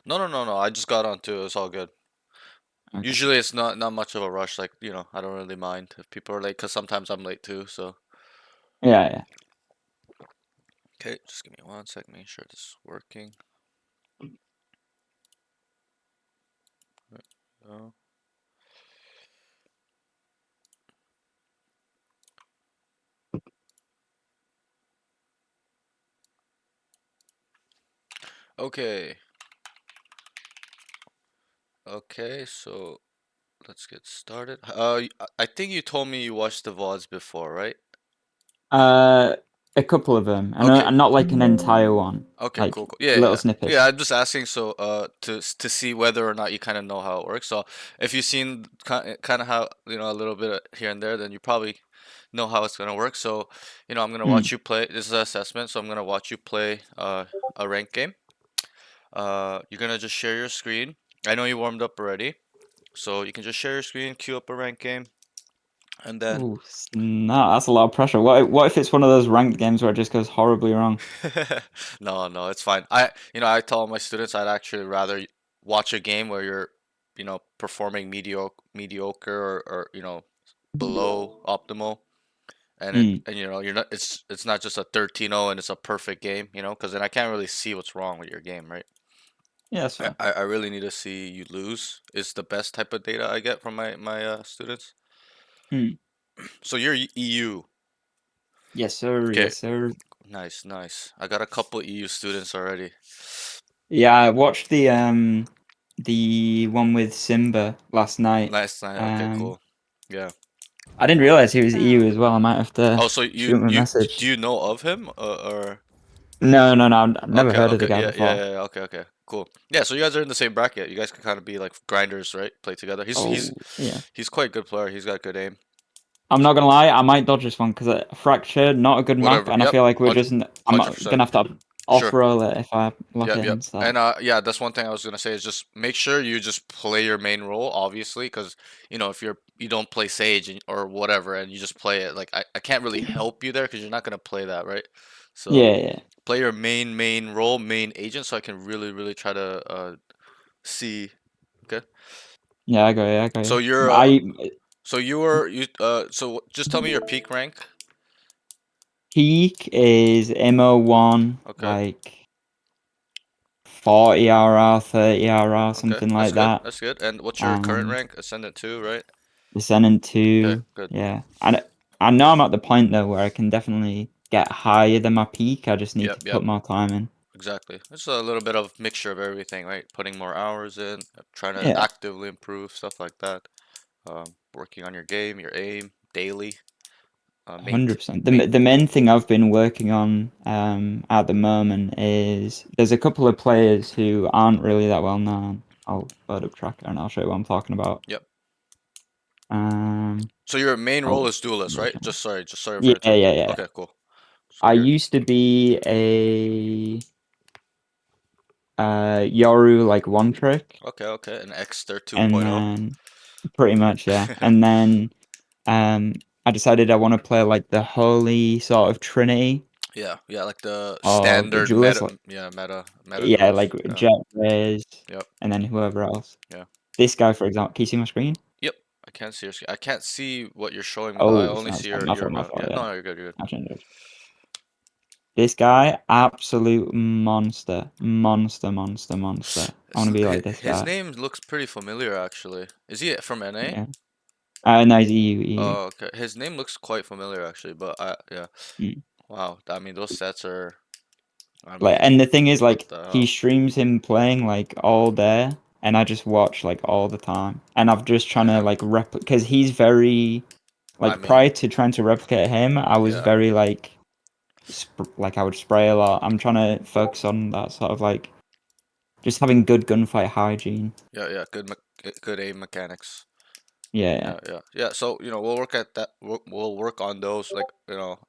No. I just got on too. It's all good. Okay. Usually it's not much of a rush. Like, I don't really mind if people are late because sometimes I'm late too. So, Yeah, yeah. okay, just give me one sec. Make sure this is working. There we go. Okay. Okay, so let's get started. I think you told me you watched the VODs before, right? Uh, a couple of them, Okay. and not like an entire one, Okay, like cool. Yeah, little yeah. Yeah, snippets. I'm just asking so to see whether or not you kind of know how it works. So if you've seen kind of how, a little bit here and there, then you probably know how it's gonna work. So, I'm gonna Hmm. watch you play. This is an assessment, so I'm gonna watch you play a ranked game. You're gonna just share your screen. I know you warmed up already, so you can just share your screen, queue up a ranked game, and then Oh, no, that's a lot of pressure. What if it's one of those ranked games where it just goes horribly wrong? no, it's fine. I tell my students I'd actually rather watch a game where you're, performing mediocre or below optimal, and Hmm. you're not. It's not just a 13-0 and it's a perfect game, because then I can't really see what's wrong with your game, right? Yeah, that's I, fair. I I really need to see you lose is the best type of data I get from my students. Hmm. So you're EU. Yes, sir. Okay, Yes, sir. nice, nice. I got a couple EU students already. Yeah, I watched the one with Simba last night. Nice, nice. Okay, Um, cool. Yeah. I didn't realize he was EU as well. I might have to Oh, so you shoot him a you do message. you know of him or No. I've never okay, heard of the okay, guy yeah, before. okay, cool. Yeah, so you guys are in the same bracket. You guys can kind of be like grinders, right? Play together. He's he's Oh, yeah. he's quite a good player. He's got good aim. I'm not gonna lie, I might dodge this one because Fracture, not a good map, Whatever. and I Yep. feel like we're Hundred just. I'm hundred gonna percent. have to off Sure. roll it if I lock Yep, it yep. in. So And yeah, that's one thing I was gonna say is just make sure you just play your main role, obviously, because if you don't play Sage or whatever, and you just play it, like I can't really help you there because you're not gonna play that, right? So yeah. play your main role, main agent, so I can really try to see. Okay. Yeah, I got you. I got So you. you're I so just tell me your peak rank. peak is MO1, Okay. like 40 RR, 30 RR, Okay. something That's like good. that. That's good. And what's your current And rank? Ascendant 2, right? Descendant Okay, 2, good. yeah. And I know I'm at the point though where I can definitely get higher than my peak. I just need Yep, to yep. put more time in. Exactly. It's a little bit of mixture of everything, right? Putting more hours in, trying to Yeah, actively improve, stuff like that. Working on your game, your aim daily. Maint 100%. main. The main thing I've been working on at the moment is there's a couple of players who aren't really that well known. I'll load up tracker and I'll show you what I'm talking about. Yep. Um, So your main oh, role is duelist, right? original. Just sorry for Yeah, interrupting. Okay, cool. So I you're used to be a Yoru like one trick, okay. An Xter and 2.0. then pretty much yeah, and then I decided I want to play like the holy sort of trinity Yeah, like the of standard duelists, meta, like yeah, meta yeah, duelist. like Yeah, Jet Rays, yep, and then whoever else. yeah, This guy, for example, can you see my screen? yep. I can't see your screen. I can't see what you're showing me though. I Oh, only see my fault, your my fault. yeah. Yeah, No, you're good. You're good. I changed it. This guy, absolute monster, monster. I want to be like this His guy. name looks pretty familiar actually. Is he from NA? Yeah. No, he's EU. Oh, okay. His name looks quite familiar actually, but yeah. Mm. Wow. I mean, those sets are. I Like, mean, and the thing is, what like, the he hell? streams him playing like all day, and I just watch like all the time. And I've just trying to Damn. like because he's very I like mean, prior to trying to replicate him, I was yeah, very like like I would spray a lot. I'm trying to focus on that sort of like just having good gunfight hygiene. yeah. Good aim mechanics. Yeah, Yeah. So, we'll work at that. We'll work on those, like,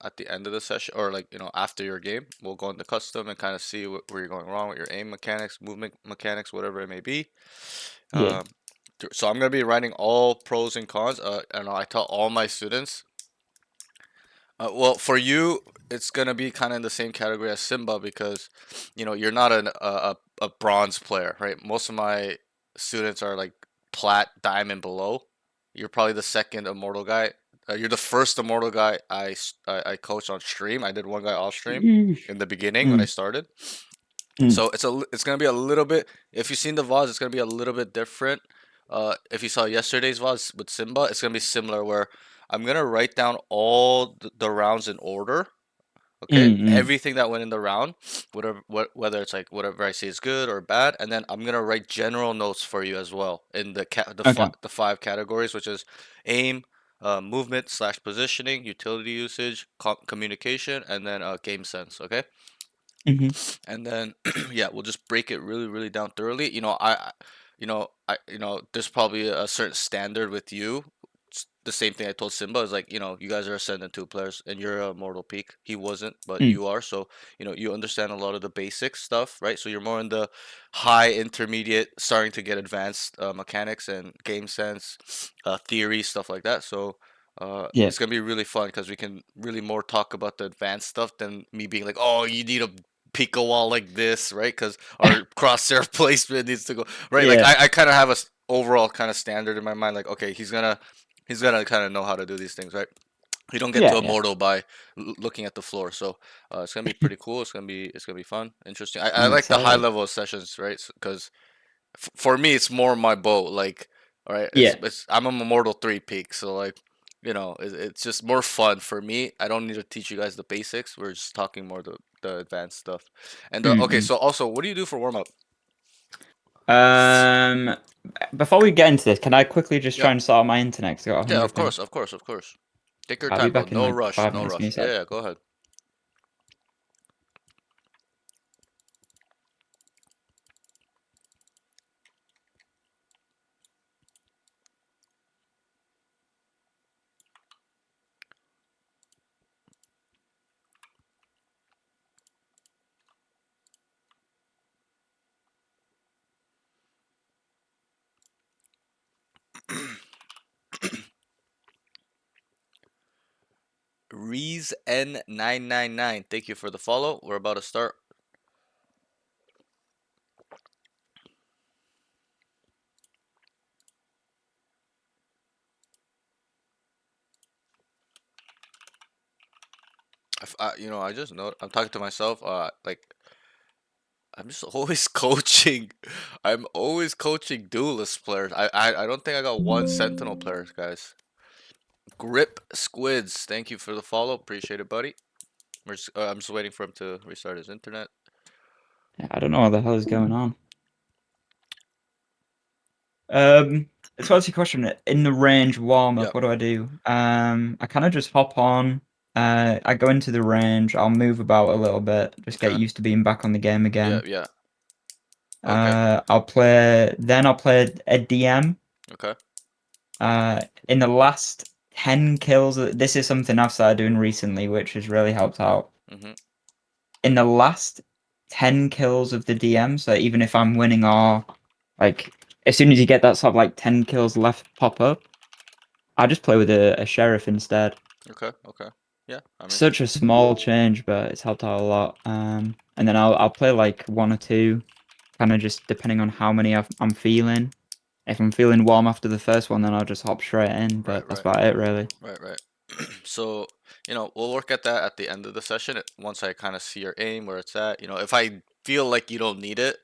at the end of the session or like, after your game. We'll go into custom and kind of see where you're going wrong with your aim mechanics, movement mechanics, whatever it may be. yeah, Um, so I'm gonna be writing all pros and cons. And I tell all my students. Well, for you. it's gonna be kind of in the same category as Simba because, you're not a bronze player, right? Most of my students are like plat, diamond below. You're probably the second Immortal guy. You're the first Immortal guy I coached on stream. I did one guy off stream Yeesh. in the beginning when I Mm, started. mm, So it's gonna be a little bit. If you've seen the VODs, it's gonna be a little bit different. If you saw yesterday's VODs with Simba, it's gonna be similar where I'm gonna write down all the rounds in order. Okay, mm. everything that went in the round, whether it's like whatever I say is good or bad, and then I'm gonna write general notes for you as well in Okay. the five categories, which is aim, movement slash positioning, utility usage, communication, and then game sense. Okay, Hmm. and then yeah, we'll just break it really really down thoroughly. There's probably a certain standard with you. It's the same thing I told Simba is like, you guys are Ascendant 2 players and you're a Mortal Peak. He wasn't, but Mm, you are. So, you understand a lot of the basic stuff, right? So you're more in the high intermediate, starting to get advanced mechanics and game sense, theory, stuff like that. So yeah. it's gonna be really fun because we can really more talk about the advanced stuff than me being like, oh, you need a peek a wall like this, right? Because our crosshair placement needs to go right. Like Yeah. I kind of have a overall kind of standard in my mind. Like okay, he's gonna kind of know how to do these things, right? You don't get to Yeah. Yeah. immortal by looking at the floor, so it's gonna be pretty cool. It's gonna be fun, interesting. I I'm like the high excited. level sessions, right? Because for me, it's more my boat. Like, all right, it's Yeah. it's I'm a Immortal 3 peak, so like, it's just more fun for me. I don't need to teach you guys the basics. We're just talking more the advanced stuff. And okay, Mm-mm. so also, what do you do for warm up? Um, Before we get into this, can I quickly just Yeah, try and sort out my internet? 'Cause I got a yeah, of hundred ping. course, of course, of course. Take your I'll be time, bro. back in No like rush, 5 no minutes. Give me a rush. Yeah, sec. yeah, go ahead. Reese N999. Thank you for the follow. We're about to start. I just know I'm talking to myself. Like I'm just always coaching. I'm always coaching duelist players. I don't think I got one sentinel player, guys. Grip Squids. Thank you for the follow. Appreciate it, buddy. I'm just waiting for him to restart his internet. Yeah, I don't know what the hell is going on. Um, to answer your question, in the range warm Yeah. up, what do I do? I kind of just hop on. I go into the range. I'll move about a little bit, just get Okay. used to being back on the game Yeah. again. Yeah. Okay. I'll play a DM. Okay. In the last 10 kills, this is something I've started doing recently, which has really helped out. Mhm. In the last 10 kills of the DM, so even if I'm winning or like as soon as you get that sort of like 10 kills left pop up, I just play with a sheriff instead. Okay. Okay. Yeah. I mean. Such a small change, but it's helped out a lot. And then I'll play like one or two, kind of just depending on how many I'm feeling. If I'm feeling warm after the first one, then I'll just hop straight in. Right. But that's Right. about it, really. Right. Right. So, we'll work at that at the end of the session. Once I kind of see your aim where it's at. If I feel like you don't need it,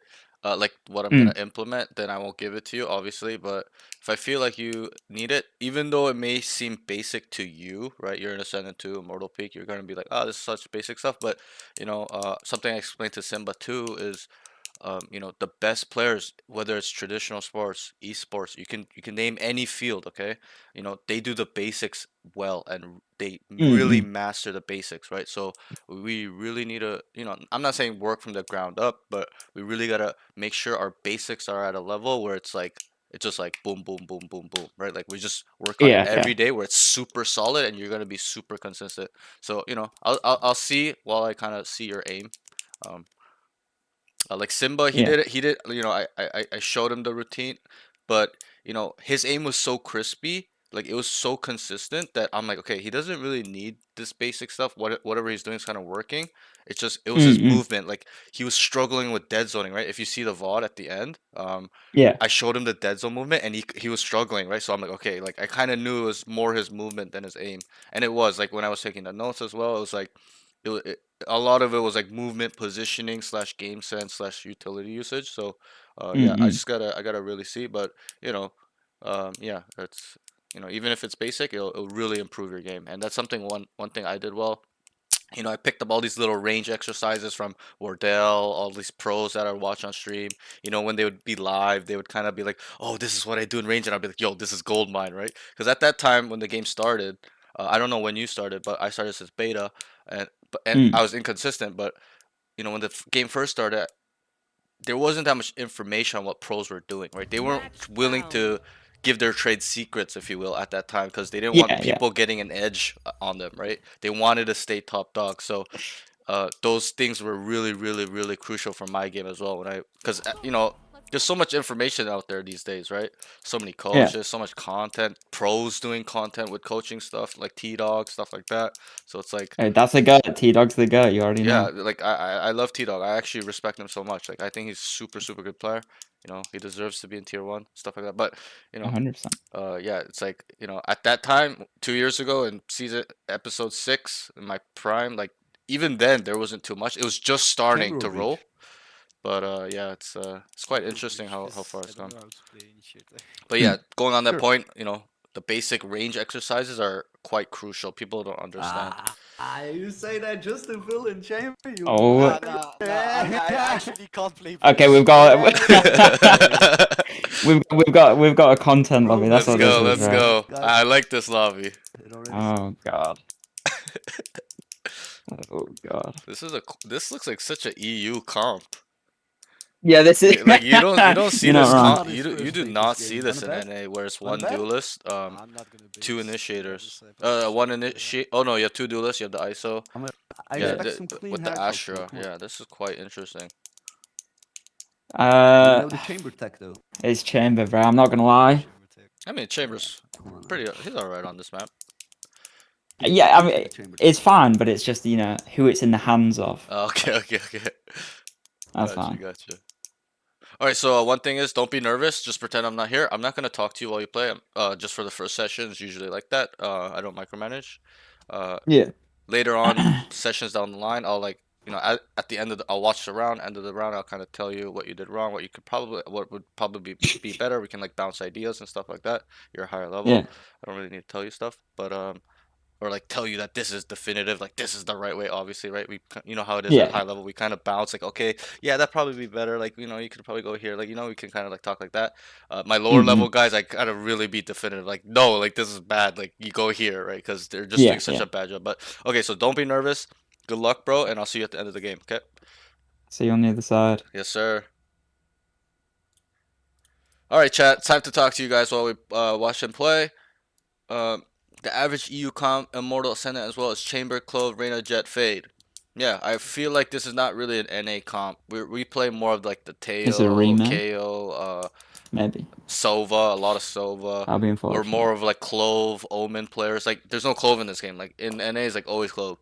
like what I'm gonna Mm, implement, then I won't give it to you, obviously. But if I feel like you need it, even though it may seem basic to you, right? You're an Ascendant 2, Immortal Peak, you're gonna be like, oh, this is such basic stuff. But something I explained to Simba too is the best players, whether it's traditional sports, esports, you can name any field, okay? They do the basics well and they really mm. master the basics, right? So we really need to, I'm not saying work from the ground up, but we really gotta make sure our basics are at a level where it's just like boom, boom, boom, boom, boom, right? Like we just work on it Yeah, every okay. day where it's super solid and you're gonna be super consistent. So I'll see while I kind of see your aim. Um, like Simba, he Yeah. did it. He did. I showed him the routine, but his aim was so crispy. like it was so consistent that I'm like, okay, he doesn't really need this basic stuff. Whatever he's doing is kind of working. It was his Mm-mm. movement. Like he was struggling with dead zoning, right? If you see the VOD at the end, Yeah. I showed him the dead zone movement and he was struggling, right? So I'm like, okay, like I kind of knew it was more his movement than his aim, and it was like when I was taking the notes as well. It was like a lot of it was like movement, positioning slash game sense slash utility usage. So, yeah, Mm-mm. I gotta really see, but you know, yeah, it's even if it's basic, it'll really improve your game, and that's something one thing I did well. I picked up all these little range exercises from Wardell, all these pros that I watch on stream. When they would be live, they would kind of be like, "Oh, this is what I do in range," and I'd be like, "Yo, this is gold mine, right?" Because at that time when the game started, I don't know when you started, but I started since beta, and Mm. I was inconsistent. But when the game first started, there wasn't that much information on what pros were doing, right? They weren't willing to give their trade secrets, if you will, at that time because they didn't want Yeah, yeah. people getting an edge on them, right? They wanted to stay top dog. So those things were really, really, really crucial for my game as well. Because there's so much information out there these days, right? So many Yeah. coaches, so much content, pros doing content with coaching stuff like T Dog, stuff like that. So it's like, Hey, that's the goat. T-Dog's the goat. You already yeah, know. like I love T Dog. I actually respect him so much. Like I think he's super, super good player. He deserves to be in tier one, stuff like that. But you know, 100%. yeah, it's like, at that time, 2 years ago in season episode 6, in my prime, like even then there wasn't too much. It was just starting Chamber to or breach? roll. But yeah, it's quite Chamber interesting breach, how far because it's I don't gone. know how to play initiate. But Hmm. yeah, going on that Sure. point, the basic range exercises are quite crucial. People don't understand. You say that just to fill in chamber, you Oh. Nah, I actually can't play breach. Okay, we've got Yeah. we've got a content Bro, lobby. That's Let's what believe this go, is, let's right? go. Guys, I like this lobby. it already Oh god. Oh god. This looks like such a EU comp. Yeah, this is Like you don't see You're not this wrong. comp on his you first do take this not see game. this Wanna in bet? NA where it's Wanna one bet? duelist, I'm not gonna base two on initiators. this type of One shit, initiate. Oh no, you have two duelists. You have the ISO. I Yeah, expect some clean with the haircuts, bro. Astra. Come on. Yeah, this is quite interesting. Do we Uh, know the chamber tech though? it's chamber, bro. I'm not gonna lie. chamber tech. I mean, Chambers Come on. pretty. He's all right on this map. Yeah, I Give me mean, the chamber it's tech. fine, but it's just who it's in the hands of. Okay, okay, okay. That's Gotcha, fine. gotcha. All right. So one thing is, don't be nervous. Just pretend I'm not here. I'm not gonna talk to you while you play. Just for the first session, it's usually like that. I don't micromanage. Uh, Yeah. Later on sessions down the line, I'll like at the end of I'll watch the round, end of the round, I'll kind of tell you what you did wrong, what would probably be better. We can like bounce ideas and stuff like that. You're a higher level. Yeah. I don't really need to tell you stuff, but or like tell you that this is definitive, like this is the right way. Obviously, right? You know how it is at Yeah. high level. We kind of bounce like, okay, yeah, that probably be better. Like you could probably go here. Like we can kind of like talk like that. My lower Hmm. level guys, I gotta really be definitive. Like no, like this is bad. Like you go here, right? Because they're just doing Yeah. such Yeah. a bad job. But okay, so don't be nervous. Good luck, bro, and I'll see you at the end of the game. Okay? See you on the other side. Yes, sir. All right, chat. Time to talk to you guys while we watch them play. The average EU comp, Immortal Ascendant as well as Chamber, Clove, Reyna, Jet, Fade. Yeah, I feel like this is not really an NA comp. We play more of like the It's a Teo, remake, KO, maybe. Sova, a lot of Sova. That'll be We're unfortunate. more of like Clove, Omen players. Like there's no Clove in this game. Like in NA is like always Clove.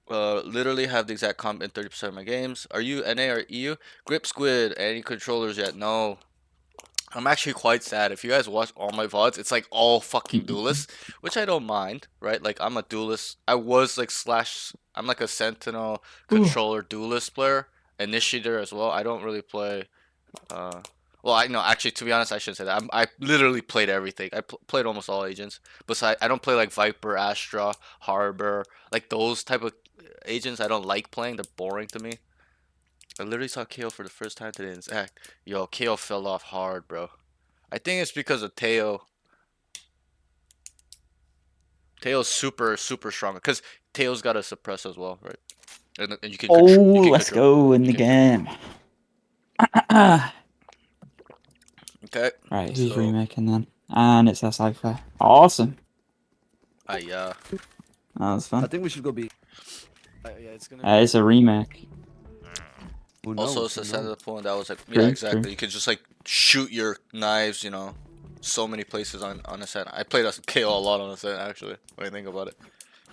Literally have the exact comp in 30% of my games. Are you NA or EU? Grip Squid, any controllers yet? No. I'm actually quite sad. If you guys watch all my VODs, it's like all fucking duelists, which I don't mind, right? Like I'm a duelist. I was like slash. I'm like a Sentinel Ooh. controller duelist player, initiator as well. I don't really play. Uh, well, I know actually to be honest, I shouldn't say that. I literally played everything. I played almost all agents. Besides, I don't play like Viper, Astra, Harbor, like those type of agents. I don't like playing. They're boring to me. I literally saw KO for the first time today in Zach. Yo, KO fell off hard, bro. I think it's because of Teo. Teo's super, super strong. Because Teo's got to suppress as well, right? And you can Oh, let's control. go in the game. Okay. Right, who's So, remaking then? And it's a cipher. Awesome. yeah. That was I fun. think we should go B. Yeah, it's gonna It's a remake. Who Also, knows? it's Who a center of knows? the point that was like, yeah, True, exactly. true. You could just like shoot your knives, so many places on Ascent. I played KO a lot on Ascent actually, when I think about it.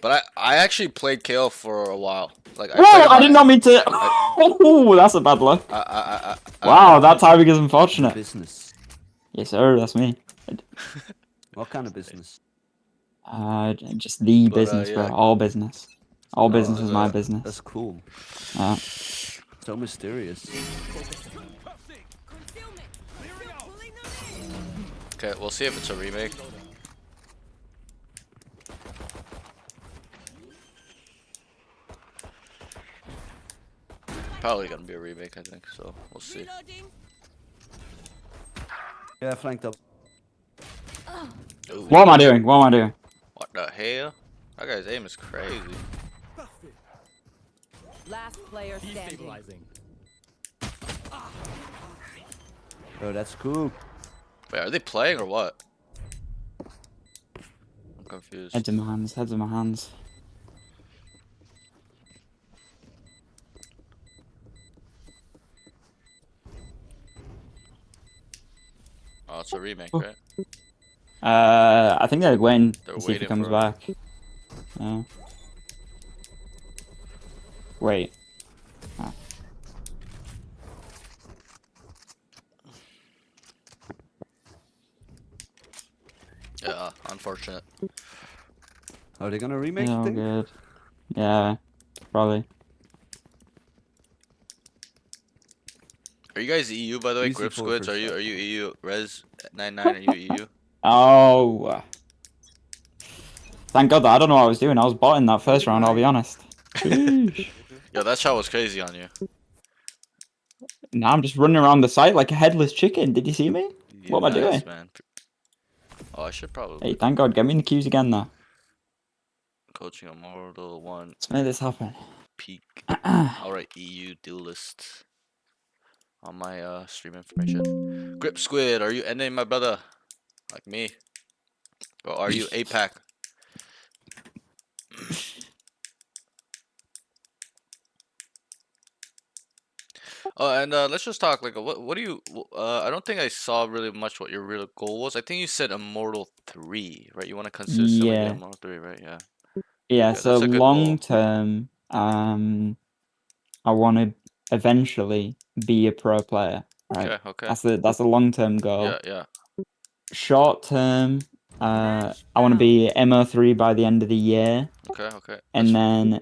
But I actually played KO for a while. Like I Whoa! played him I on. did not mean to. Oh, that's a bad luck. I don't Wow, know. that timing is unfortunate. Business. Yes, sir. That's me. What kind of business? Just the But, business, bro. yeah. All business. All No, business as is my a- business. That's cool. Yeah. So mysterious. Okay, we'll see if it's a remake. Probably gonna be a remake, I think. So we'll see. Yeah, flanked up. Ooh, What am I doing? What am I doing? what the hell? That guy's aim is crazy. Last player standing. Bro, that's cool. Wait, are they playing or what? I'm confused. Heads in my hands. Heads in my hands. Oh, it's a remake, Oh. right? I think they're waiting They're to see if he waiting comes for it. back. Yeah. Wait. Ah. Yeah, unfortunate. Are they gonna remake Yeah, the all thing? good. Yeah, probably. Are you guys EU by the way? Easy Grip for Squids? first Are shot. you EU? Res 99? Are you EU? Oh. Thank God that I don't know what I was doing. I was botting that first round, I'll be honest. Sheesh. Yo, that shot was crazy on you. Now I'm just running around the site like a headless chicken. Did you see me? Yeah, What am I nice, doing? man. Oh, I should probably Hey, thank God. Get me in the queues again, though. coaching Immortal 1 Let's make this happen. peak. Alright, EU Duelist. On my stream information. Grip Squid, are you ending my brother? Like me. Or are you APAC? Oh, and let's just talk. Like, what do you? I don't think I saw really much what your real goal was. I think you said Immortal 3, right? You want to consistently be Yeah. Immortal 3, right? Yeah. Yeah, Okay, so that's a good long goal. term, I want to eventually be a pro player, right? Okay, okay. That's the long term goal. Yeah, yeah. Short term, I want to be MO3 by the end of the year, Okay, okay. and then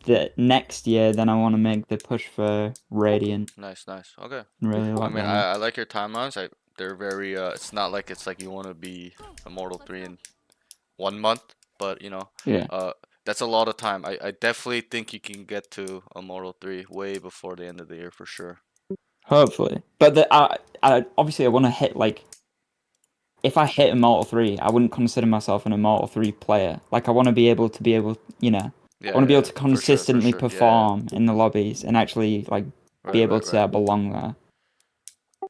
the next year, then I want to make the push for Radiant. Nice, nice. Okay. Really I lock mean, that in. I like your timelines. They're very. It's not like it's like you want to be Immortal 3 in 1 month, but Yeah, that's a lot of time. I definitely think you can get to Immortal 3 way before the end of the year for sure. hopefully. But I obviously I want to hit like. If I hit Immortal 3, I wouldn't consider myself an Immortal 3 player. Like, I want to be able, I Yeah, want to be yeah, able to for sure, for consistently sure. Yeah, yeah. perform in the lobbies and actually, like, be Right, able right, to say right. I belong there.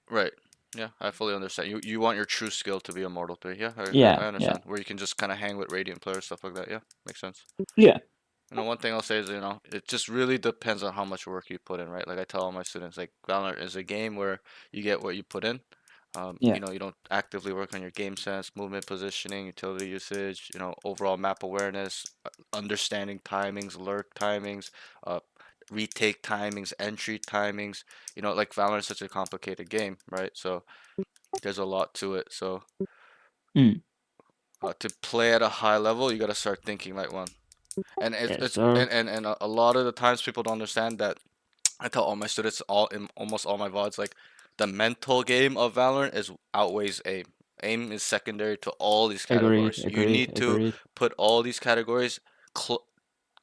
Right. Yeah, I fully understand. You want your true skill to be Immortal 3. Yeah, I Yeah, understand. Where you can just kind of hang with Radiant players, stuff like that. Yeah, makes sense. yeah, One thing I'll say is, it just really depends on how much work you put in, right? Like I tell all my students, like Valorant is a game where you get what you put in. yeah. You don't actively work on your game sense, movement positioning, utility usage, overall map awareness, understanding timings, lurk timings, uh, retake timings, entry timings. Like Valorant is such a complicated game, right? So there's a lot to it. So Mm. to play at a high level, you gotta start thinking like one. And Yes, it's sir. and a lot of the times people don't understand that. I tell all my students all in almost all my VODs like the mental game of Valorant is outweighs aim. Aim is secondary to all these Agreed, categories. You agreed, need to agreed. put all these categories cl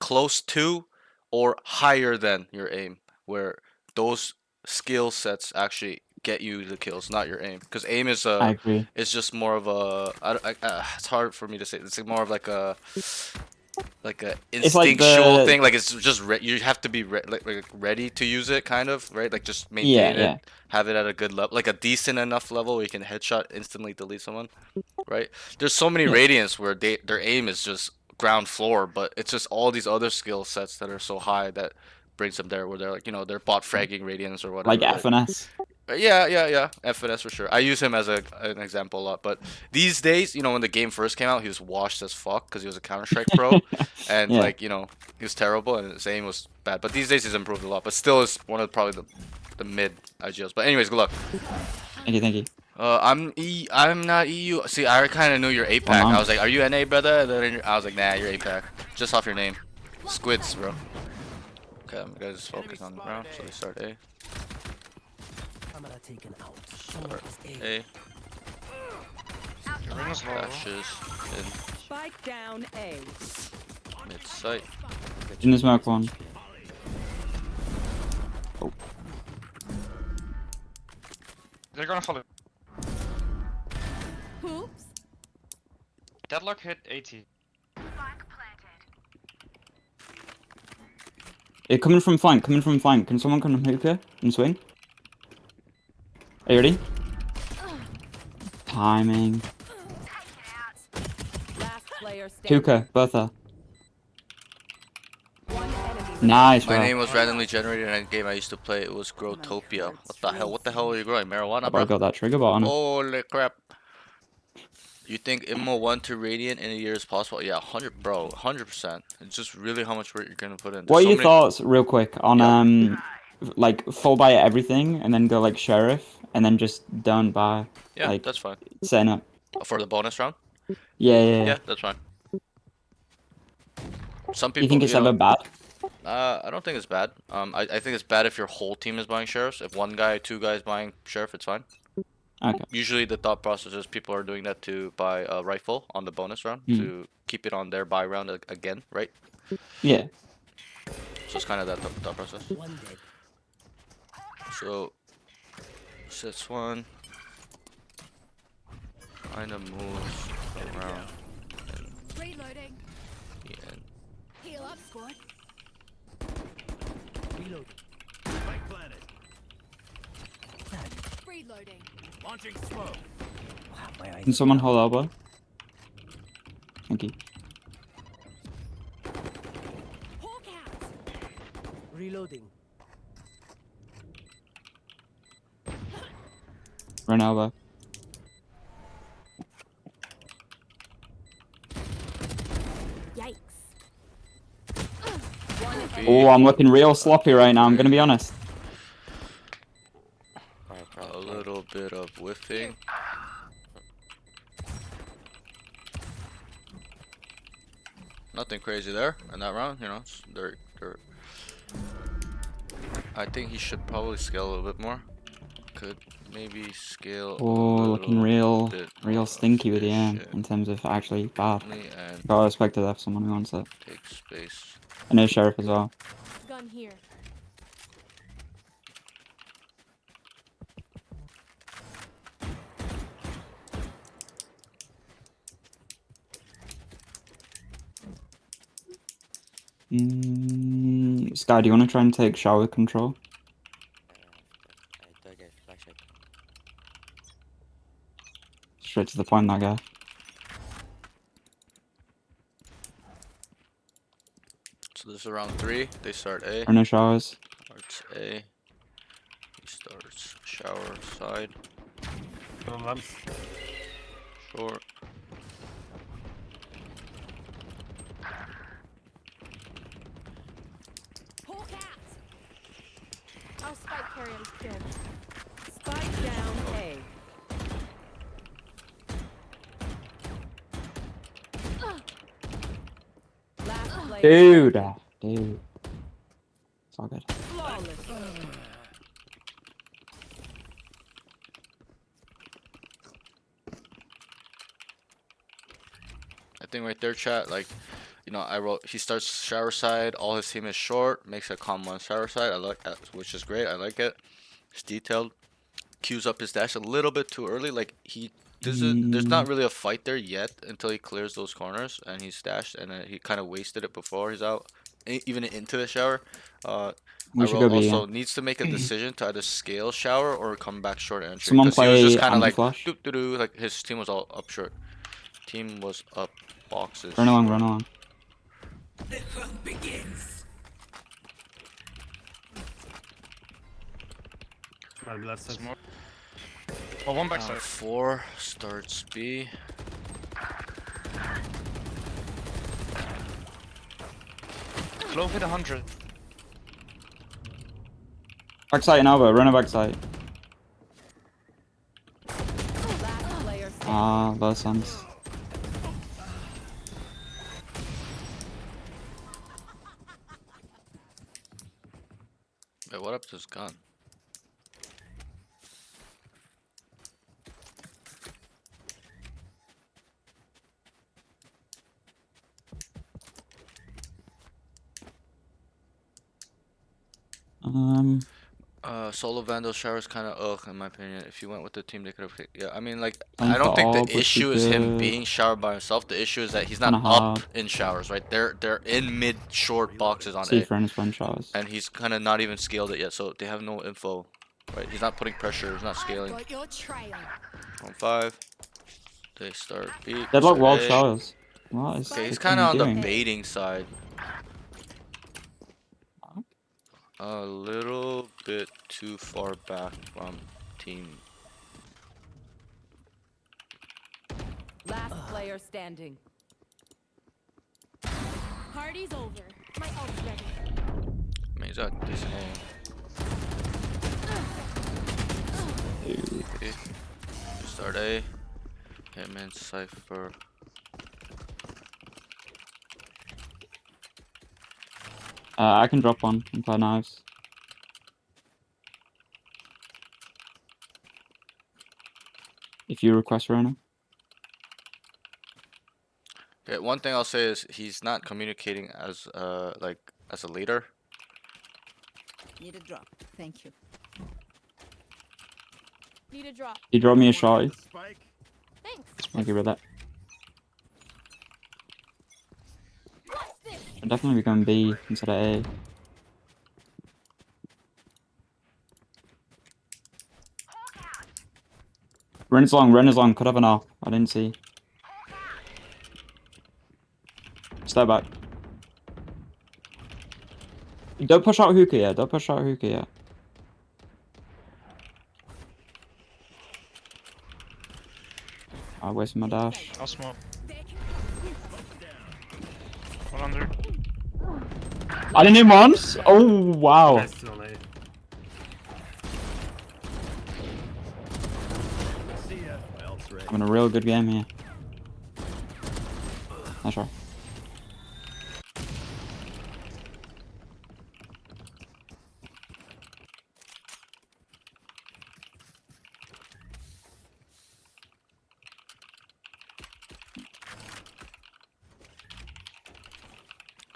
close to or higher than your aim, where those skill sets actually get you the kills, not your aim. Because aim is I agree. just more of a it's hard for me to say. It's more of like a It's like instinctual the thing. Like it's just you have to be like ready to use it, kind of, right? Like just yeah, maintain it, yeah, have it at a good level, like a decent enough level where you can headshot instantly delete someone, right? There's so many yeah. Radiants where their aim is just ground floor, but it's just all these other skill sets that are so high that brings them there. Where they're like they're bot fragging Radiants or Like whatever, right? FNS. Yeah. FNS for sure. I use him as an example a lot. But these days, you know, when the game first came out, he was washed as fuck because he was a Counter-Strike pro, and Yeah. like you know, he was terrible and his aim was bad. But these days he's improved a lot. But still is one of probably the mid IGLs. But anyways, good luck. Thank you, thank you. I'm not EU. See, I kind of knew your APAC. I Warmup. was like, are you NA, brother? And then I was like, nah, you're APAC. Just off your name. Squids, bro. Okay, I'm gonna just focus on the ground. So they start A. Start A. Dashes in Spike down A. mid sight. In the smoke one. Oh. They're gonna follow. Oops. Deadlock hit 80. Coming from flank, coming from flank. Can someone come from hookah and swing? Are you ready? Timing. Last player standing. Hookah, both are. One enemy. Nice, My bro. name was randomly generated in a game I used to play. It was Growtopia. What the hell? What the hell are you growing? Marijuana, I bro? got that trigger button. Holy crap. You think Immo 1 to Radiant in a year is possible? Yeah, 100, bro, 100%. It's just really how much work you're gonna put in. What are There's so your many. thoughts, real quick, on Yep. like full buy everything and then go like sheriff and then just don't buy, Yeah, like that's fine. setting up? For the bonus round? Yeah. Yeah, that's fine. Some You think people, it's you know, ever bad? I don't think it's bad. I think it's bad if your whole team is buying sheriffs. If one guy, two guys buying sheriff, it's fine. Okay. Usually the thought process is people are doing that to buy a rifle on the bonus round Hmm. to keep it on their buy round again, right? Yeah. So it's kind of that thought process. So sits one, kind of moves around and Reloading. the end. Heal up, squad. Reloading. Can someone hold elbow? Thank you. Hawk out. Reloading. Run elbow. Yikes. One enemy. Oh, I'm looking real sloppy right now, I'm gonna be honest. A little bit of whiffing. Nothing crazy there in that round, you know. They're I think he should probably scale a little bit more. Could maybe scale a Oh, looking little real bit real stinky with the aim efficient. in terms of actually bad. And Gotta respect to that for someone who wants it. take space. I know sheriff as well. Gun here. Sky, do you want to try and take shower control? Straight to the point, that guy. So this is round 3. They start A. Or no showers. Starts A. He starts shower side. Short. Hawk out. Our spike carrier is killed. Spike down A. Last player. Dude! standing. Dude. It's all good. Flawless. I think right there, chat, like, you know, I wrote, he starts shower side, all his team is short, makes a calm one shower side, I like that, which is great, I like it. It's detailed. Queues up his dash a little bit too early, like, there's not really a fight there yet until he clears those corners, and he's dashed, and then he kind of wasted it before he's out, even into the shower. We I should wrote go B, also yeah. needs to make a decision to either scale shower or come back short entry. Someone Because he was just play kind of like, anti-flash. doop doo doo, like his team was all up short. Team was up boxes. Run along, short. run along. My left side. Smoke. Oh, one backside. 4 starts B. Clove hit 100. Backside and elbow, run a backside. Last player standing. Ah, low sense. Wait, what up to this gun? Solo Vandal shower is kind of ugh in my opinion. If you went with the team, they could have. Yeah, I mean, like, Playing I don't for think the orb would be issue is him good. being showered by himself. The issue is that he's not Kinda up hard. in showers, right? They're in mid short boxes on See A, friends when showers. and he's kind of not even scaled it yet, so they have no info, right? He's not putting pressure. He's not scaling. Got your trail. On 5, they start B. Deadlock start wild A. showers. What is Okay, he's this kind of team on the doing? baiting side. A little bit too far back from team. Last player standing. Party's over. My ult's ready. I mean, he's got decent aim. Okay. Start A. Hitman Cypher. I can drop one and play knives. If you request Rona. Okay, one thing I'll say is he's not communicating as like as a leader. Need a drop. Thank you. Need a drop. You drop me a shot. Thanks. Thank you for that. What's this? Should definitely be going B instead of A. Ren is long, could have an R. I didn't see. Step back. Don't push out hookah yet, don't push out hookah yet. I wasted my dash. I'll smoke. 100. I didn't hit once? Oh, wow. Best on A. I'm in a real good game here. Nice try.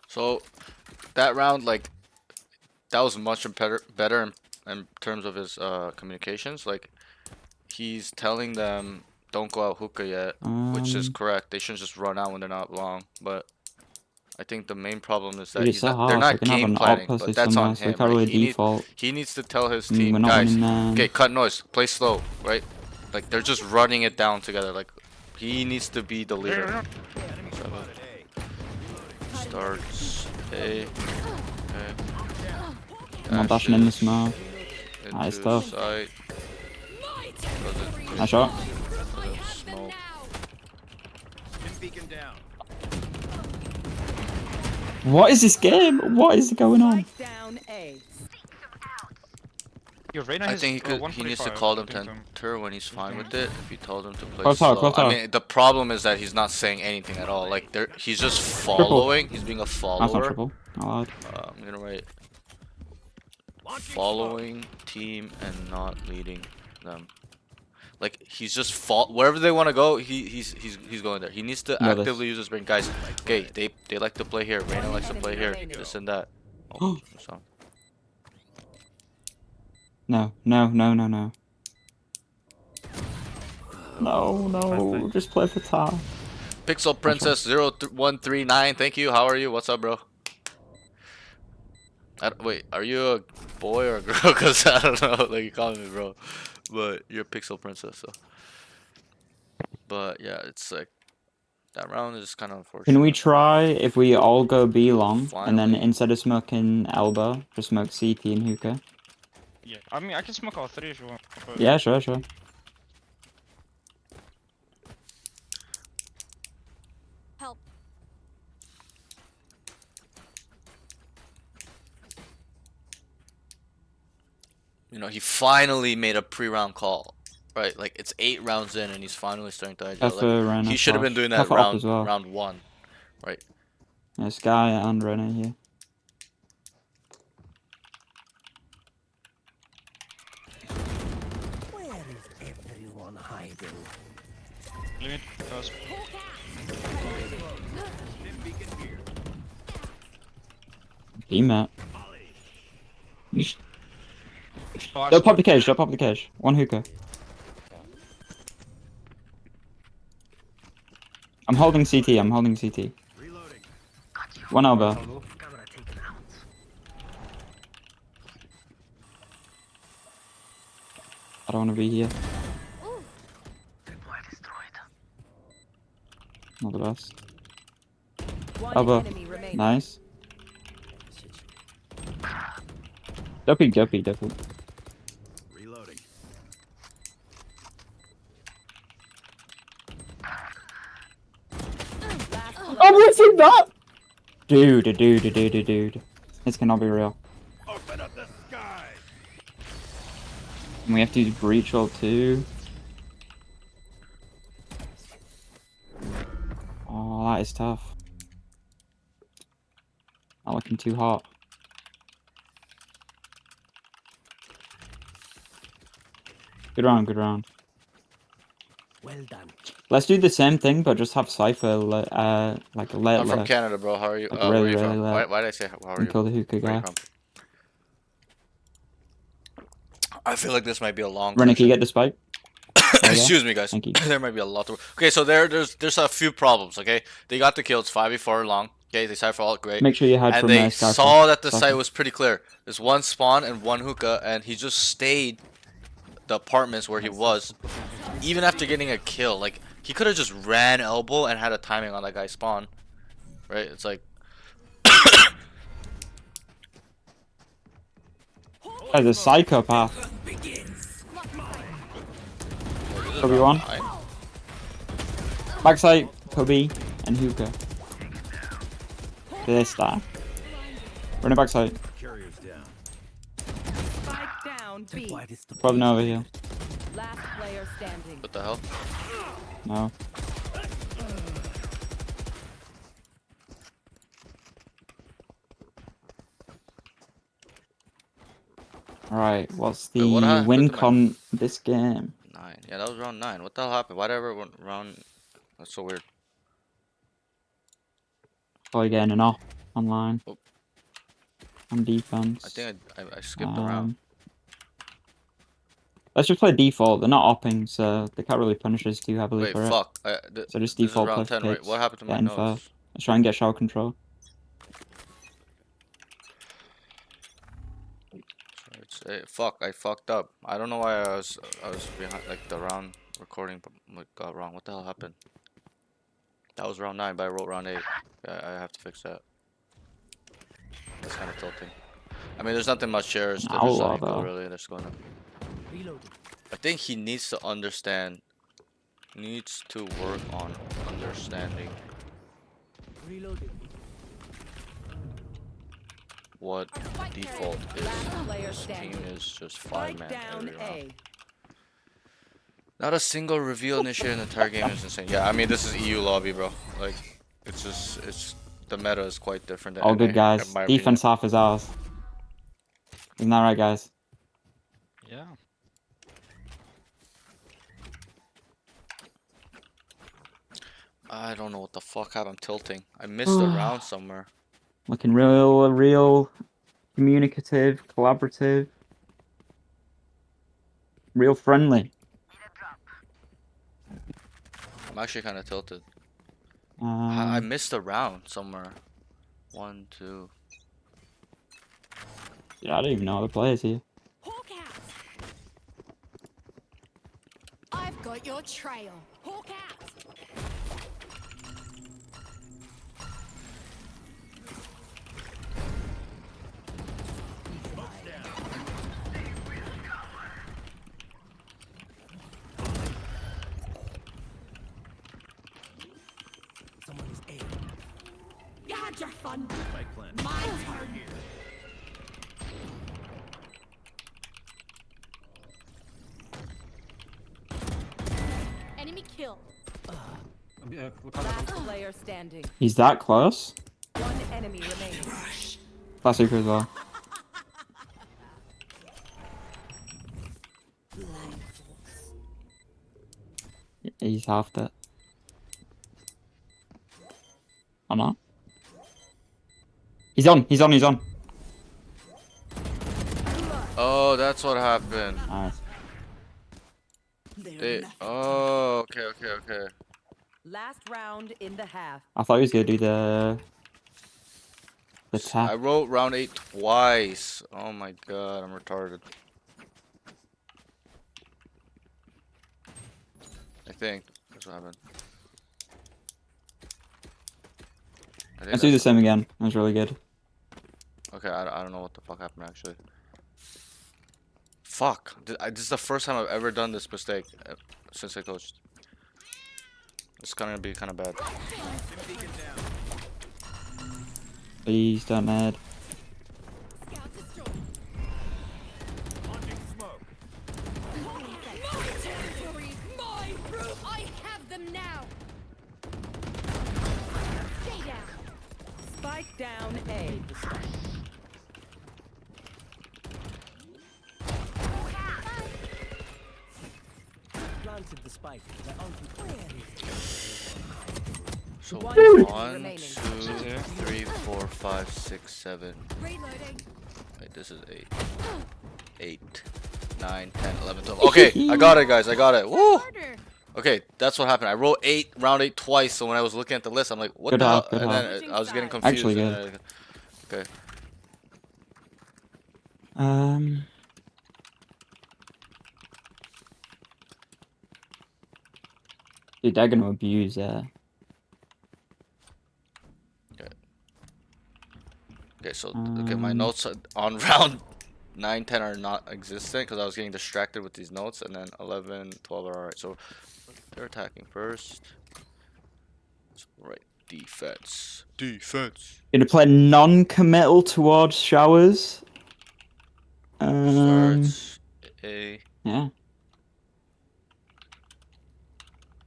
So that round, like, that was much better in terms of his communications. Like, he's telling them don't go out hookah yet, which is correct. They shouldn't just run out when they're not long. But I think the main problem is that Dude, it's so they're hard. I not can have game an planning, op pussy but that's on somewhere, so we him. can't Like, really default. he needs to tell his I mean, team, we're not guys, winning, man. okay, cut noise, play slow, right? Like, they're just running it down together. Like, he needs to be the leader. 7 starts A. Okay. I'm not dashing in the Dashes smoke. Nice into stuff. site. Nice shot. Smoke. What is this game? What is going on? Strike down A. Your Reyna I has think he needs to call them I think so. tenter when he's fine with it. If he told him to play Close out, slow. close I out. mean, the problem is that he's not saying anything at all. Like, he's just following. He's being a That's not follower. triple. I lied. I'm gonna write following team and not leading them. Like, he's just wherever they want to go, he's going there. He needs to Know this. actively use his brain, guys. Okay, they like to play here. Reyna likes to play here. This and that. Oh, so. No, no, no, no, no. No, just play for top. Pixel Princess 0139. Thank you. How are you? What's up, bro? Wait, are you a boy or a girl? Cause I don't know. Like, you call me bro, but you're a Pixel Princess. So. But yeah, it's like that round is kind of unfortunate. Can we try if we all go B long, and then Finally. instead of smoking elbow, just smoke CT and hookah? Yeah. I mean, I can smoke all three if you want. But Yeah, sure, sure. Help. You know, he finally made a pre-round call. Right, like it's 8 rounds in and he's finally starting to IGL. Careful, Like Reyna he should have been flash. doing that Careful up as well. round 1. Right. Yeah, Sky and Reyna here. Where is everyone hiding? limit goes. Team map. Oh, I Don't pop the smoke. cage, don't pop the cage. One hookah. I'm holding CT, I'm holding CT. One elbow. Camera taken out. I don't want to be here. Tripwire destroyed. Not the best. One Elbow. enemy remaining. Nice. Dopey, dopey, dopey. Reloading. I'm missing that! Dude. This cannot be real. Open up the sky. And we have to use breach ult too. Oh, that is tough. Not looking too hot. Good round. Well done. Let's do the same thing, but just have Cypher, like I'm from late, Canada, bro. How are you? Like Where really, are you really from? loud. Why did I say how are and you? kill the hookah Where are you guy. from? I feel like this might be a long Rennie, can you session. get the spike? There you go. Excuse me, guys. Thank you. There might be a lot to. Okay, so there's a few problems. Okay, they got the kill. It's 5v4 long. Okay, they side for all great. Make sure you hide And from they Skyfall. saw that the Skyfall. site was pretty clear. There's one spawn and one hookah, and he just stayed the apartments where he was, even after getting a kill. Like he could have just ran elbow and had a timing on that guy's spawn, right? It's like As a psychopath. Kobe one. Backside, Kobe, and hookah. This time. Running backside. Carrier's down. Spike down B. Tripwire destroyed. Probably not over here. Last player standing. what the hell? No. Alright, what's the Wait, what happened win to my- con this game? 9. Yeah, that was round 9. What the hell happened? Why did everyone round? That's so weird. Probably getting an off online. Oh. On defense. I think I skipped the round. Let's just play default. They're not opping, so they can't really punish us too heavily Wait, for it. fuck. So just this is default round play 10, right? picks. What happened to my Get in nose? first. Let's try and get shower control. Fuck, I fucked up. I don't know why I was behind, like the round recording got wrong. What the hell happened? That was round 9, but I wrote round 8. Yeah, I have to fix that. It's kind of tilting. I mean, there's nothing much here. There's Ow, nothing though. really. That's going to. Reloading. I think he needs to understand. Needs to work on understanding Reloading. what default is. Last player This team standing. is just Spike 5-man down every round. A. Not a single reveal initiated in the entire game is insane. Yeah, I mean this is EU lobby, bro. Like, it's the meta is quite different. Than All NA, good, guys. in my Defense opinion. half is ours. Isn't that right, guys? Yeah. I don't know what the fuck happened. I'm tilting. I missed a round somewhere. Looking real communicative, collaborative, real friendly. I'm actually kind of tilted. I missed a round somewhere. 1, 2. Yeah, I don't even know the players here. Hawk out. I've got your trail. Hawk out. your fun. Spike plant. My turn. Enemy kill. Last player standing. He's that close. One enemy remaining. Classic as well. He's half that. Or not? He's on. He's on. He's on. Oh, that's what happened. Nice. Oh, okay. Last round in the half. I thought he was gonna do the I tap. wrote round 8 twice. Oh my god, I'm retarded. I think that's what happened. Let's do the same again. That was really good. Okay, I don't know what the fuck happened actually. Fuck. This is the first time I've ever done this mistake since I coached. It's gonna be kind of bad. Please don't mad. Scout destroyed. Launching smoke. My territory. My roof. I have them now. Stay down. Spike down A. Planted the spike. They're on to So One 1, remaining. 2, 3, 4, 5, 6, 7. Reloading. Wait, this is 8. 8, 9, 10, 11, 12. Okay, I got it, guys. I got it. Woo! Harder. Okay, that's what happened. I wrote round 8 twice. So when I was looking at the list, I'm like, what Good the hell? job, good And job. then I was getting confused. Actually and good. then okay. Dude, they're gonna abuse Okay, so okay, my notes on round 9, 10 are not existent because I was getting distracted with these notes, and then 11, 12 are alright. So they're attacking first. So, right, defense. Gonna play non-committal towards showers. Starts A. Yeah.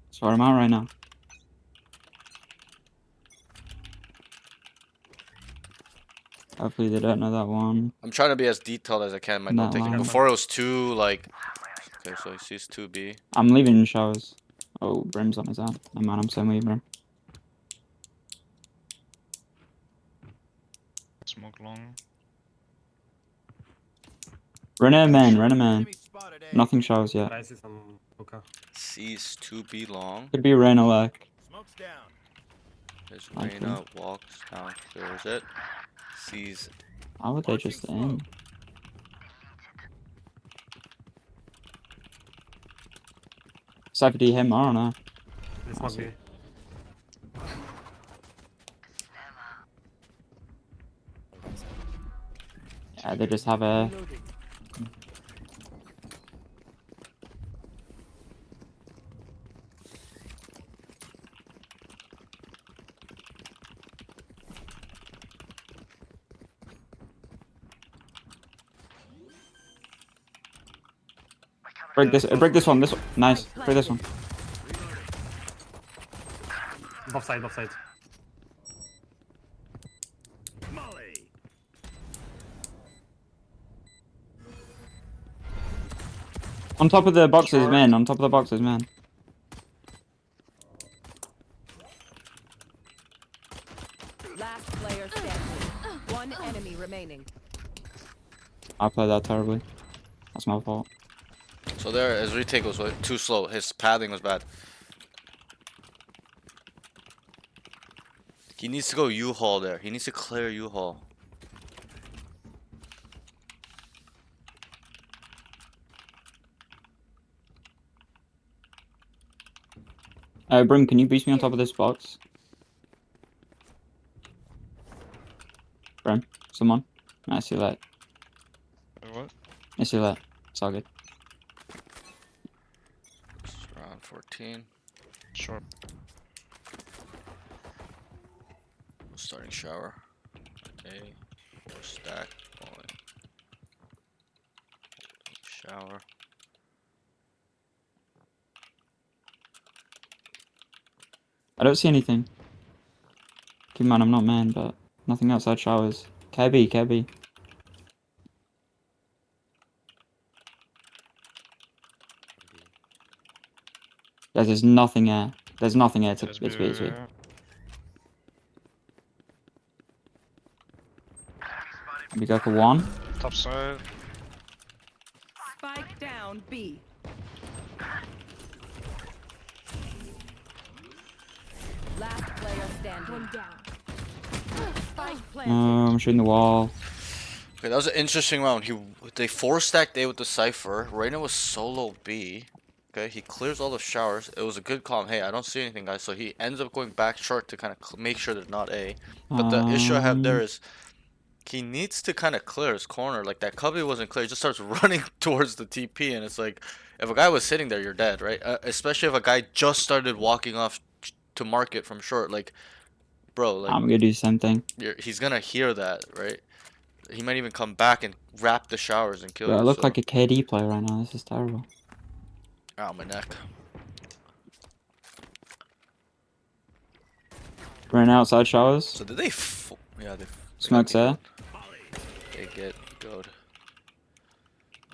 That's where I'm at right now. Hopefully they don't know that one. I'm trying to be as detailed as I can in my Not note taking. long. Before it was too like. Okay, so he sees 2B. I'm leaving showers. Oh, Brim's on his own. No man, I'm saying leave Brim. Smoke long. Run a man, run a man. Enemy spotted A. Nothing showers yet. I see some hookah. Sees 2B long. Could be Reyna like. Smoke's down. There's Okay. Reyna walks down. There's it. Sees. How would they just aim? Cypher, do you hit more or no? This must be. Yeah, they just have a. reloading. Break this one, this one. Nice. Break this one. Both sides, both sides. Molly. On top of the boxes, man. On top of the boxes, man. Last player standing. One enemy remaining. I played that terribly. That's my fault. So there, his retake was too slow. His pathing was bad. He needs to go U-Haul there. He needs to clear U-Haul. Brim, can you boost me on top of this box? Brim, someone. I see that. What? I see that. It's all good. This is round 14. Short. Starting shower. Okay. 4 stack. Falling. Shower. I don't see anything. Keep in mind, I'm not man, but nothing outside showers. KB, KB. Guys, there's nothing here. There's nothing here. It's B, it's B. We go for one. Top side. Spike down B. Last player standing. One down. Spike planted. I'm shooting the wall. Okay, that was an interesting round. They 4-stacked A with the Cypher. Reyna was solo B. Okay, he clears all the showers. It was a good call. Hey, I don't see anything, guys. So he ends up going back short to kind of make sure they're not A. But the issue I have there is he needs to kind of clear his corner. Like, that cubby wasn't clear. He just starts running towards the TP, and it's like, if a guy was sitting there, you're dead, right? Especially if a guy just started walking off to market from short. Like, bro, like, I'm gonna do the same thing. he's gonna hear that, right? He might even come back and wrap the showers and kill Bro, you. I look so. like a KD player right now. This is terrible. Ow, my neck. Right now, outside showers. So did they? Yeah, they. Smoke's there. They get gold.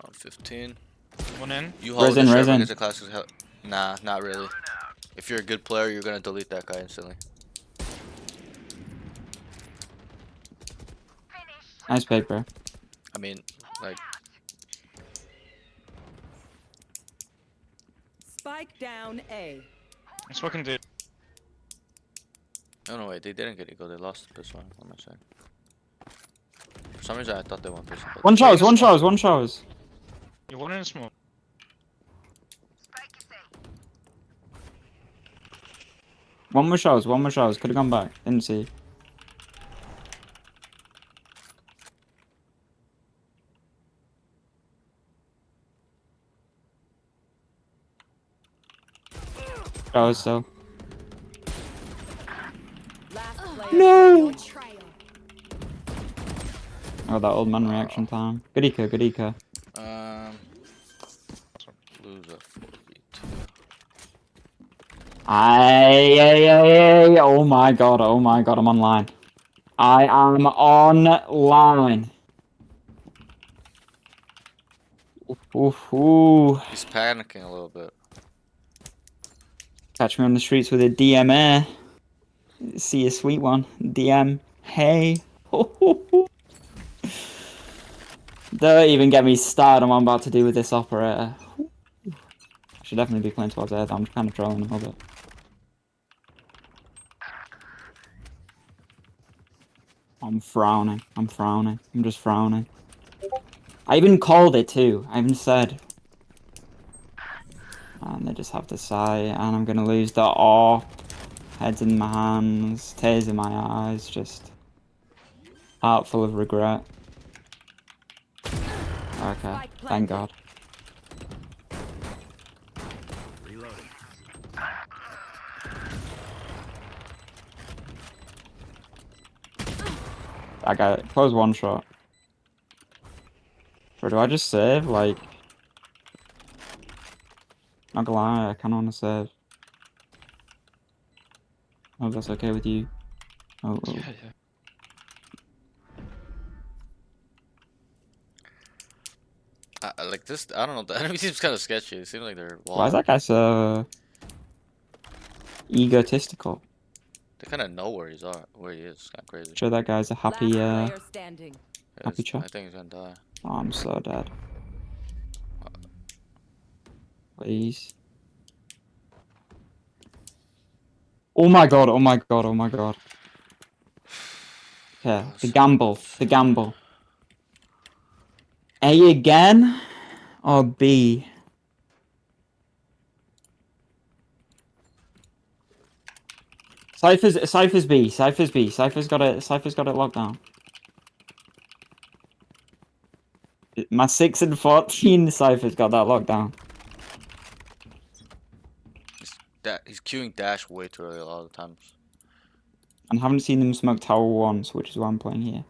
On 15. One in. You hold Resin, the resin. against the classes. Nah, not really. If you're a good player, you're gonna delete that guy instantly. Nice paper. I mean, like, Spike down A. It's fucking dude. no, wait, they didn't get it go. They lost this one. What am I saying? For some reason, I thought they won this one. One showers, one showers, one showers. You one in smoke. One more showers, one more showers. Could have gone back. Didn't see. Showers still. Last player. No! Betrayal. Oh, that old man reaction time. Good eco, good eco. Lose a 4v2. Ay, oh my god, I'm online. I am online. Ooh. He's panicking a little bit. Catch me on the streets with a DM air. See a sweet one. DM. Hey. Don't even get me started on what I'm about to do with this operator. I should definitely be playing towards air. I'm kind of trolling him a little bit. I'm frowning. I'm just frowning. I even called it too. I even said. And they just have to sigh, and I'm gonna lose the awe. Heads in my hands, tears in my eyes, just heart full of regret. Okay, thank God. Reloading. I got it. Close one shot. Or do I just save? Like, not gonna lie, I kinda wanna save. Oh, that's okay with you. Oh. Yeah, yeah. Like this, I don't know. The enemy seems kind of sketchy. It seems like they're. Why is that guy so egotistical? They kind of know where he is. It's kind of crazy. Sure, that guy's a happy, Last player standing. happy chap. I think he's gonna die. Oh, I'm so dead. Please. Oh my god, oh my god, oh my god. Okay, the gamble, the gamble. A again? Or B? Cypher's B, Cypher's B, Cypher's got it locked down. My 6 and 14 Cypher's got that locked down. He's queuing dash way too early a lot of the times. And haven't seen them smoke tower once, which is why I'm playing here.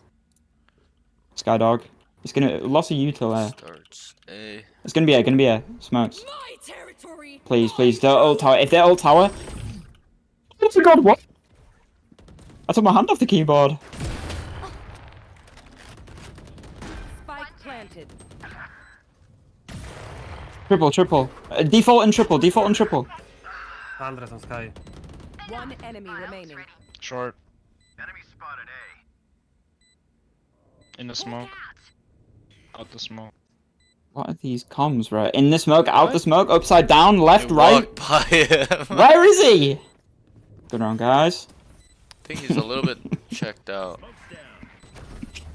Skydog. It's gonna lots of util there. Starts A. It's gonna be a smokes. My territory. Please, please, don't ult tower. If they're ult tower. Oh my god, what? I took my hand off the keyboard. Spike planted. Triple. Default and triple. Andres on Sky. One enemy remaining. Short. Enemy spotted A. In the smoke. Out the smoke. What are these comms, bro? In the smoke, out the smoke, upside down, left, You right. walked by him. Where is he? Good round, guys. I think he's a little bit checked out. Smoke's down.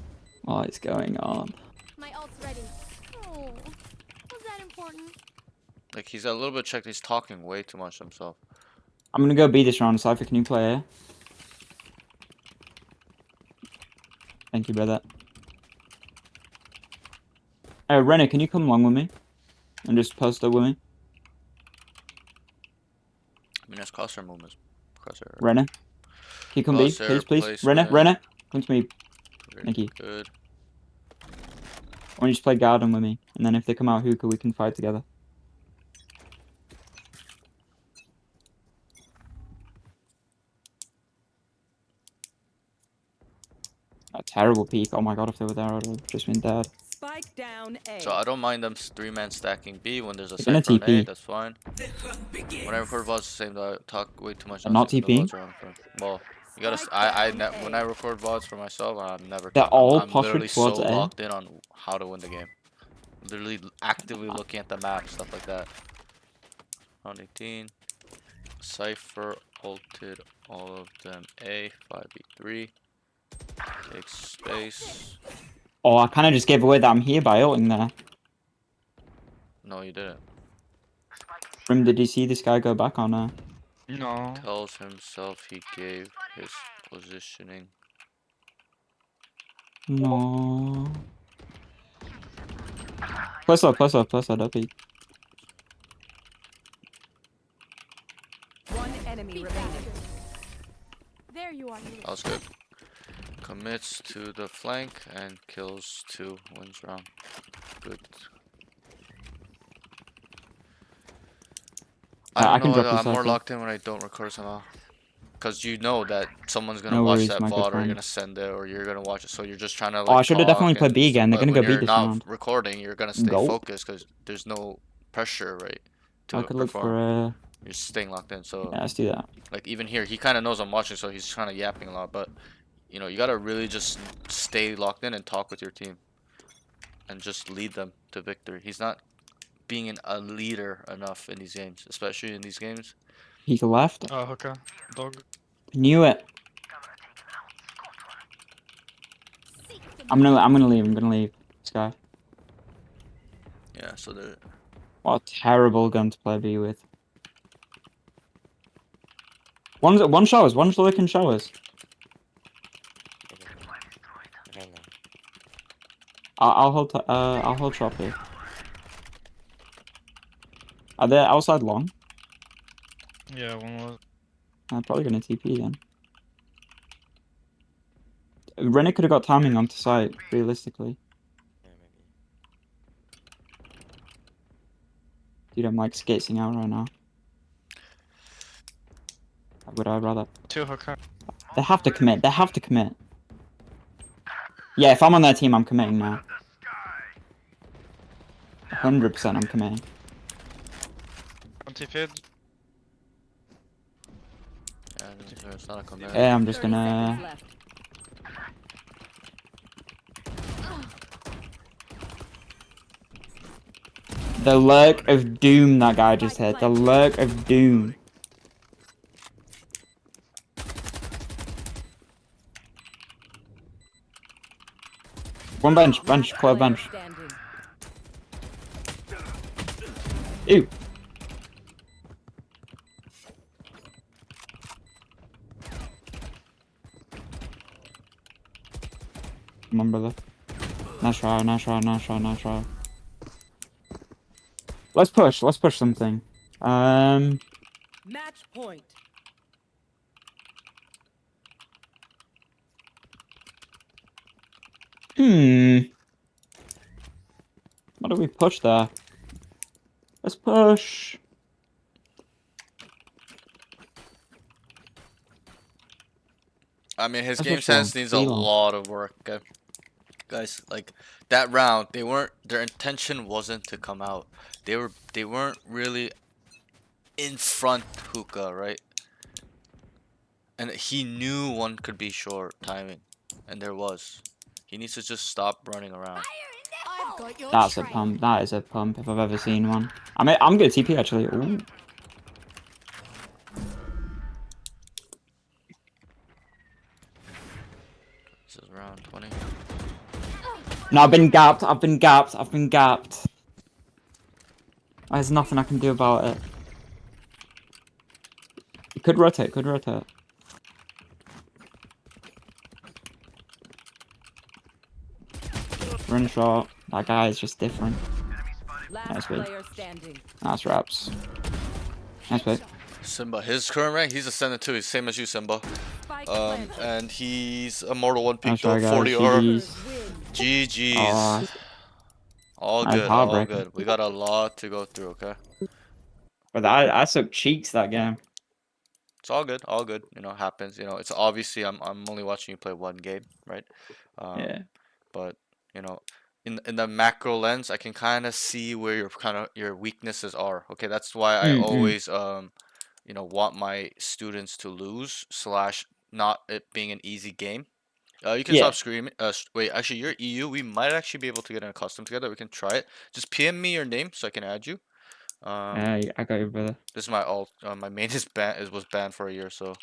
What is going on? My ult's ready. Oh, was that important? Like he's a little bit checked. He's talking way too much to himself. I'm gonna go B this round. Cypher, can you play here? Thank you, brother. Hey, Renner, can you come along with me? And just post up with me? I mean, that's crosshair movements. Crosshair. Renner? Can you come B, Crosshair please? Renner, placement. come to me. Very Thank you. Good. Or you just play Garden with me. And then if they come out hookah, we can fight together. A terrible peak. Oh my god, if they were there, I would have just been dead. Spike down A. So I don't mind them 3-man stacking B when there's a They're gonna cypher on A. TP. That's fine. When I record VODs, the same though. I talk way too much. They're not nonsense in the TPing? VODs around for- Well, you gotta. When I record VODs for myself, I'm never. They're all I'm postured literally so towards A? locked in on how to win the game. Literally actively looking at the map, stuff like that. Round 18. Cypher ulted all of them A. 5v3. Takes space. Oh, I kind of just gave away that I'm here by ulting there. No, you didn't. Rim, did you see this guy go back on No. Tells himself he gave his positioning. No. Plus up, don't peek. One enemy Be remaining. faster. There you are. That was good. Commits to the flank and kills 2, wins round. Good. I I can don't know, drop this I'm more cycle. locked in when I don't record somehow. Because you know that someone's gonna No watch worries, that my good VOD or friend. you're gonna send it or you're gonna watch it, so you're just trying to like Oh, I should have talk definitely played and B again. They're but gonna go when B you're this not round. recording, you're gonna stay Go. focused because there's no pressure, right, to I could look perform. for You're staying locked in, so yeah, let's do that. like even here, he kind of knows I'm watching, so he's kind of yapping a lot. But you know, you gotta really just stay locked in and talk with your team, and just lead them to victory. He's not being a leader enough in these games, especially in these games. Peek left. Hookah. Dog. Knew it. I'm gonna leave. This guy. Yeah, so they're What a terrible gun to play B with. One showers, one's looking showers. I'll hold shop here. Are they outside long? Yeah, one was. I'm probably gonna TP then. Renner could have got timing onto site, realistically. Dude, I'm like skating out right now. Would I rather? 2 hookah. They have to commit. Yeah, if I'm on their team, I'm committing now. 100% I'm committing. 20 feet. yeah, it's not a commit. Yeah, I'm just 30 gonna... seconds left. The lurk of doom that guy just hit. The lurk of doom. One bench, Last clear player bench. standing. Ew. Come on, brother. Nice try. Let's push something. Match point. What do we push there? Let's push. I mean, his Let's game push long. sense needs a B long. lot of work, okay? Guys, like that round, their intention wasn't to come out. They weren't really in front hookah, right? And he knew one could be short timing, and there was. He needs to just stop running around. I've got your That's a trail. pump. That is a pump if I've ever seen one. I'm good TP actually. Ooh. This is round 20. No, I've been gapped. I've been gapped. I've been gapped. There's nothing I can do about it. Could rotate. Could rotate. Run short. That guy is just different. Last Nice bait. player standing. Nice wraps. Nice bait. Simba, his current rank, he's ascended too. He's same as you, Simba. Spike planted. And he's Immortal 1 peak Nice though, try, guys. 40 aura. GG's. Win. GG's. Oh, All nice good, all heartbreaker. good. We got a lot to go through, okay? But I sucked cheeks that game. It's all good, all good. You know, happens. You know, it's obviously I'm only watching you play one game, right? Yeah. But you know, in the macro lens, I can kind of see where your weaknesses are. Okay, that's why I always you know, want my students to lose slash not it being an easy game. You can Yeah. stop screaming. Wait, actually, you're EU. We might actually be able to get in a custom together. We can try it. Just PM me your name so I can add you. I got you, brother. This is my alt. My main was banned for a year, so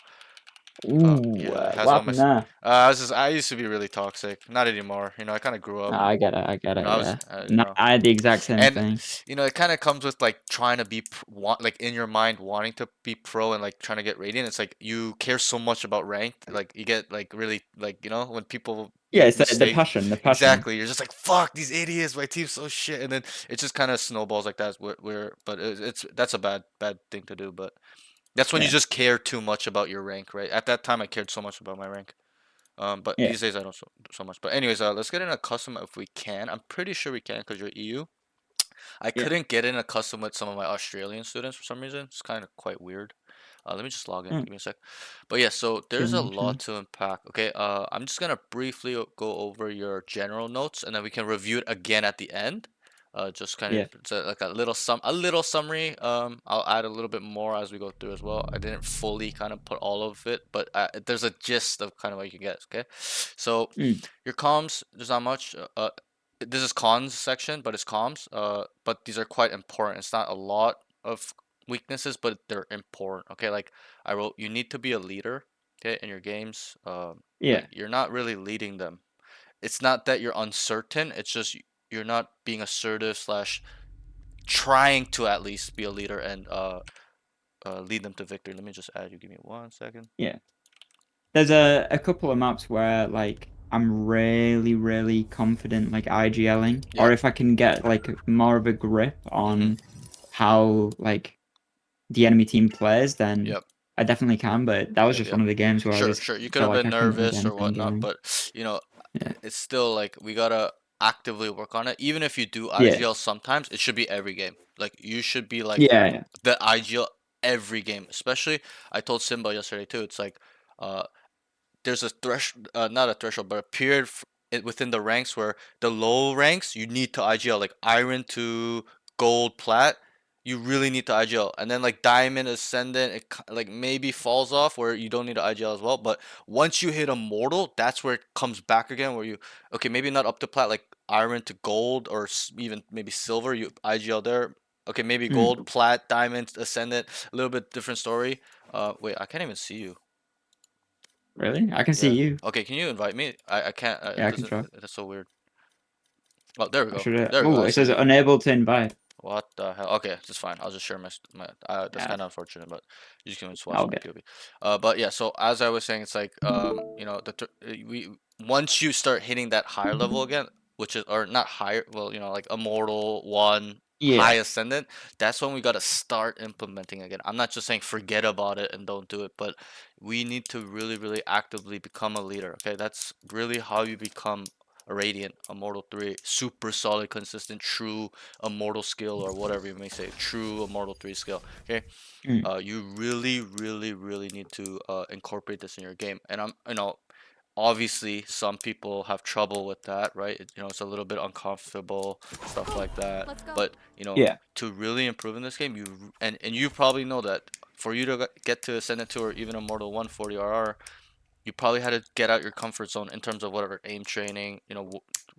Ooh, yeah, it has what all my. happened there? I used to be really toxic. Not anymore. You know, I kind of grew up. I get it. I get You know, it. I was, Yeah. you No, know, I had the exact same and thing. you know, it kind of comes with like trying to be like in your mind wanting to be pro and like trying to get radiant. It's like you care so much about ranked, like you get like really like you know when people Yeah, make it's the mistakes. passion. The passion. Exactly, you're just like fuck these idiots. My team's so shit, and then it just kind of snowballs like that. But it's that's a bad thing to do. But that's when you Yeah. just care too much about your rank, right? At that time, I cared so much about my rank. But Yeah. these days I don't so much. But anyways, let's get in a custom if we can. I'm pretty sure we can because you're EU. I Yeah. couldn't get in a custom with some of my Australian students for some reason. It's kind of quite weird. Let me just log in. Mm, Give me a sec. But yeah, so there's a chilling, lot chilling. to unpack. Okay, I'm just gonna briefly go over your general notes, and then we can review it again at the end. Just kind of Yeah. it's like a little summary. I'll add a little bit more as we go through as well. I didn't fully kind of put all of it, but there's a gist of kind of what you can get. Okay, so Mm, your comms, there's not much. This is cons section, but it's comms. But these are quite important. It's not a lot of weaknesses, but they're important. Okay, like I wrote, you need to be a leader. Okay, in your games. yeah. Like you're not really leading them. It's not that you're uncertain. It's just you're not being assertive slash trying to at least be a leader and lead them to victory. Let me just add you. Give me 1 second. Yeah. There's a couple of maps where like I'm really confident like IGLing, or Yep. if I can get like more of a grip on how like the enemy team plays, then Yep. I definitely can. But that was Yep. just Yep. one of the games where I Sure. just Sure. You could felt have like been I couldn't really get nervous or anything whatnot, going. but you know, Yeah. it's still like we gotta actively work on it. Even if you do Yeah. IGL sometimes, it should be every game. Like you should be like Yeah. the IGL every game. Especially, I told Simba yesterday too. It's like, uh, there's a not a threshold, but a period within the ranks where the low ranks you need to IGL, like iron to gold, plat. You really need to IGL, and then like diamond, ascendant, it like maybe falls off where you don't need to IGL as well. But once you hit immortal, that's where it comes back again. Where you okay, maybe not up to plat, like iron to gold, or even maybe silver. You IGL there. Okay, maybe Mm. gold, plat, diamond, ascendant. A little bit different story. Wait, I can't even see you. Really? I can see Yeah. you. Okay, can you invite me? I can't. Yeah, It I can doesn't. try. That's so weird. Oh, there we I go. should. There we go. Oh, I it see says you. unable to invite. What the hell? Okay, that's fine. I'll just share my. That's Yeah, kind of unfortunate, but you can just watch I'll my get. POV. But yeah. So as I was saying, it's like you know, we once you start hitting that higher level again, which is or not higher, well, you know, like immortal one. High Yeah. ascendant, that's when we gotta start implementing again. I'm not just saying forget about it and don't do it, but we need to really actively become a leader. Okay, that's really how you become a Radiant, Immortal 3, super solid, consistent, true Immortal skill, or whatever you may say, true Immortal 3 skill. Okay, you really, really, really need to incorporate this in your game. And obviously some people have trouble with that, right? It's a little bit uncomfortable, stuff like that. Let's go. But Yeah. to really improve in this game, and you probably know that for you to get to Ascendant 2 or even Immortal 140 RR, you probably had to get out your comfort zone in terms of whatever aim training,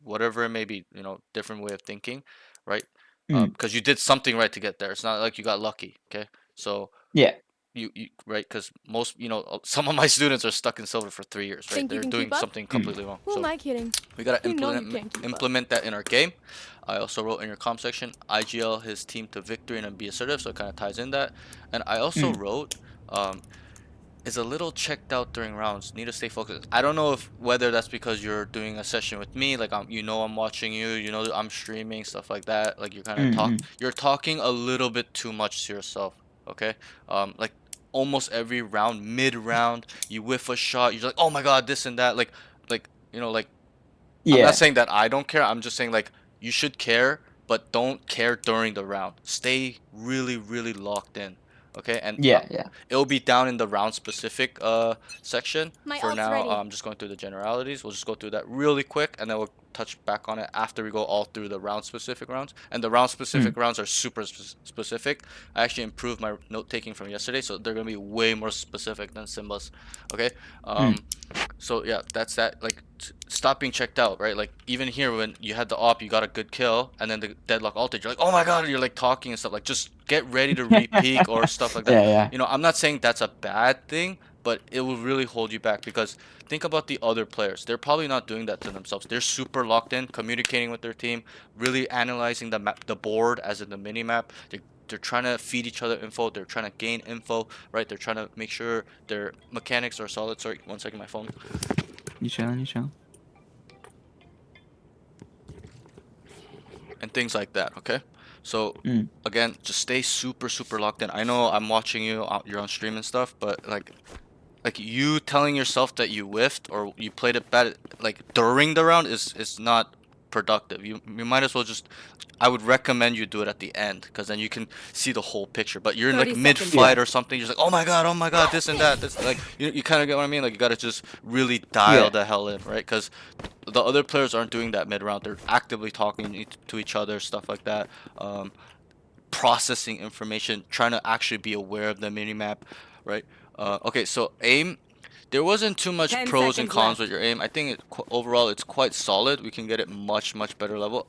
whatever it may be, different way of thinking, right? Because you did something right to get there. It's not like you got lucky, okay? So Yeah. you right, because most, some of my students are stuck in silver for 3 years, right? Think you They're can doing keep up? something completely wrong. Who am So I kidding? we gotta You know you can't keep up. implement that in our game. I also wrote in your comp section, IGL his team to victory and then be assertive, so it kind of ties in that. And I also wrote, is a little checked out during rounds. Need to stay focused. I don't know if whether that's because you're doing a session with me, like I'm watching you, I'm streaming, stuff like that. Like you're talking a little bit too much to yourself. Okay, like almost every round, mid round, you whiff a shot, you're like, oh my god, this and that. Like I'm not Yeah. saying that I don't care. I'm just saying like you should care, but don't care during the round. Stay really, really locked in. Okay, and Yeah. Yeah. it'll be down in the round specific section. My For ult's now, ready. I'm just going through the generalities. We'll just go through that really quick, and then we'll touch back on it after we go all through the round specific rounds. And the round specific rounds are super specific. I actually improved my note taking from yesterday, so they're gonna be way more specific than Simba's. Okay. So yeah, that's that. Like, stop being checked out, right? Like even here when you had the op, you got a good kill, and then the deadlock ulted. You're like, oh my god, you're like talking and stuff. Like just get ready to re-peak or stuff like that. Yeah. I'm not saying that's a bad thing, but it will really hold you back because think about the other players. They're probably not doing that to themselves. They're super locked in, communicating with their team, really analyzing the map, the board as in the mini map. They're trying to feed each other info. They're trying to gain info, right? They're trying to make sure their mechanics are solid. Sorry, 1 second, my phone. You chilling? And things like that, okay? So again, just stay super, super locked in. I know I'm watching you, you're on stream and stuff, but like you telling yourself that you whiffed or you played it bad like during the round is not productive. You might as well just, I would recommend you do it at the end because then you can see the whole picture. But you're in like 30 mid seconds fight left. or something, you're just like, oh my god, this and that. This like you kind of get what I mean. Like you gotta just really dial the hell in, right? Because the other players aren't doing that mid round. They're actively talking to each other, stuff like that. Processing information, trying to actually be aware of the minimap, right? Okay, so aim. There wasn't too much 10 pros and seconds cons left. with your aim. I think overall it's quite solid. We can get it much, much better level.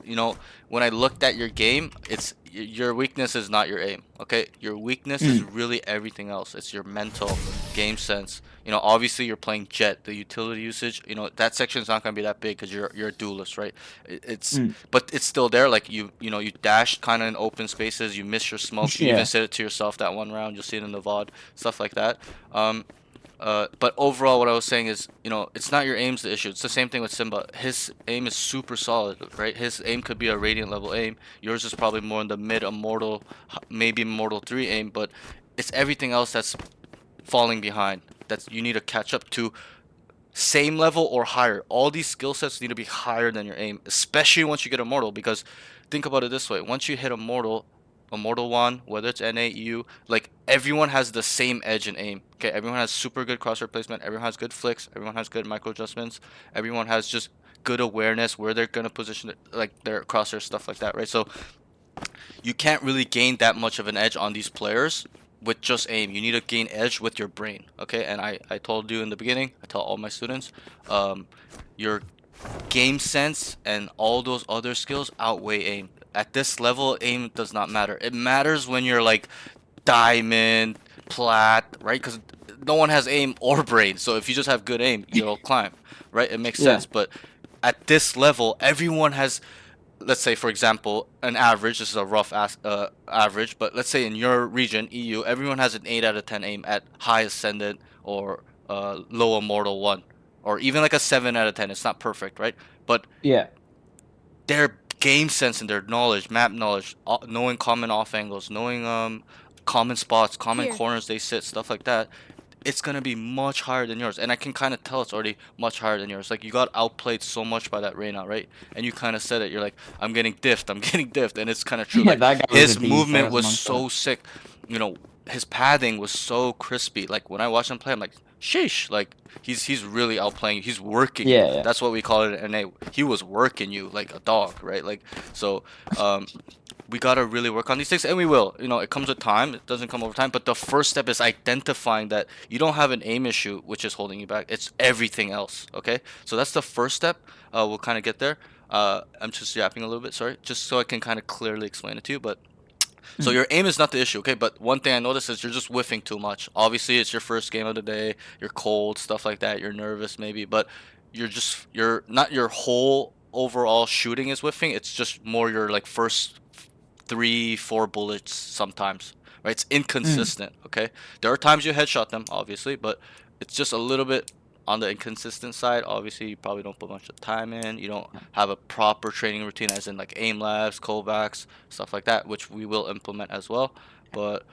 When I looked at your game, it's your weakness is not your aim. Okay, your weakness is really everything else. It's your mental game sense. Obviously you're playing Jet. The utility usage, that section's not gonna be that big because you're a duelist, right? But it's still there. Like you dash kind of in open spaces. You miss your smokes. You even said it to yourself that one round. You'll see it in the VOD, stuff like that. But overall, what I was saying is, it's not your aim's the issue. It's the same thing with Simba. His aim is super solid, right? His aim could be a Radiant level aim. Yours is probably more in the mid Immortal, maybe Immortal 3 aim, but it's everything else that's falling behind. That's you need to catch up to same level or higher. All these skill sets need to be higher than your aim, especially once you get Immortal, because think about it this way. Once you hit Immortal 1, whether it's NA, EU, like everyone has the same edge in aim. Okay, everyone has super good crosshair placement, everyone has good flicks, everyone has good micro adjustments, everyone has just good awareness where they're gonna position it, like their crosshair, stuff like that, right? So you can't really gain that much of an edge on these players with just aim. You need to gain edge with your brain, okay? And I told you in the beginning, I tell all my students, your game sense and all those other skills outweigh aim. At this level, aim does not matter. It matters when you're like diamond, plat, right? Because no one has aim or brain. So if you just have good aim, you'll climb, right? It makes sense. But at this level, everyone has, let's say for example, an average. This is a rough average, but let's say in your region, EU, everyone has an 8 out of 10 aim at high ascendant or low immortal 1, or even like a 7 out of 10. It's not perfect, right? But their game sense and their knowledge, map knowledge, knowing common off angles, knowing common spots, common corners they sit, stuff like that, it's gonna be much higher than yours, and I can kind of tell it's already much higher than yours. Like you got outplayed so much by that Reyna, right? And you kind of said it. You're like, I'm getting diffed, I'm getting diffed, and it's kind of true. Yeah, Like that guy was a his beast. That movement was a was monster. so sick, you know. His padding was so crispy. Like when I watch him play, I'm like, sheesh. Like he's really outplaying you. He's working you. Yeah, yeah. That's what we call it. And he was working you like a dog, right? Like so. We gotta really work on these things, and we will. You know, it comes with time. It doesn't come over time. But the first step is identifying that you don't have an aim issue, which is holding you back. It's everything else. Okay, so that's the first step. We'll kind of get there. I'm just yapping a little bit. Sorry, just so I can kind of clearly explain it to you. But so Mm. your aim is not the issue, okay? But one thing I noticed is you're just whiffing too much. Obviously, it's your first game of the day. You're cold, stuff like that. You're nervous, maybe, but you're not your whole overall shooting is whiffing. It's just more your like first three, four bullets sometimes, right? It's Mm. inconsistent, okay? There are times you headshot them, obviously, but it's just a little bit on the inconsistent side. Obviously, you probably don't put much of time in. You don't have a proper training routine, as in like aim labs, callbacks, stuff like that, which we will implement as well. But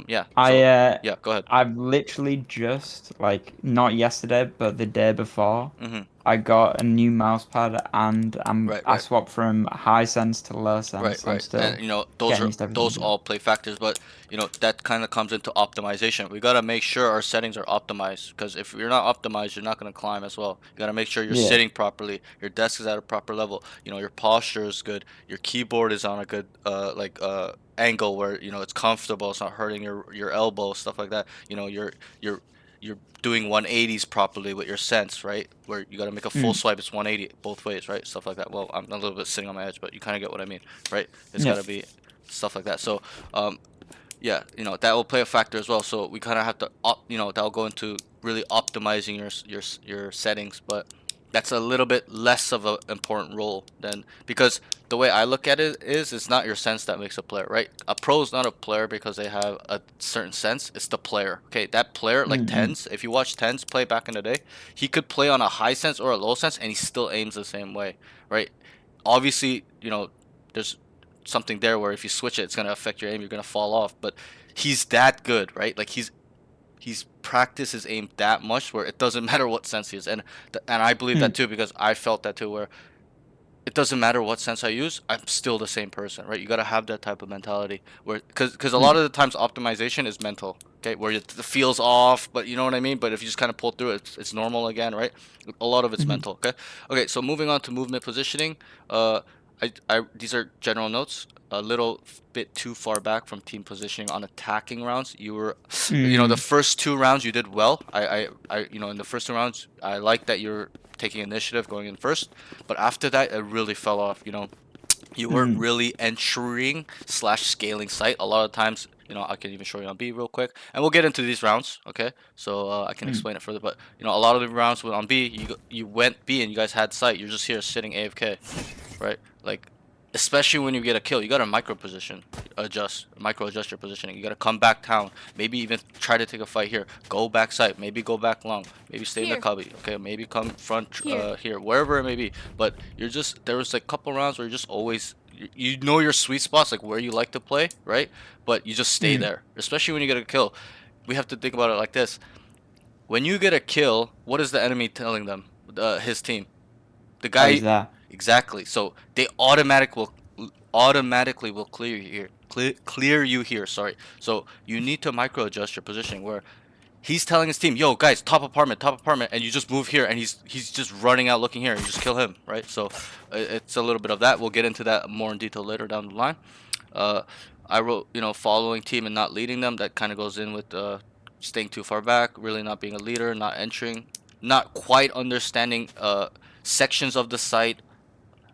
yeah. I So uh, yeah, go ahead. I've literally just like not yesterday, but the day before, Mhm. I got a new mouse pad and Right, I right. swapped from high sense to low Right, sense. I'm right. And still you know, those getting are used to everything. those all play factors, but you know, that kind of comes into optimization. We got to make sure our settings are optimized, because if you're not optimized, you're not going to climb as well. You got to make sure you're Yeah. sitting properly, your desk is at a proper level, you know, your posture is good, your keyboard is on a good angle where, you know, it's comfortable, it's not hurting your elbow, stuff like that. You know, you're you're doing 180s properly with your sense, right? Where you got to make a full Mm. swipe, it's 180 both ways, right? Stuff like that. Well, I'm a little bit sitting on my edge, but you kind of get what I mean, right? It's got Yeah. to be stuff like that. So, um, yeah, you know, that will play a factor as well. So we kind of have to, you know, that'll go into really optimizing your settings, but that's a little bit less of an important role than, because the way I look at it is it's not your sense that makes a player, right? A pro is not a player because they have a certain sense. It's the player. Okay, that player like Mm. Tens. If you watch Tens play back in the day, he could play on a high sense or a low sense, and he still aims the same way, right? Obviously, you know, there's something there where if you switch it, it's gonna affect your aim. You're gonna fall off. But he's that good, right? Like he's practiced his aim that much where it doesn't matter what sense he is, and I believe that Mm. too, because I felt that too, where it doesn't matter what sense I use, I'm still the same person, right? You got to have that type of mentality where, because a lot Mm. of the times optimization is mental, okay, where it feels off, but you know what I mean. But if you just kind of pull through it, it's normal again, right? A lot of it's Mhm. mental, okay. Okay, so moving on to movement positioning. uh I these are general notes. A little bit too far back from team positioning on attacking rounds. You were, you know, the Mm. first two rounds you did well. You know, in the first two rounds, I like that you're taking initiative, going in first. But after that, it really fell off. You know, you weren't Mm. really entering slash scaling site. A lot of times, you know, I can even show you on B real quick, and we'll get into these rounds, okay? So I can Mm. explain it further. But you know, a lot of the rounds with on B, you went B and you guys had site. You're just here sitting AFK, right? Like, especially when you get a kill, you gotta micro adjust your positioning. You gotta come back down, maybe even try to take a fight here. Go back side, maybe go back long, maybe stay in the Here. cubby. Okay, maybe come front Here. here, wherever it may be. But you're just, there was like a couple rounds where you're just always, you know your sweet spots, like where you like to play, right? But you just stay Mm. there, especially when you get a kill. We have to think about it like this: when you get a kill, what is the enemy telling them? His team, the Oh, he's guy, there. exactly. So they automatically will clear you here. Clear you here. Sorry. So you need to micro adjust your positioning where he's telling his team, "Yo, guys, top apartment," and you just move here, and he's just running out looking here, and you just kill him, right? So it's a little bit of that. We'll get into that more in detail later down the line. Uh, I wrote, you know, following team and not leading them. That kind of goes in with staying too far back, really not being a leader, not entering, not quite understanding sections of the site,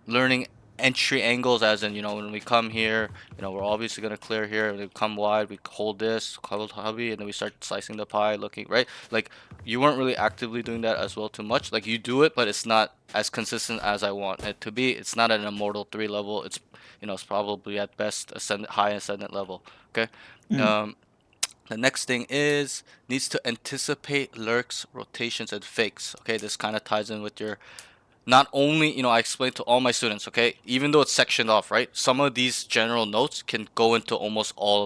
learning entry angles, as in, you know, when we come here, you know, we're obviously going to clear here, we come wide, we hold this, hold hubby, and then we start slicing the pie, looking, right? Like, you weren't really actively doing that as well too much. Like, you do it, but it's not as consistent as I want it to be. It's not at an Immortal 3 level. It's, you know, it's probably at best high ascendant level, okay? Mm. Um, the next thing is needs to anticipate lurks, rotations, and fakes. Okay, this kind of ties in with your not only, I explain to all my students, okay, even though it's sectioned off, right? Some of these general notes can go into almost all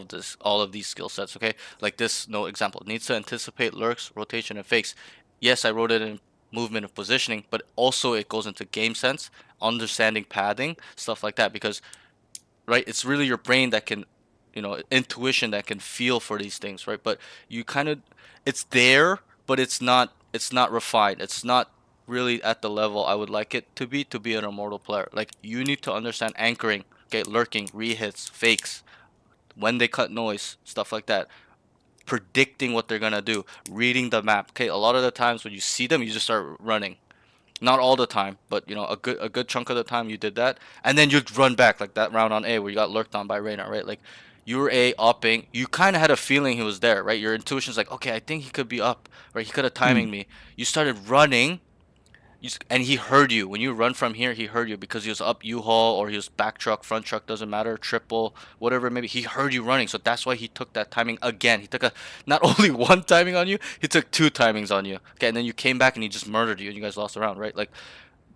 of these skill sets, okay? Like this note example, needs to anticipate lurks, rotation, and fakes. Yes, I wrote it in movement and positioning, but also it goes into game sense, understanding padding, stuff like that, because right, it's really your brain that can, intuition that can feel for these things, right? But you kind of, it's there, but it's not refined. It's not really at the level I would like it to be an immortal player. Like you need to understand anchoring, okay, lurking, rehits, fakes, when they cut noise, stuff like that. Predicting what they're gonna do, reading the map. Okay, a lot of the times when you see them, you just start running. Not all the time, but a good chunk of the time you did that, and then you'd run back like that round on A where you got lurked on by Reyna, right? Like you were A upping, you kind of had a feeling he was there, right? Your intuition's like, okay, I think he could be up, right? He could have timing Mm. me. You started running, and he heard you. When you run from here, he heard you because he was up U-Haul or he was back truck, front truck, doesn't matter, triple, whatever maybe. He heard you running, so that's why he took that timing again. He took not only one timing on you, he took two timings on you. Okay, and then you came back and he just murdered you and you guys lost the round, right? Like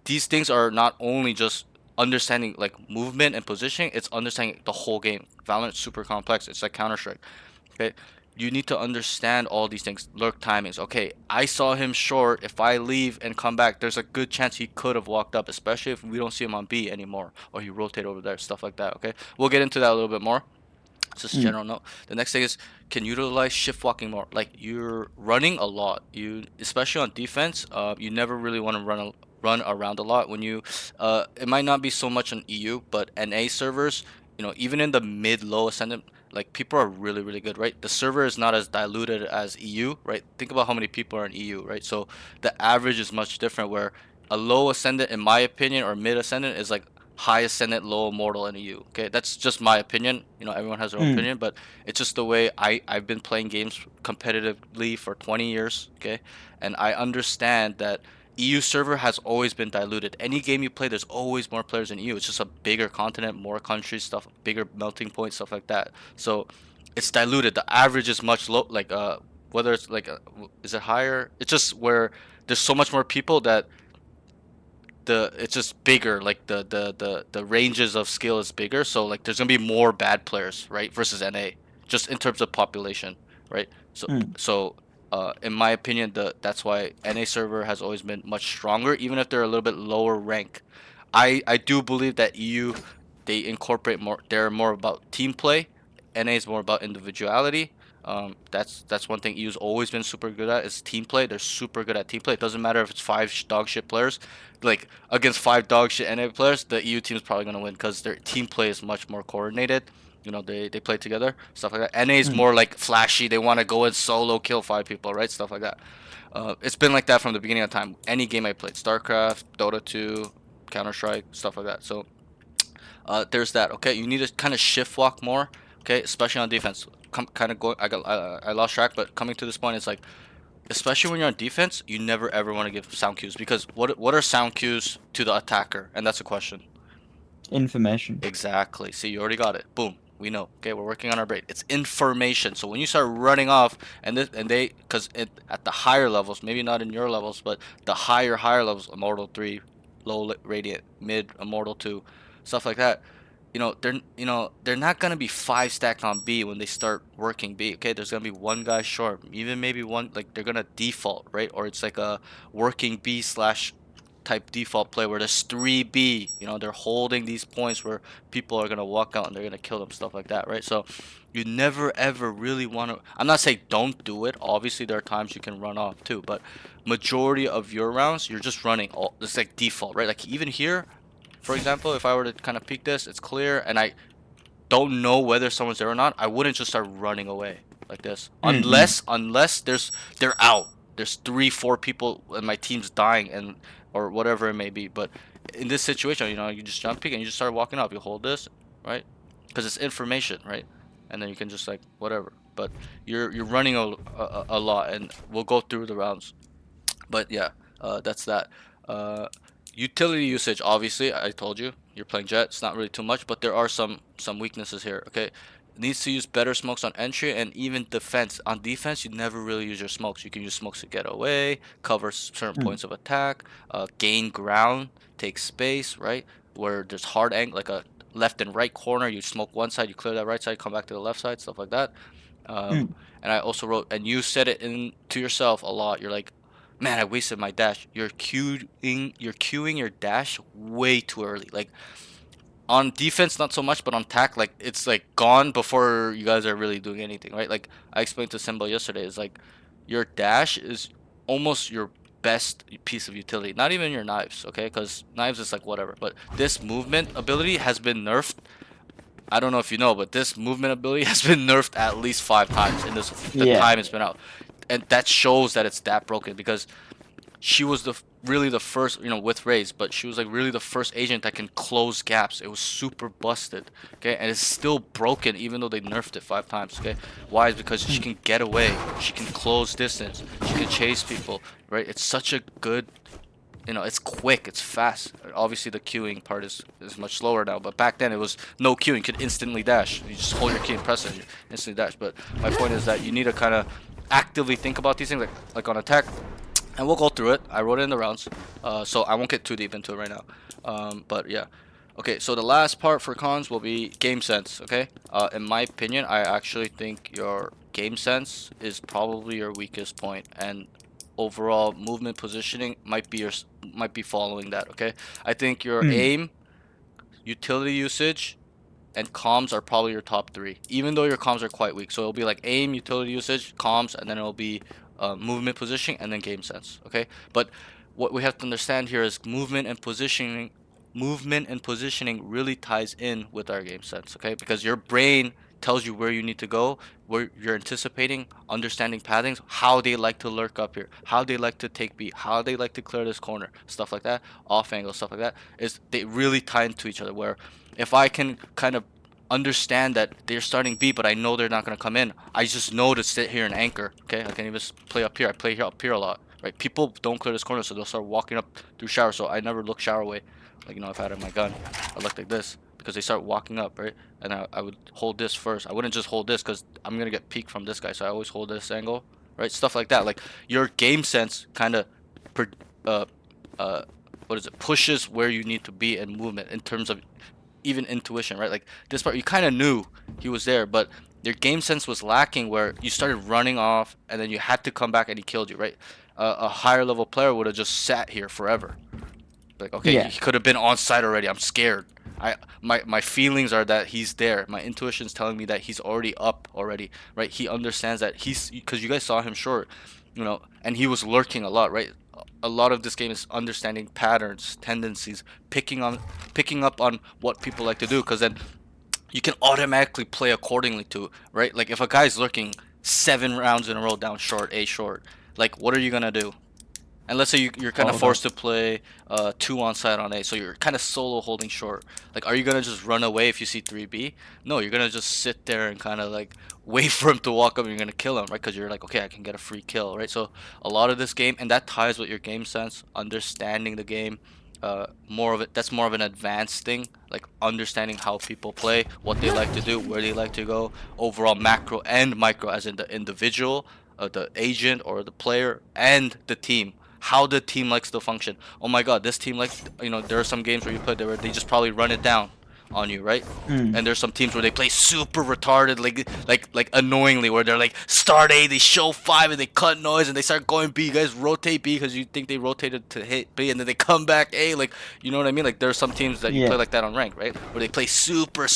these things are not only just understanding like movement and positioning, it's understanding the whole game. Valorant's super complex. It's like Counter-Strike. Okay? You need to understand all these things. Lurk timings. Okay, I saw him short. If I leave and come back, there's a good chance he could have walked up, especially if we don't see him on B anymore or he rotate over there, stuff like that. Okay? We'll get into that a little bit more. It's just a Mm. general note. The next thing is can utilize shift walking more. Like you're running a lot. You especially on defense, you never really want to run around a lot when you it might not be so much on EU, but NA servers, even in the mid low ascendant, like people are really really good, right? The server is not as diluted as EU, right? Think about how many people are in EU, right? So the average is much different where a low ascendant in my opinion or mid ascendant is like high ascendant, low immortal in EU. Okay, that's just my opinion. Everyone has their own Mm. opinion, but it's just the way I've been playing games competitively for 20 years. Okay, and I understand that EU server has always been diluted. Any game you play, there's always more players in EU. It's just a bigger continent, more countries, stuff, bigger melting point, stuff like that. So it's diluted. The average is much low. Like whether it's like is it higher? It's just where there's so much more people that it's just bigger, like the ranges of skill is bigger, so like there's gonna be more bad players, right, versus NA, just in terms of population, right? so Mm. so in my opinion, that's why NA server has always been much stronger, even if they're a little bit lower rank. I do believe that EU, they incorporate more, they're more about team play. NA is more about individuality. That's one thing EU's always been super good at is team play. They're super good at team play. It doesn't matter if it's five dog shit players. Like against five dog shit NA players, the EU team is probably gonna win because their team play is much more coordinated. They play together, stuff like that. NA is Mm. more like flashy. They want to go in solo, kill five people, right? Stuff like that. It's been like that from the beginning of time. Any game I played, StarCraft, Dota 2, Counter Strike, stuff like that. So there's that. Okay, you need to kind of shift walk more. Okay, especially on defense. Kind of going. I lost track, but coming to this point, it's like, especially when you're on defense, you never ever want to give sound cues because what are sound cues to the attacker? And that's a question. Information. Exactly. See, you already got it. Boom. We know. Okay, we're working on our brain. It's information. So when you start running off, because at the higher levels, maybe not in your levels, but the higher levels, Immortal 3, low radiant, mid Immortal 2, stuff like that. They're not gonna be five stacked on B when they start working B. Okay, there's gonna be one guy short, even maybe one, like they're gonna default, right? Or it's like a working B slash type default play where there's 3B. They're holding these points where people are gonna walk out and they're gonna kill them, stuff like that, right? So you never ever really want to. I'm not saying don't do it. Obviously, there are times you can run off too, but majority of your rounds, you're just running all. It's like default, right? Like even here, for example, if I were to kind of peek this, it's clear, and I don't know whether someone's there or not, I wouldn't just start running away like this. Mm. Unless they're out. There's 3, 4 people and my team's dying and or whatever it may be. But in this situation, you just jump peek and you just start walking up. You hold this, right? Because it's information, right? And then you can just like whatever. But you're running a lot, and we'll go through the rounds. But yeah, that's that. Uh, Utility usage, obviously, I told you, you're playing Jet. It's not really too much, but there are some weaknesses here. Okay, needs to use better smokes on entry and even defense. On defense, you never really use your smokes. You can use smokes to get away, cover certain points of attack, gain ground, take space, right? Where there's hard angle, like a left and right corner, you smoke one side, you clear that right side, come back to the left side, stuff like that. And I also wrote, and you said it in to yourself a lot. You're like, man, I wasted my dash. You're queuing your dash way too early. Like on defense, not so much, but on attack, like it's like gone before you guys are really doing anything, right? Like I explained to Simba yesterday, is like your dash is almost your best piece of utility. Not even your knives, okay? Because knives is like whatever. But this movement ability has been nerfed. I don't know if you know, but this movement ability has been nerfed at least 5 times in the Yeah. time it's been out, and that shows that it's that broken because she was really the first, with Raze, but she was like really the first agent that can close gaps. It was super busted, okay, and it's still broken even though they nerfed it 5 times, okay. Why? Is because she can get away, she can close distance, she can chase people, right? It's such a good, it's quick, it's fast. Obviously the queuing part is much slower now, but back then it was no queuing. You could instantly dash. You just hold your key and press it, and you instantly dash. But my point is that you need to kind of actively think about these things, like on attack. And we'll go through it. I wrote it in the rounds, so I won't get too deep into it right now. But yeah. Okay, so the last part for cons will be game sense, okay? In my opinion, I actually think your game sense is probably your weakest point, and overall movement positioning might be following that, okay? I think your aim, utility usage, and comms are probably your top 3, even though your comms are quite weak. So it'll be like aim, utility usage, comms, and then it'll be movement, positioning, and then game sense, okay? But what we have to understand here is movement and positioning really ties in with our game sense, okay? Because your brain tells you where you need to go, where you're anticipating, understanding pathings, how they like to lurk up here, how they like to take B, how they like to clear this corner, stuff like that, off angle, stuff like that, is they really tie into each other. Where if I can kind of understand that they're starting B, but I know they're not going to come in, I just know to sit here and anchor, okay? I can even play up here. I play here up here a lot, right? People don't clear this corner, so they'll start walking up through shower, so I never look shower way. Like, if I had my gun, I look like this because they start walking up, right? And I would hold this first. I wouldn't just hold this because I'm gonna get peeked from this guy, so I always hold this angle, right? Stuff like that. Like your game sense kind of, pushes where you need to be in movement in terms of even intuition, right? Like this part, you kind of knew he was there, but your game sense was lacking where you started running off and then you had to come back and he killed you, right? A higher level player would have just sat here forever. Like, okay, Yeah. he could have been on site already. I'm scared. My feelings are that he's there. My intuition's telling me that he's already up already, right? He understands that because you guys saw him short, and he was lurking a lot, right? A lot of this game is understanding patterns, tendencies, picking up on what people like to do, because then you can automatically play accordingly to, right? Like if a guy's lurking 7 rounds in a row down short, A short, like what are you gonna do? And let's say you're kind of forced to play 2 on side on A, so you're kind of solo holding short. Like, are you gonna just run away if you see 3B? No, you're gonna just sit there and kind of like wait for him to walk up and you're gonna kill him, right? Because you're like, okay, I can get a free kill, right? So a lot of this game, and that ties with your game sense, understanding the game. That's more of an advanced thing, like understanding how people play, what they like to do, where they like to go, overall macro and micro, as in the individual, the agent or the player, and the team, how the team likes to function. Oh my god, this team likes, there are some games where you play there where they just probably run it down on you, right? And there's some teams where they play super retarded, like annoyingly, where they're like start A, they show 5 and they cut noise and they start going B. You guys rotate B because you think they rotated to hit B, and then they come back A. Like, you know what I mean? Like there are some teams that you play like that on rank, right? Where they play super,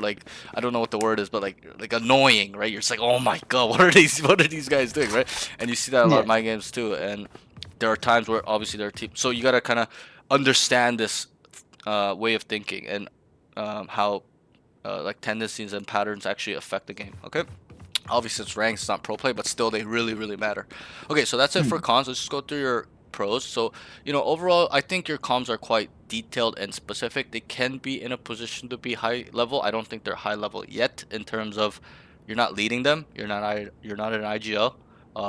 like, I don't know what the word is, but like annoying, right? You're just like, oh my god, what are these guys doing, right? And you see that a lot in my games too. And there are times where obviously there are teams, so you gotta kind of understand this way of thinking, and how like tendencies and patterns actually affect the game, okay? Obviously it's ranks, it's not pro play, but still they really matter. Okay, so that's it for cons. Let's just go through your pros. So, overall, I think your comms are quite detailed and specific. They can be in a position to be high level. I don't think they're high level yet, in terms of you're not leading them, you're not an IGL,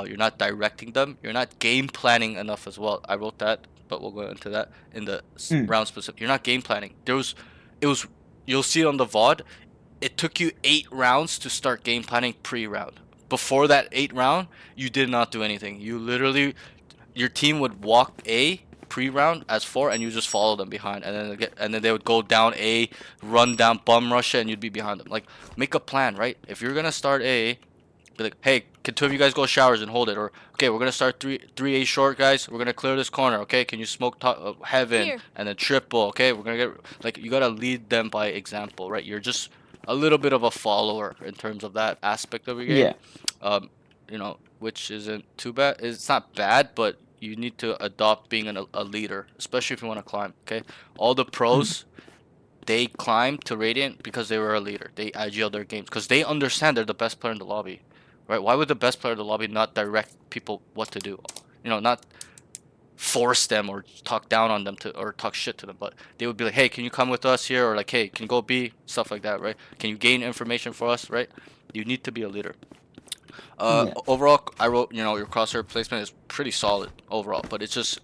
you're not directing them, you're not game planning enough as well. I wrote that, but we'll go into that in the round specific. You're not game planning. It was, you'll see it on the VOD. it took you 8 rounds to start game planning pre-round. Before that 8 round, you did not do anything. You literally, your team would walk A pre-round as 4, and you just follow them behind, and then they would go down A, run down, bum rush it, and you'd be behind them. Like, make a plan, right? If you're gonna start A, be like, hey, can 2 of you guys go showers and hold it? Or, okay, we're gonna start 3A short, guys. We're gonna clear this corner. Okay, can you smoke heaven Here. and then triple? Okay, we're gonna get, like, you gotta lead them by example, right? You're just a little bit of a follower in terms of that aspect of your game. Yeah. You know, which isn't too bad. It's not bad, but you need to adopt being a leader, especially if you want to climb. Okay, all the pros. They climbed to Radiant because they were a leader. They IGL their games because they understand they're the best player in the lobby, right? Why would the best player in the lobby not direct people what to do? You know, not force them or talk down on them or talk shit to them, but they would be like, hey, can you come with us here? Or like, hey, can you go B? Stuff like that, right? Can you gain information for us, right? You need to be a leader. Overall, I wrote, you know, your crosshair placement is pretty solid overall, but it's just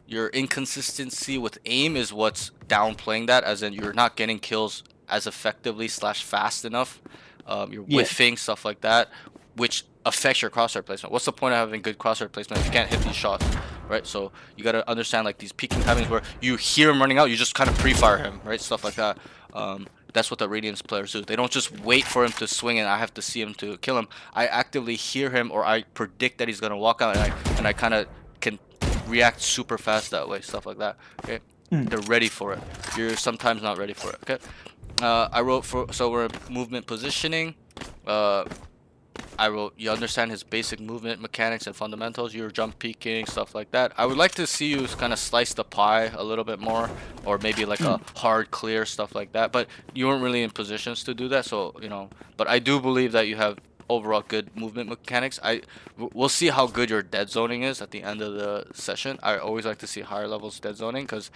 your inconsistency with aim is what's downplaying that, as in you're not getting kills as effectively / fast enough. You're whiffing, stuff like that, which affects your crosshair placement. What's the point of having good crosshair placement if you can't hit these shots, right? So you gotta understand, like, these peeking timings where you hear him running out, you just kind of pre-fire him, right? Stuff like that. That's what the Radiance players do. They don't just wait for him to swing and I have to see him to kill him. I actively hear him, or I predict that he's gonna walk out, and I kind of can react super fast that way. Stuff like that. Okay, they're ready for it. You're sometimes not ready for it. Okay. I wrote so we're movement positioning. I wrote, you understand his basic movement mechanics and fundamentals. You're jump peeking, stuff like that. I would like to see you kind of slice the pie a little bit more, or maybe like a hard clear, stuff like that. But you weren't really in positions to do that, so, you know. But I do believe that you have overall good movement mechanics. We'll see how good your dead zoning is at the end of the session. I always like to see higher levels dead zoning, because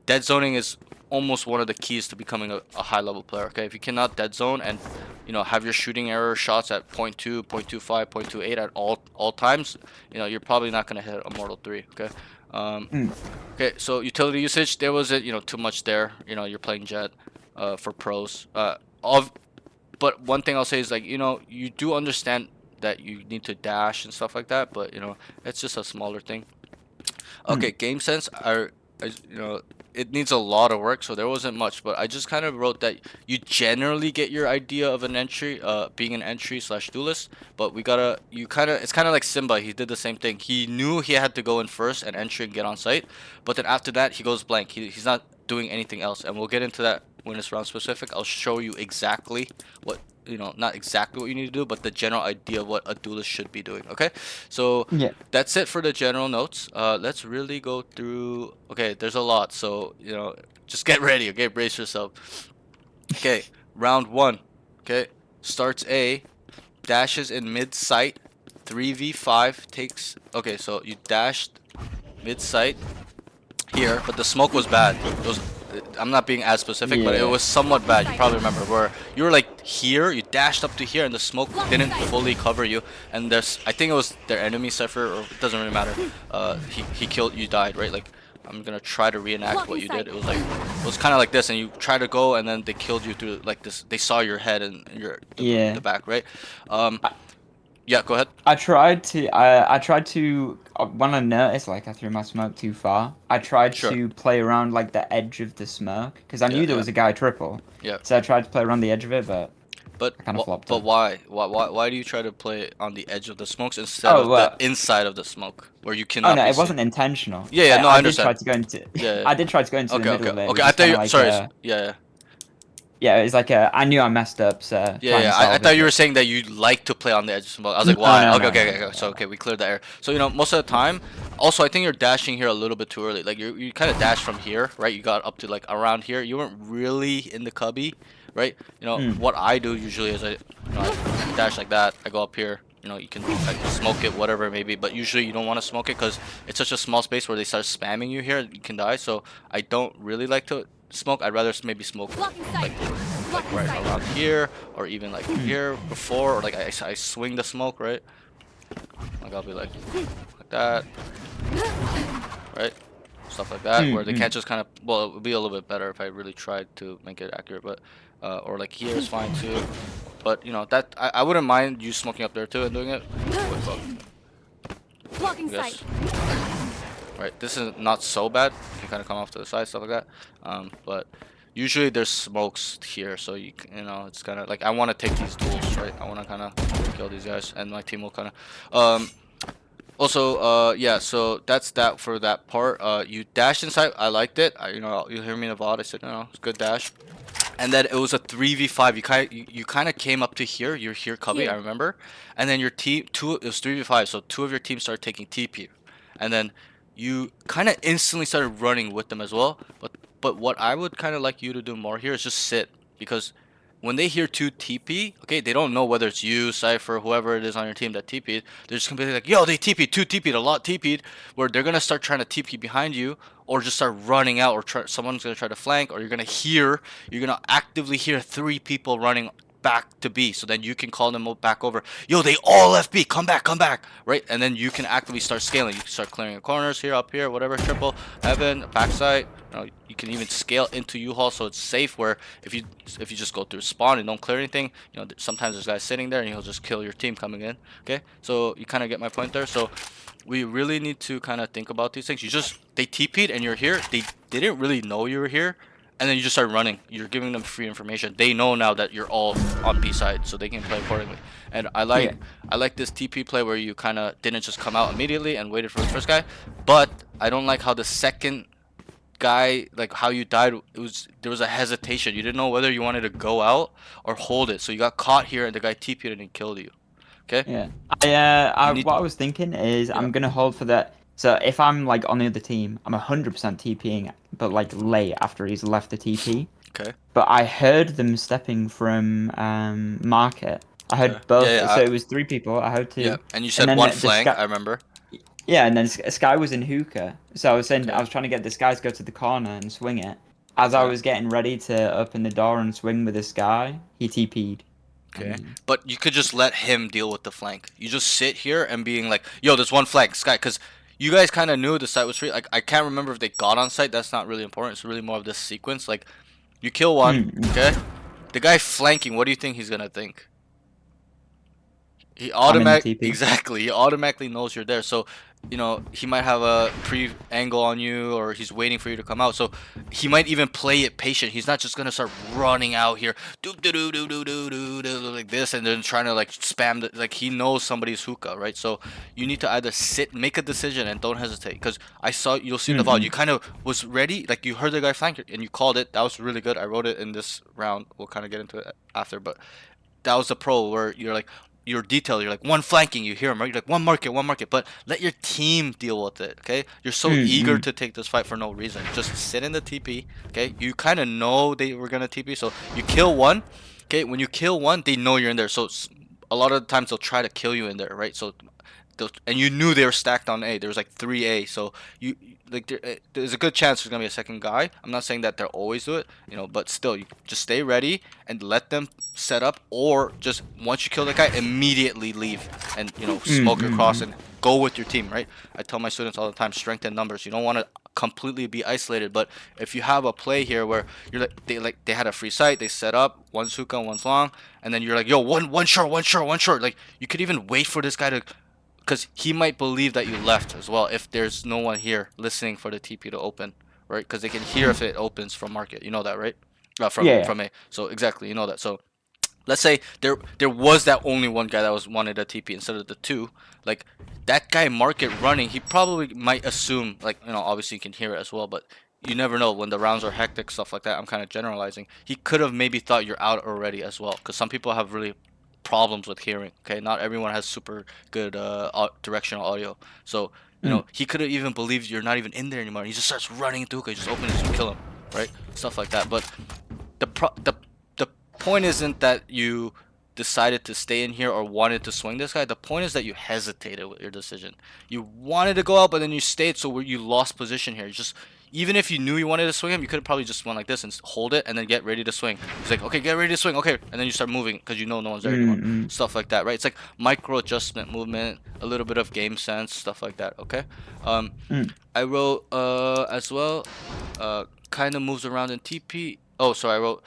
dead zoning is almost one of the keys to becoming a high level player. Okay, if you cannot dead zone and, you know, have your shooting error shots at 0.2, 0.25, 0.28 at all times, you know, you're probably not gonna hit Immortal 3. Okay. Okay, so utility usage, there wasn't, you know, too much there. You know, you're playing Jet for pros. But one thing I'll say is, like, you know, you do understand that you need to dash and stuff like that, but, you know, it's just a smaller thing. Okay, game sense, you know, it needs a lot of work, so there wasn't much, but I just kind of wrote that you generally get your idea of an entry, being an entry / duelist, but it's kind of like Simba. He did the same thing. He knew he had to go in first and entry and get on site, but then after that he goes blank. He's not doing anything else, and we'll get into that when it's round specific. I'll show you exactly what, you know, not exactly what you need to do, but the general idea of what a duelist should be doing. Okay, so that's it for the general notes. Let's really go through. Okay, there's a lot, so, you know, just get ready. Okay, brace yourself. Okay, round 1. Okay, starts A, dashes in mid site, 3v5 takes. Okay, so you dashed mid site here, but the smoke was bad. I'm not being as specific, but it was somewhat bad. You probably remember where you were like here, you dashed up to here, and the smoke didn't fully cover you. And I think it was their enemy Cypher, or it doesn't really matter. He killed you, died, right? Like, I'm gonna try to reenact what you did. It was kind of like this, and you try to go, and then they killed you through like this. They saw your head and the back, right? Yeah, go ahead. I tried to when I noticed, like, I threw my smoke too far, I tried to play around like the edge of the smoke, because I knew there was a guy triple. Yeah. So I tried to play around the edge of it, but I kind of flopped. But why? Why do you try to play on the edge of the smokes instead of the inside of the smoke, where you cannot? Oh no, it wasn't intentional. Yeah, no, I understand. I did try to go into the middle of it. Okay, I thought you. Sorry. Yeah. Yeah, it's like I knew I messed up, so I thought you were saying that you like to play on the edge of smoke. I was like, why? Okay. So we cleared the air. So, you know, most of the time, also I think you're dashing here a little bit too early. Like, you kind of dashed from here, right? You got up to like around here. You weren't really in the cubby, right? You know, what I do usually is I dash like that. I go up here. You know, you can like smoke it, whatever it may be, but usually you don't want to smoke it because it's such a small space where they start spamming you here. You can die. So I don't really like to smoke. I'd rather maybe smoke like right around here, or even like here before, or like I swing the smoke, right? Like, I'll be like that, right? Stuff like that, where they can't just kind of, well, it would be a little bit better if I really tried to make it accurate, but or like here is fine too. But you know that I wouldn't mind you smoking up there too and doing it. Blocking Yes. sight. Right, this is not so bad. You can kind of come off to the side, stuff like that. But usually there's smokes here, so you know it's kind of like I want to take these duels, right? I want to kind of kill these guys, and my team will kind of. Also, yeah. So that's that for that part. You dashed inside. I liked it. You know, you hear me in the VOD. I said, no, it's a good dash. And then it was a 3v5. You kind of came up to here. You're here, Cubby. Here. I remember. And then your team it was 3v5. So two of your team started taking TP, and then you kind of instantly started running with them as well. But what I would kind of like you to do more here is just sit, because when they hear two TP, okay, they don't know whether it's you, Cypher, whoever it is on your team that TP'd. They're just gonna be like, yo, they TP'd, two TP'd, a lot TP'd, where they're gonna start trying to TP behind you, or just start running out, or someone's gonna try to flank, or you're gonna actively hear three people running back to B, so then you can call them back over. Yo, they all left B, come back, right? And then you can actively start scaling. You can start clearing the corners here, up here, whatever, triple, heaven, backside. You can even scale into U-Haul, so it's safe, where if you just go through spawn and don't clear anything, you know, sometimes there's guys sitting there and he'll just kill your team coming in. Okay, so you kind of get my point there. So we really need to kind of think about these things. They TP'd and you're here. They didn't really know you were here, and then you just start running. You're giving them free information. They know now that you're all on B side, so they can play accordingly. And I like this TP play where you kind of didn't just come out immediately and waited for the first guy. But I don't like how the second guy, like how you died, there was a hesitation. You didn't know whether you wanted to go out or hold it, so you got caught here and the guy TP'd and he killed you. Okay. Yeah. What I was thinking is Yeah. I'm gonna hold for that. So if I'm like on the other team, I'm 100% TPing, but like late after he's left the TP. Okay. But I heard them stepping from market. I heard Okay. both. Yeah, So it was three people. I heard two. Yeah, and you said then one the flank, Sky, I remember. yeah, and then Sky was in hookah. So I was saying Okay. I was trying to get this guy to go to the corner and swing it. As I Okay. was getting ready to open the door and swing with this guy, he TP'd. Okay. But you could just let him deal with the flank. You just sit here and being like, yo, there's one flank, Sky, because you guys kind of knew the site was free. Like, I can't remember if they got on site. That's not really important. It's really more of this sequence. Like, you kill one, okay? The guy flanking, what do you think he's gonna think? He exactly. He automatically knows you're there. So, you know, he might have a pre-angle on you, or he's waiting for you to come out. So he might even play it patient. He's not just gonna start running out here, like this, and then trying to like spam the, like he knows somebody's hookah, right? So you need to either sit, make a decision, and don't hesitate. Because you'll see in the VOD, you kind of was ready, like you heard the guy flank and you called it. That was really good. I wrote it in this round. We'll kind of get into it after, but that was the pro where you're like, your detail, you're like one flanking, you hear him, right? You're like one market, but let your team deal with it, okay? You're so eager to take this fight for no reason. Just sit in the TP, okay? You kind of know they were gonna TP, so you kill one, okay? When you kill one, they know you're in there, so a lot of the times they'll try to kill you in there, right? So and you knew they were stacked on A. There was like 3A, so you like there's a good chance there's gonna be a second guy. I'm not saying that they'll always do it, you know, but still, you just stay ready and let them set up, or just once you kill that guy, immediately leave and, you know, smoke across and go with your team, right? I tell my students all the time, strength in numbers. You don't want to completely be isolated, but if you have a play here where you're like they had a free site, they set up, one's hookah, one's long, and then you're like, yo, one short, like you could even wait for this guy to, because he might believe that you left as well if there's no one here listening for the TP to open, right? Because they can hear if it opens from market. You know that, right? From A. So exactly, you know that. So let's say there was that only one guy that wanted a TP instead of the two. Like that guy market running, he probably might assume, like, you know, obviously you can hear it as well, but you never know when the rounds are hectic, stuff like that. I'm kind of generalizing. He could have maybe thought you're out already as well, because some people have really problems with hearing. Okay, not everyone has super good directional audio. So, you know, he could have even believed you're not even in there anymore. He just starts running into hookah, just opens and kill him, right? Stuff like that. But the point isn't that you decided to stay in here or wanted to swing this guy. The point is that you hesitated with your decision. You wanted to go out, but then you stayed, so you lost position here. You just, even if you knew you wanted to swing him, you could have probably just went like this and hold it and then get ready to swing. He's like, okay, get ready to swing, okay, and then you start moving because you know no one's there anymore. Stuff like that, right? It's like micro adjustment movement, a little bit of game sense, stuff like that. Okay. I wrote as well, kind of moves around in TP. Oh, sorry, I wrote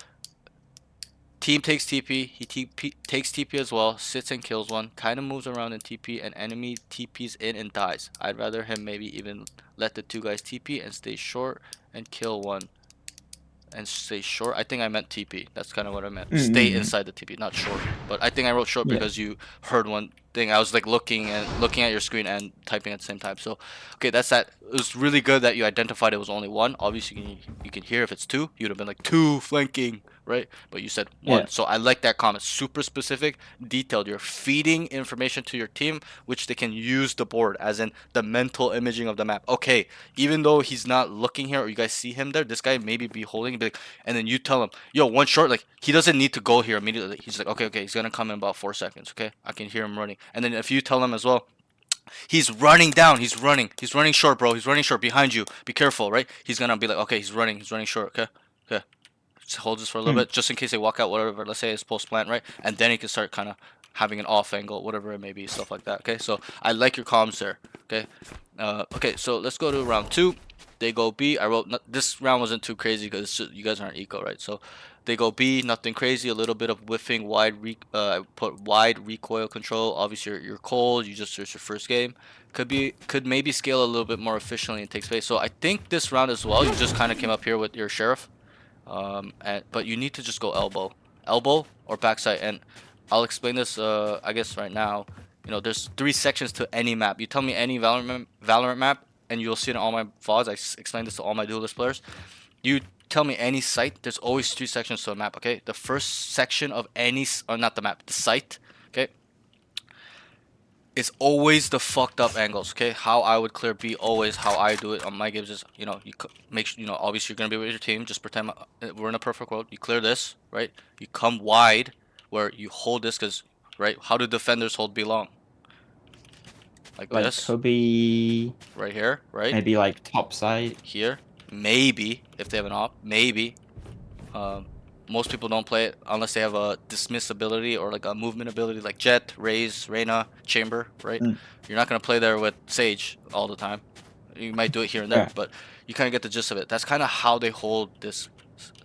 Team takes TP. He takes TP as well. Sits and kills one. Kind of moves around in TP, and enemy TPs in and dies. I'd rather him maybe even let the two guys TP and stay short and kill one. And stay short. I think I meant TP. That's kind of what I meant. Stay inside the TP, not short. But I think I wrote short Yeah. because you heard one thing. I was like looking at your screen and typing at the same time. So, okay, that's that. It was really good that you identified it was only one. Obviously, you can hear if it's two. You'd have been like two flanking, right? But you said one. Yeah. So I like that comment. Super specific, detailed. You're feeding information to your team, which they can use the board, as in the mental imaging of the map. Okay, even though he's not looking here or you guys see him there, this guy maybe be holding, be like, and then you tell him, yo, one short, like he doesn't need to go here immediately. He's like, okay, he's gonna come in about 4 seconds. Okay, I can hear him running. And then if you tell him as well, he's running down, he's running short, bro, he's running short behind you, be careful, right? He's gonna be like, okay, he's running short. Okay, just hold this for a little bit just in case they walk out, whatever. Let's say it's post plant, right? And then he can start kind of having an off angle, whatever it may be, stuff like that. Okay, so I like your comms there. Okay, okay, so let's go to round 2. They go B. I wrote this round wasn't too crazy because you guys aren't eco, right? So they go B, nothing crazy. A little bit of whiffing, I put wide recoil control. Obviously you're cold. It's your first game. Could maybe scale a little bit more efficiently and take space. So I think this round as well, you just kind of came up here with your sheriff. But you need to just go elbow or backside, and I'll explain this I guess right now. You know, there's 3 sections to any map. You tell me any Valorant map and you'll see it in all my VODs. I explained this to all my Duelist players. You tell me any site, there's always 3 sections to a map. Okay, the first section of any, or not the map, the site, okay, it's always the fucked up angles. Okay, how I would clear B, always how I do it on my games is, you know, you make sure, you know, obviously you're gonna be with your team. Just pretend we're in a perfect world. You clear this, right? You come wide where you hold this, because, right, how do defenders hold B long? Like this, could be right here, right? maybe like top side here, maybe if they have an op, maybe. Most people don't play it unless they have a dismiss ability or like a movement ability, like Jet, Raze, Reyna, Chamber, right? You're not gonna play there with Sage all the time. You might do it here and there, but you kind of get the gist of it. That's kind of how they hold this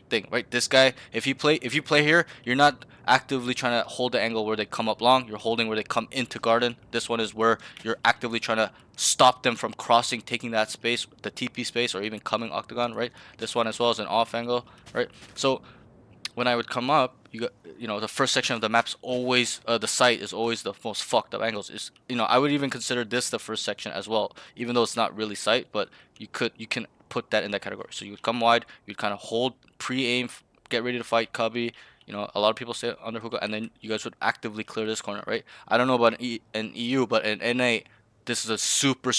thing, right? This guy, if you play here, you're not actively trying to hold the angle where they come up long. You're holding where they come into garden. This one is where you're actively trying to stop them from crossing, taking that space, the TP space, or even coming octagon, right? This one as well is an off angle, right? So when I would come up, you know, the first section of the map's always, the site is always the most fucked up angles. Is, you know, I would even consider this the first section as well, even though it's not really site, but you can put that in that category. So you would come wide, you'd kind of hold, pre-aim, get ready to fight cubby. You know, a lot of people stay under hookah, and then you guys would actively clear this corner, right? I don't know about in EU, but in NA, this is a super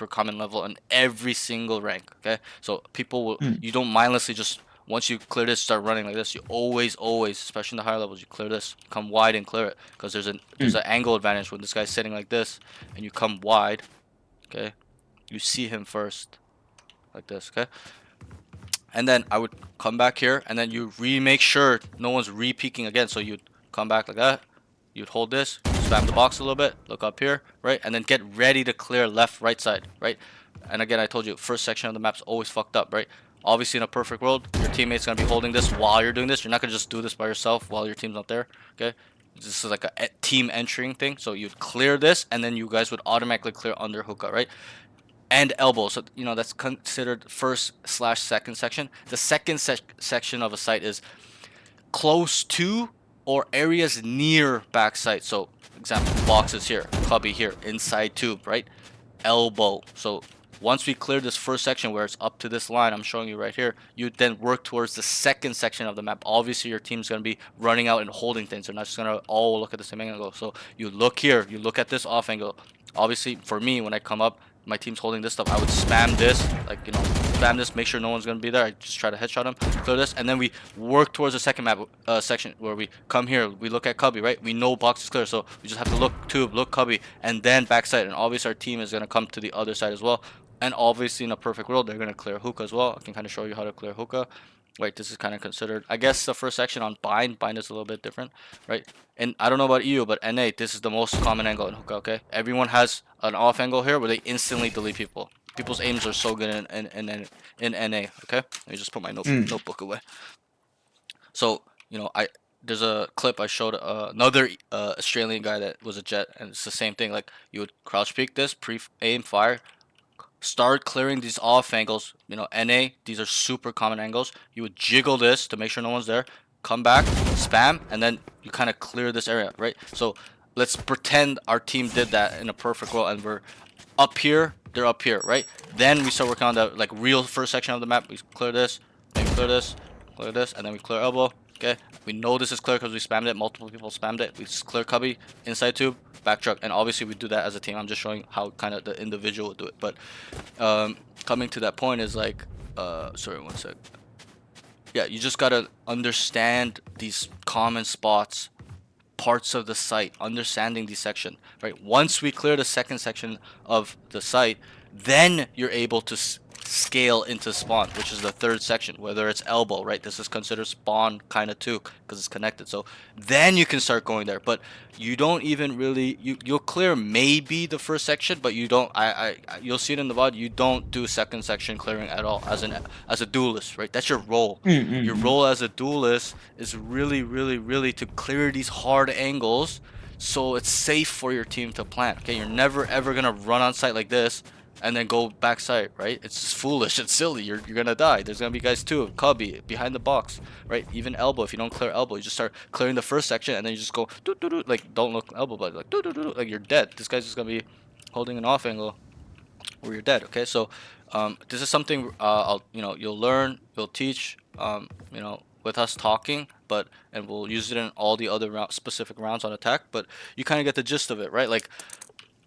common level in every single rank. Okay, so people will, you don't mindlessly just, once you clear this, start running like this. You always, especially in the higher levels, you clear this, come wide and clear it, because there's an angle advantage when this guy's sitting like this, and you come wide. Okay, you see him first, like this. Okay, and then I would come back here, and then you make sure no one's re-peeking again. So you'd come back like that. You'd hold this, spam the box a little bit, look up here, right, and then get ready to clear left, right side, right. And again, I told you, first section of the map's always fucked up, right? Obviously, in a perfect world, your teammate's gonna be holding this while you're doing this. You're not gonna just do this by yourself while your team's not there. Okay, this is like a team entering thing. So you'd clear this, and then you guys would automatically clear under hookah, right? And elbow. So you know that's considered first/second section. The second section of a site is close to or areas near backside. So example, boxes here, cubby here, inside tube, right? Elbow. So once we clear this first section where it's up to this line I'm showing you right here, you then work towards the second section of the map. Obviously your team's going to be running out and holding things. They're not just going to all look at the same angle. So you look here, you look at this off angle. Obviously for me, when I come up, my team's holding this stuff, I would spam this, like, you know, spam this, make sure no one's going to be there. I just try to headshot him, clear this, and then we work towards the second map section where we come here, we look at cubby, right? We know box is clear, so we just have to look tube, look cubby, and then backside. And obviously our team is going to come to the other side as well. And obviously in a perfect world, they're going to clear hookah as well. I can kind of show you how to clear hookah. Wait, this is kind of considered, I guess, the first section on bind. Bind is a little bit different, right? And I don't know about EU, but NA, this is the most common angle in hookah, okay? Everyone has an off angle here where they instantly delete people. People's aims are so good in NA, okay? Let me just put my notebook away. So, you know, there's a clip I showed another Australian guy that was a jet, and it's the same thing. Like you would crouch peek this, pre-aim, fire, start clearing these off angles. You know, NA, these are super common angles. You would jiggle this to make sure no one's there. Come back, spam, and then you kind of clear this area, right? So let's pretend our team did that in a perfect world, and we're up here, they're up here, right? Then we start working on the like real first section of the map. We clear this, then clear this, and then we clear elbow. Okay, we know this is clear because we spammed it. Multiple people spammed it. We just clear cubby, inside tube, back truck, and obviously we do that as a team. I'm just showing how kind of the individual would do it. But coming to that point is like, sorry, one sec. Yeah, you just gotta understand these common spots, parts of the site, understanding the section, right? Once we clear the second section of the site, then you're able to scale into spawn, which is the third section, whether it's elbow, right? This is considered spawn kind of too because it's connected. So then you can start going there, but you don't even really, you'll clear maybe the first section, but you don't, you'll see it in the VOD, you don't do second section clearing at all as a duelist, right? That's your role. Your role as a duelist is really to clear these hard angles so it's safe for your team to plant. Okay, you're never ever gonna run on site like this and then go backside, right? It's just foolish. It's silly. You're gonna die. There's gonna be guys too. Cubby behind the box, right? Even elbow. If you don't clear elbow, you just start clearing the first section and then you just go doo, doo, doo, like don't look elbow, but like doo, doo, doo, like you're dead. This guy's just gonna be holding an off angle or you're dead. Okay, so this is something you'll learn, you'll teach, with us talking, and we'll use it in all the other specific rounds on attack. But you kind of get the gist of it, right? Like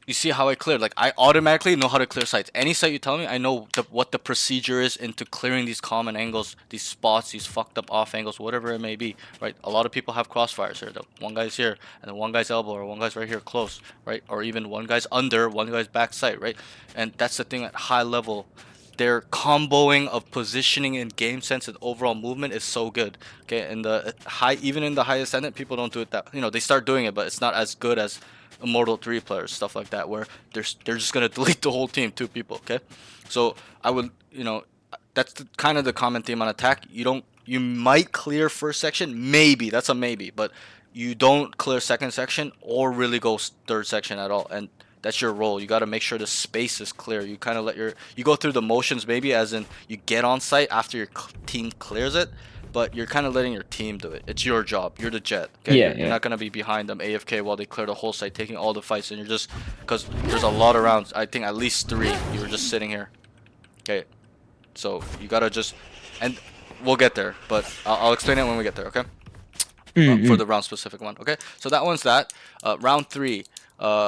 you see how I cleared. Like I automatically know how to clear sites. Any site you tell me, I know what the procedure is into clearing these common angles, these spots, these fucked up off angles, whatever it may be, right? A lot of people have crossfires here. The one guy's here, and then one guy's elbow, or one guy's right here close, right? Or even one guy's under, one guy's back sight, right? And that's the thing at high level. Their comboing of positioning and game sense and overall movement is so good. Okay, and the high, even in the high ascendant, people don't do it that. They start doing it, but it's not as good as Immortal 3 players, stuff like that, where they're just gonna delete the whole team, two people. Okay, so I would, that's kind of the common theme on attack. You might clear first section, maybe that's a maybe, but you don't clear second section or really go third section at all, and that's your role. You got to make sure the space is clear. You kind of you go through the motions, maybe, as in you get on site after your team clears it, but you're kind of letting your team do it. It's your job. You're the jet. Okay? You're not gonna be behind them AFK while they clear the whole site, taking all the fights, and you're just, because there's a lot of rounds. I think at least 3. You were just sitting here. Okay, so you gotta just, and we'll get there, but I'll explain it when we get there. Okay. For the round specific one. Okay, so that one's that. Round 3.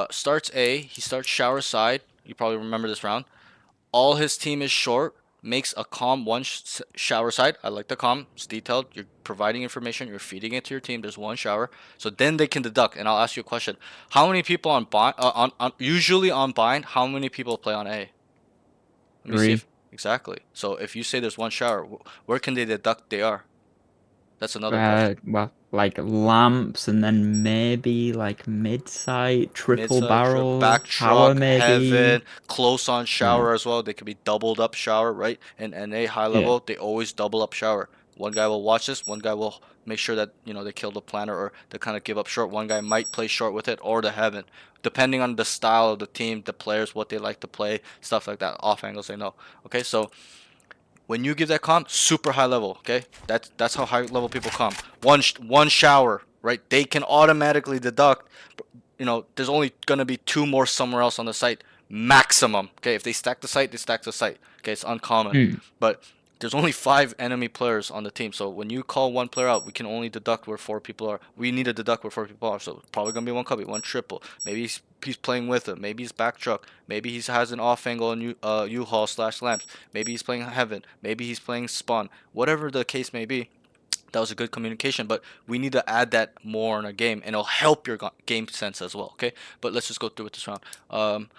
Starts A. He starts shower side. You probably remember this round. All his team is short. Makes a calm one shower side. I like the calm. It's detailed. You're providing information. You're feeding it to your team. There's one shower. So then they can deduct. And I'll ask you a question. How many people on bind? Usually on bind. How many people play on A? Let me see 3. Exactly. So if you say there's one shower, where can they deduct they are? That's another question. Well, like lamps, and then maybe like mid-sight, triple Mid-side, barrel, back tower truck, maybe. heaven, close on Yeah, shower as well. They could be doubled up shower, right? And NA high yeah, level, they always double up shower. One guy will watch this, one guy will make sure that, they kill the planner or they kind of give up short. One guy might play short with it or the heaven, depending on the style of the team, the players, what they like to play, stuff like that. Off angles they know. Okay, so when you give that comp, super high level, okay? That's how high level people comp. One shower, right? They can automatically deduct. There's only gonna be 2 more somewhere else on the site, maximum. Okay, if they stack the site, they stack the site. Okay, it's uncommon, but there's only 5 enemy players on the team. So when you call one player out, we can only deduct where 4 people are. We need to deduct where 4 people are. So probably gonna be one cubby, one triple. Maybe he's playing with him. Maybe he's back truck. Maybe he has an off angle and U-Haul / lamps. Maybe he's playing heaven. Maybe he's playing spawn. Whatever the case may be, that was a good communication, but we need to add that more in a game, and it'll help your game sense as well. Okay, but let's just go through it this round.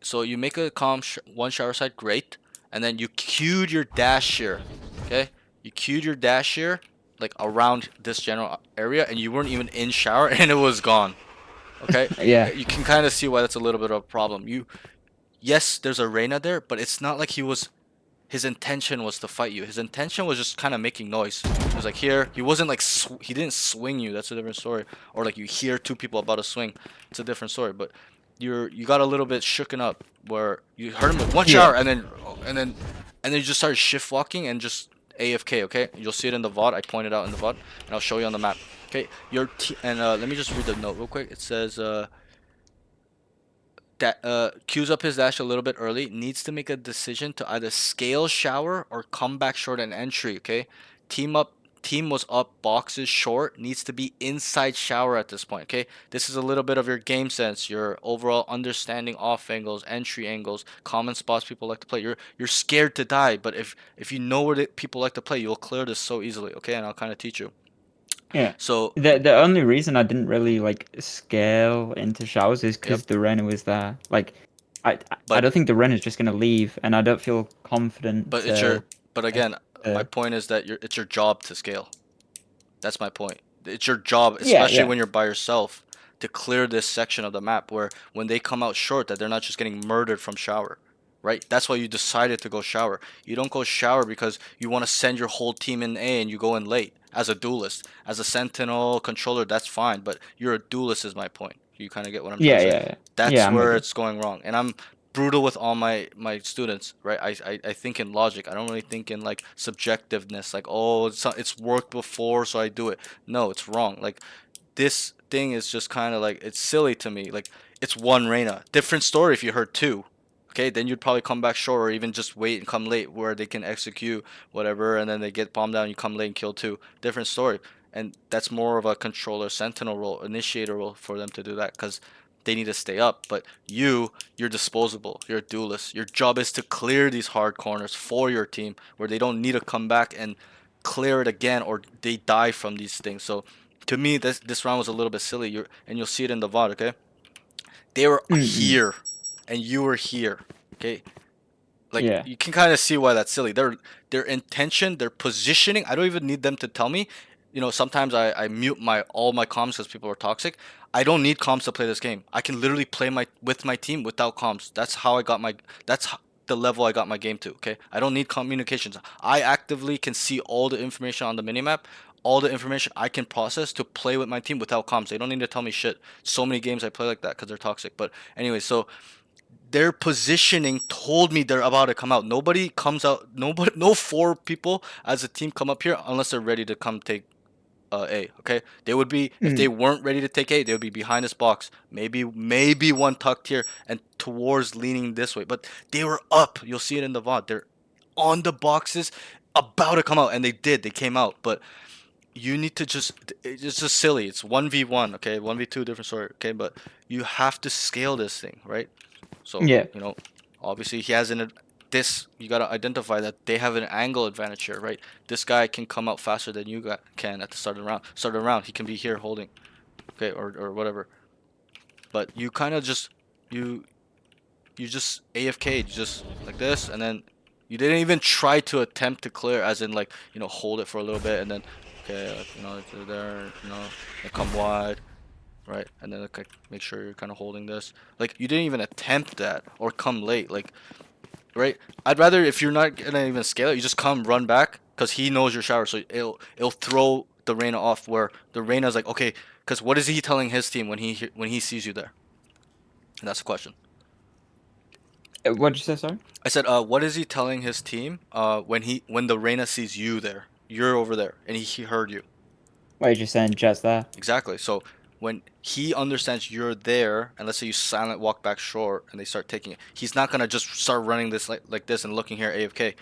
So you make a calm one shower side, great, and then you queued your dash here. Okay, you queued your dash here, like around this general area, and you weren't even in shower, and it was gone. Okay, yeah. you can kind of see why that's a little bit of a problem. Yes, there's a Reyna there, but it's not like he was his intention was to fight you. His intention was just kind of making noise. He was like here. He wasn't like he didn't swing you. That's a different story. Or like you hear two people about to swing. It's a different story. But you got a little bit shooken up where you heard him with one Yeah. shower and then you just started shift walking and just AFK. Okay, you'll see it in the VOD. I pointed out in the VOD and I'll show you on the map. Okay, let me just read the note real quick. It says queues up his dash a little bit early, needs to make a decision to either scale shower or come back short and entry, okay? Team was up, boxes short, needs to be inside shower at this point, okay? This is a little bit of your game sense, your overall understanding off angles, entry angles, common spots people like to play. You're scared to die, but if you know where people like to play, you'll clear this so easily, okay? And I'll kind of teach you. Yeah. So The only reason I didn't really like scale into showers is because Yep. the Renner was there. Like, I But- don't think the Renner's just gonna leave, and I don't feel confident. But again, my point is that it's your job to scale. That's my point. It's your job, especially when you're by yourself, to clear this section of the map where when they come out short, that they're not just getting murdered from shower, right? That's why you decided to go shower. You don't go shower because you want to send your whole team in A and you go in late as a duelist. As a sentinel controller, that's fine, but you're a duelist is my point. You kind of get what I'm trying to say? That's Yeah, I'm with where you. it's going wrong. And I'm brutal with all my students, right? I think in logic. I don't really think in like subjectiveness, like, oh, it's worked before, so I do it. No, it's wrong. Like, this thing is just kind of like, it's silly to me. Like, it's one Reyna. Different story if you heard two. Okay, then you'd probably come back short or even just wait and come late where they can execute whatever and then they get bombed down, you come late and kill two. Different story. And that's more of a controller sentinel role, initiator role for them to do that because they need to stay up. But you're disposable. You're a duelist. Your job is to clear these hard corners for your team where they don't need to come back and clear it again or they die from these things. So to me, this round was a little bit silly. You'll see it in the VOD, okay? They were here and you were here, okay? Like, you can kind of see why that's silly. Their intention, their positioning, I don't even need them to tell me. You know, sometimes I mute all my comms because people are toxic. I don't need comms to play this game. I can literally play with my team without comms. That's the level I got my game to, okay? I don't need communications. I actively can see all the information on the minimap, all the information I can process to play with my team without comms. They don't need to tell me shit. So many games I play like that because they're toxic. But anyway, so their positioning told me they're about to come out. Nobody comes out. No four people as a team come up here unless they're ready to come take A. Okay, they would be if they weren't ready to take A, they would be behind this box. Maybe one tucked here and towards leaning this way. But they were up. You'll see it in the VOD. They're on the boxes, about to come out, and they did. They came out, but you need to it's just silly. It's 1v1, okay? 1v2, different story, okay? But you have to scale this thing, right? So, you know, obviously he has you got to identify that they have an angle advantage here, right? This guy can come out faster than you can at the start of the round. Start of the round, he can be here holding, okay, or whatever. But you kind of just, you just AFK'd, just like this, and then you didn't even try to attempt to clear, as in like, you know, hold it for a little bit, and then, okay, you know, there, you know, and come wide, right? And then like, make sure you're kind of holding this. Like, you didn't even attempt that or come late, like, right? I'd rather, if you're not gonna even scale it, you just come run back because he knows your shower, so it'll throw the Reyna off where the Reyna's like, okay, because what is he telling his team when he sees you there? And that's the question. What did you say, sorry? I said, what is he telling his team when the Reyna sees you there? You're over there, and he heard you. Why are you just saying just there? Exactly. So when he understands you're there, and let's say you silent walk back short, and they start taking it, he's not gonna just start running this like this and looking here AFK.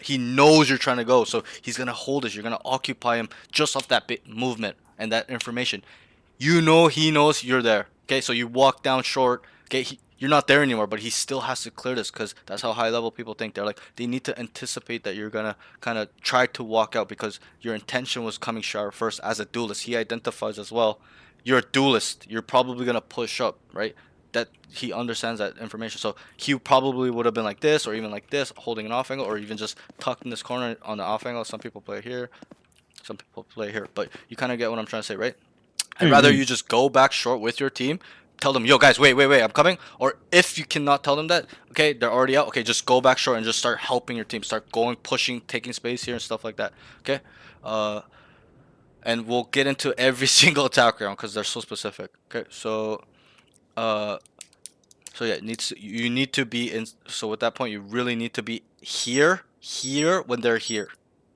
He knows you're trying to go, so he's gonna hold it. You're gonna occupy him just off that bit movement and that information. You know he knows you're there. Okay, so you walk down short. Okay, you're not there anymore, but he still has to clear this because that's how high level people think. They're like, they need to anticipate that you're gonna kind of try to walk out because your intention was coming shower first as a duelist. He identifies as well. You're a duelist. You're probably gonna push up, right? That he understands that information. So he probably would have been like this or even like this, holding an off angle, or even just tucked in this corner on the off angle. Some people play here, some people play here, but you kind of get what I'm trying to say, right? I'd rather you just go back short with your team, tell them, yo guys, wait, I'm coming. Or if you cannot tell them that, okay, they're already out. Okay, just go back short and just start helping your team. Start going, pushing, taking space here and stuff like that. Okay, and we'll get into every single attack round because they're so specific. Okay, so so yeah, you need to be in. So at that point, you really need to be here when they're here.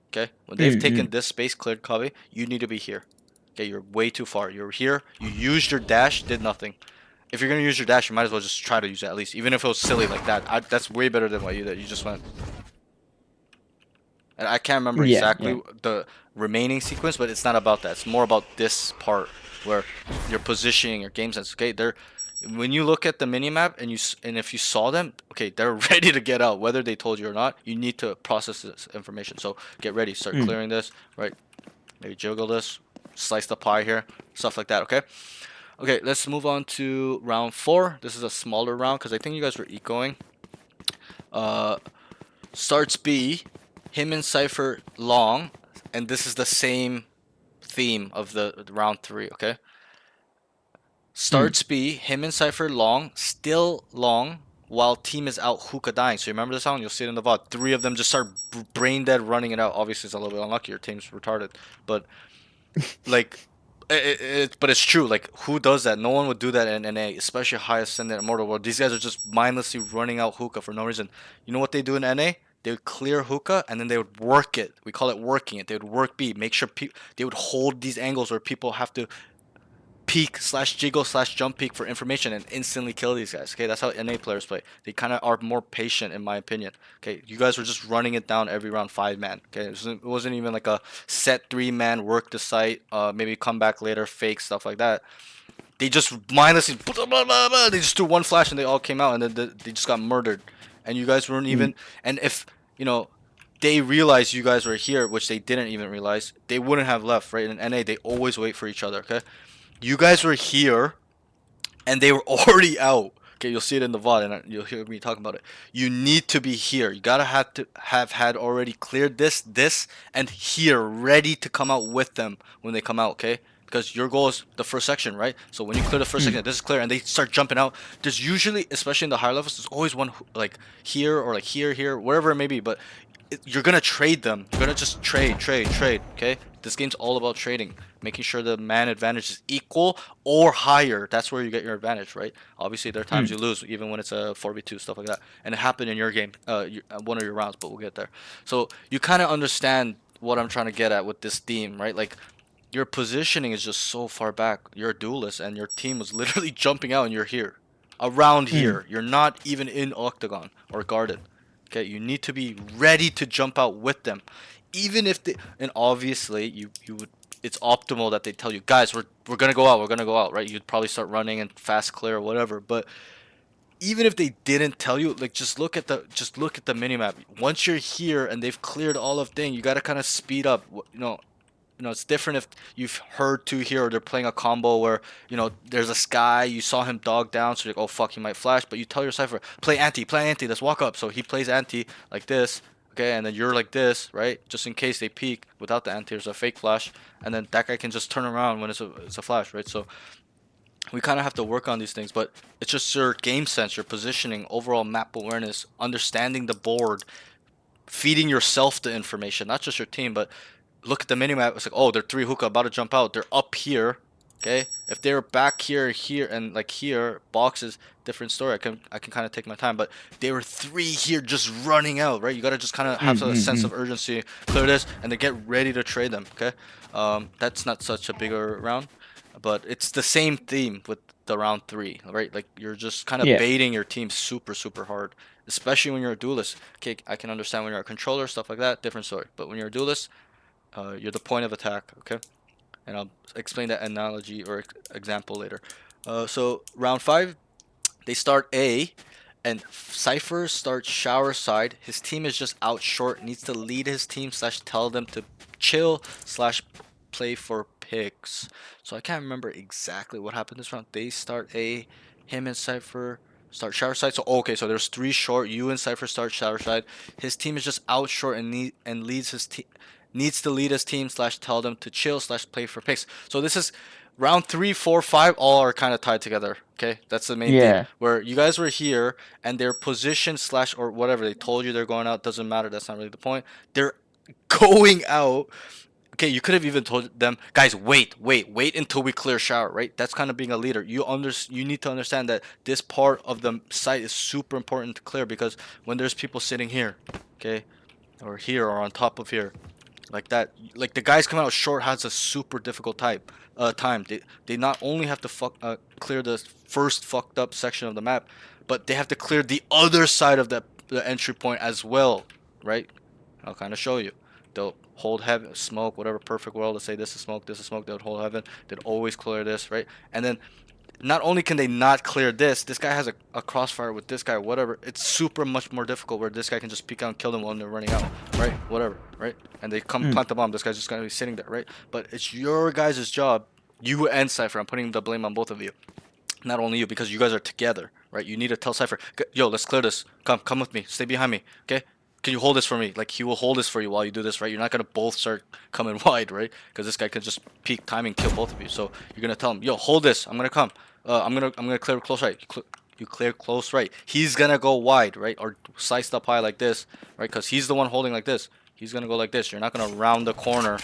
Okay, when they've taken this space, cleared copy, you need to be here. Okay, you're way too far. You're here. You used your dash, did nothing. If you're gonna use your dash, you might as well just try to use it at least, even if it was silly like that. That's way better than what you did. You just went. And I can't remember Yeah, exactly yeah. the remaining sequence, but it's not about that. It's more about this part where you're positioning your game sense. Okay, they're when you look at the minimap and if you saw them, okay, they're ready to get out, whether they told you or not. You need to process this information. So get ready, start clearing this, right? Maybe jiggle this, slice the pie here, stuff like that. Okay. Okay, let's move on to round 4. This is a smaller round because I think you guys were ecoing. Starts B, him and Cypher long, and this is the same theme of the round 3, okay? Starts B, him and Cypher long, still long, while team is out hookah dying. So you remember this sound? You'll see it in the VOD. 3 of them just start brain dead running it out. Obviously, it's a little bit unlucky. Your team's retarded. But, like, but it's true. Like, who does that? No one would do that in NA, especially high ascendant Immortal World. These guys are just mindlessly running out hookah for no reason. You know what they do in NA? They would clear hookah and then they would work it. We call it working it. They would work B. Make sure they would hold these angles where people have to peek slash jiggle slash jump peek for information and instantly kill these guys. Okay, that's how NA players play. They kind of are more patient, in my opinion. Okay, you guys were just running it down every round 5-man. Okay, it wasn't even like a set 3-man work the site, maybe come back later, fake stuff like that. They just mindlessly they just threw one flash and they all came out and then they just got murdered. And you guys weren't even. And if you know they realized you guys were here, which they didn't even realize, they wouldn't have left. Right, in NA they always wait for each other. Okay, you guys were here and they were already out. Okay, you'll see it in the VOD and you'll hear me talking about it. You need to be here. You gotta have had already cleared this, and here, ready to come out with them when they come out, okay? Because your goal is the first section, right? So when you clear the first section, this is clear, and they start jumping out. There's usually, especially in the higher levels, there's always one like here or like here, wherever it may be, but you're gonna trade them. You're gonna just trade, okay? This game's all about trading, making sure the man advantage is equal or higher. That's where you get your advantage, right? Obviously, there are times you lose, even when it's a 4v2, stuff like that. And it happened in your game, one of your rounds, but we'll get there. So you kind of understand what I'm trying to get at with this theme, right? Like, your positioning is just so far back. You're a duelist, and your team was literally jumping out, and you're here. Around here. You're not even in Octagon or guarded. Okay, you need to be ready to jump out with them, even if they. And obviously, you would. It's optimal that they tell you, guys, we're gonna go out, right? You'd probably start running and fast clear or whatever. But even if they didn't tell you, like just look at the minimap. Once you're here and they've cleared all of thing, you gotta kind of speed up. It's different if you've heard two here or they're playing a combo where, there's a Sky, you saw him dog down, so you're like, oh fuck, he might flash, but you tell your Cypher, play anti, let's walk up. So he plays anti like this, okay, and then you're like this, right? Just in case they peek without the anti, there's a fake flash, and then that guy can just turn around when it's a flash, right? So we kind of have to work on these things, but it's just your game sense, your positioning, overall map awareness, understanding the board, feeding yourself the information, not just your team, but look at the minimap. It's like, oh, they're 3 hookah about to jump out. They're up here. Okay, if they're back here, and like here, boxes, different story. I can kind of take my time, but they were 3 here just running out, right? You gotta just kind of have a sense of urgency, clear this, and then get ready to trade them. Okay, that's not such a bigger round, but it's the same theme with the round 3, right? Like you're just kind of baiting your team super hard, especially when you're a duelist. Okay, I can understand when you're a controller, stuff like that, different story. But when you're a duelist, you're the point of attack, okay? And I'll explain that analogy or example later. So round 5, they start A, and Cypher starts shower side. His team is just out short, needs to lead his team slash tell them to chill slash play for picks. So I can't remember exactly what happened this round. They start A, him and Cypher start shower side. So okay, so there's 3 short. You and Cypher start shower side. His team is just out short and leads his team. needs to lead his team / tell them to chill / play for picks. So this is round 3, 4, 5. All are kind of tied together. Okay, that's the main thing. Yeah. Where you guys were here and their position / or whatever they told you they're going out doesn't matter. That's not really the point. They're going out. Okay, you could have even told them, guys, wait until we clear shower, right? That's kind of being a leader. You need to understand that this part of the site is super important to clear, because when there's people sitting here, okay, or here or on top of here, like that, like the guys coming out short has a super difficult time. They not only have to clear the first fucked up section of the map, but they have to clear the other side of the entry point as well, right? I'll kind of show you. They'll hold heaven, smoke, whatever, perfect world. Let's say this is smoke, this is smoke. They'll hold heaven. They'd always clear this, right? And then not only can they not clear this guy has a crossfire with this guy, whatever. It's super much more difficult where this guy can just peek out and kill them when they're running out, right? Whatever, right? And they come plant the bomb. This guy's just gonna be sitting there, right? But it's your guys' job, you and Cypher. I'm putting the blame on both of you. Not only you, because you guys are together, right? You need to tell Cypher, yo, let's clear this. Come with me. Stay behind me, okay? Can you hold this for me? Like, he will hold this for you while you do this, right? You're not gonna both start coming wide, right? Because this guy could just peek timing, kill both of you. So you're gonna tell him, yo, hold this. I'm gonna come. I'm gonna clear close right. You clear close right. He's gonna go wide, right? Or sliced up high like this, right? Because he's the one holding like this. He's gonna go like this. You're not gonna round the corner,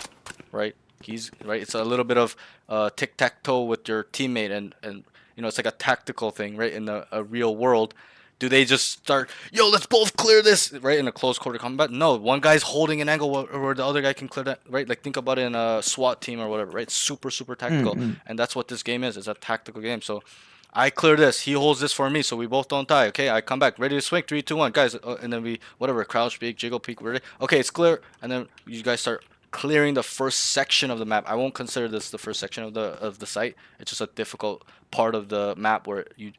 right? He's right. It's a little bit of tic-tac-toe with your teammate, and you know, it's like a tactical thing, right? In a real world, do they just start, yo, let's both clear this, right? In a close quarter combat? No, one guy's holding an angle where the other guy can clear that, right? Like, think about it in a SWAT team or whatever, right? Super, super tactical. And that's what this game is. It's a tactical game. So I clear this. He holds this for me, so we both don't die. Okay, I come back, ready to swing. 3, 2, 1, guys. And then we, whatever, crouch, peek, jiggle, peek, ready. Okay, it's clear. And then you guys start clearing the first section of the map. I won't consider this the first section of the site. It's just a difficult part of the map where you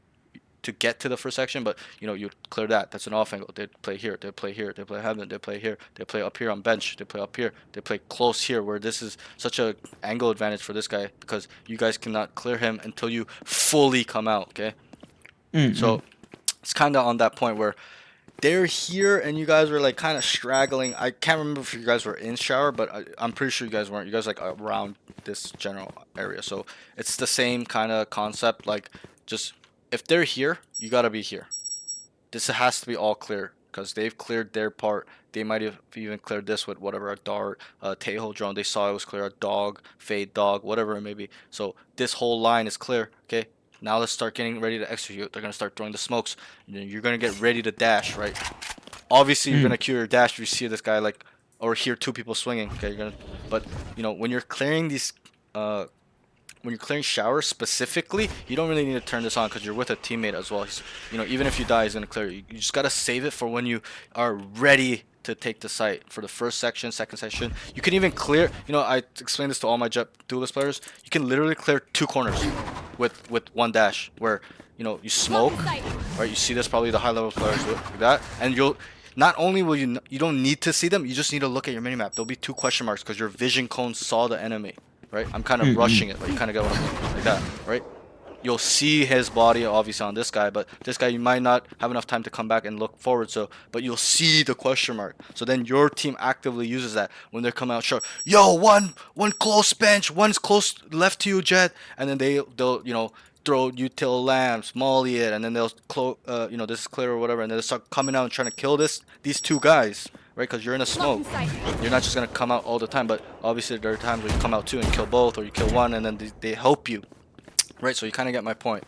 to get to the first section, but you know, you clear that. That's an off angle. They play here, they play here, they play heaven, they play here, they play up here on bench, they play up here, they play close here, where this is such a angle advantage for this guy, because you guys cannot clear him until you fully come out. Okay, so it's kind of on that point where they're here and you guys were like kind of straggling. I can't remember if you guys were in shower, but I'm pretty sure you guys weren't. You guys like around this general area, so it's the same kind of concept. Like, just if they're here, you gotta be here. This has to be all clear, because they've cleared their part. They might have even cleared this with whatever, a dart, a Tahoe drone. They saw it was clear, a dog, fade dog, whatever it may be. So this whole line is clear. Okay, now let's start getting ready to execute. They're gonna start throwing the smokes. You're gonna get ready to dash, right? Obviously, you're gonna cue your dash if you see this guy, like, or hear two people swinging. Okay, but you know, when you're clearing these, when you're clearing showers specifically, you don't really need to turn this on, because you're with a teammate as well. You know, even if you die, he's gonna clear you. You just gotta save it for when you are ready to take the site, for the first section, second section. You can even clear, you know, I explained this to all my Duelist players. You can literally clear 2 corners with one dash, where, you know, you smoke, right? You see this, probably the high level players do it like that, and you'll not only will you don't need to see them, you just need to look at your minimap. There'll be 2 question marks because your vision cone saw the enemy, right? I'm kind of rushing it, but you kind of get what I'm doing, like that, right? You'll see his body obviously on this guy, but this guy you might not have enough time to come back and look forward, so but you'll see the question mark. So then your team actively uses that when they're coming out short. Yo, one close bench, one's close left to you, Jet, and then they'll you know, throw util lamps, molly it, and then they'll you know, this is clear or whatever, and they'll start coming out and trying to kill these 2 guys, right? Because you're in a smoke. You're not just gonna come out all the time, but obviously there are times where you come out 2 and kill both, or you kill one and then they help you, right? So you kind of get my point.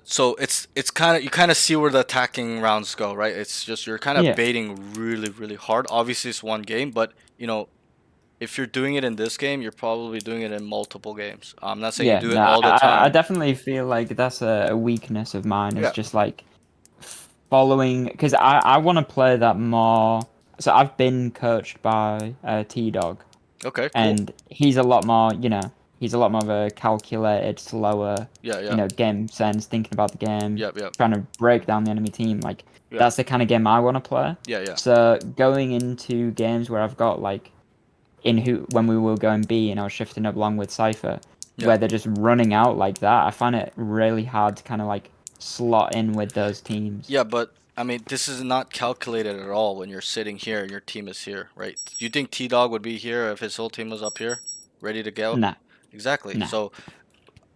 So it's kind of, you kind of see where the attacking rounds go, right? It's just you're kind of baiting really hard. Obviously it's one game, but you know, if you're doing it in this game, you're probably doing it in multiple games. I'm not saying you do it all the time. I definitely feel like that's a weakness of mine. Is just like following, because I want to play that more. So I've been coached by T-Dog. Okay, cool. And he's a lot more, you know, he's a lot more of a calculated, slower, you know, game sense, thinking about the game, trying to break down the enemy team. Like, that's the kind of game I want to play. So going into games where I've got, like, when we were going B and I was shifting up along with Cypher, where they're just running out like that, I find it really hard to kind of, like, slot in with those teams. Yeah, but I mean, this is not calculated at all when you're sitting here and your team is here, right? You think T Dog would be here if his whole team was up here, ready to go? Nah, Exactly. nah. So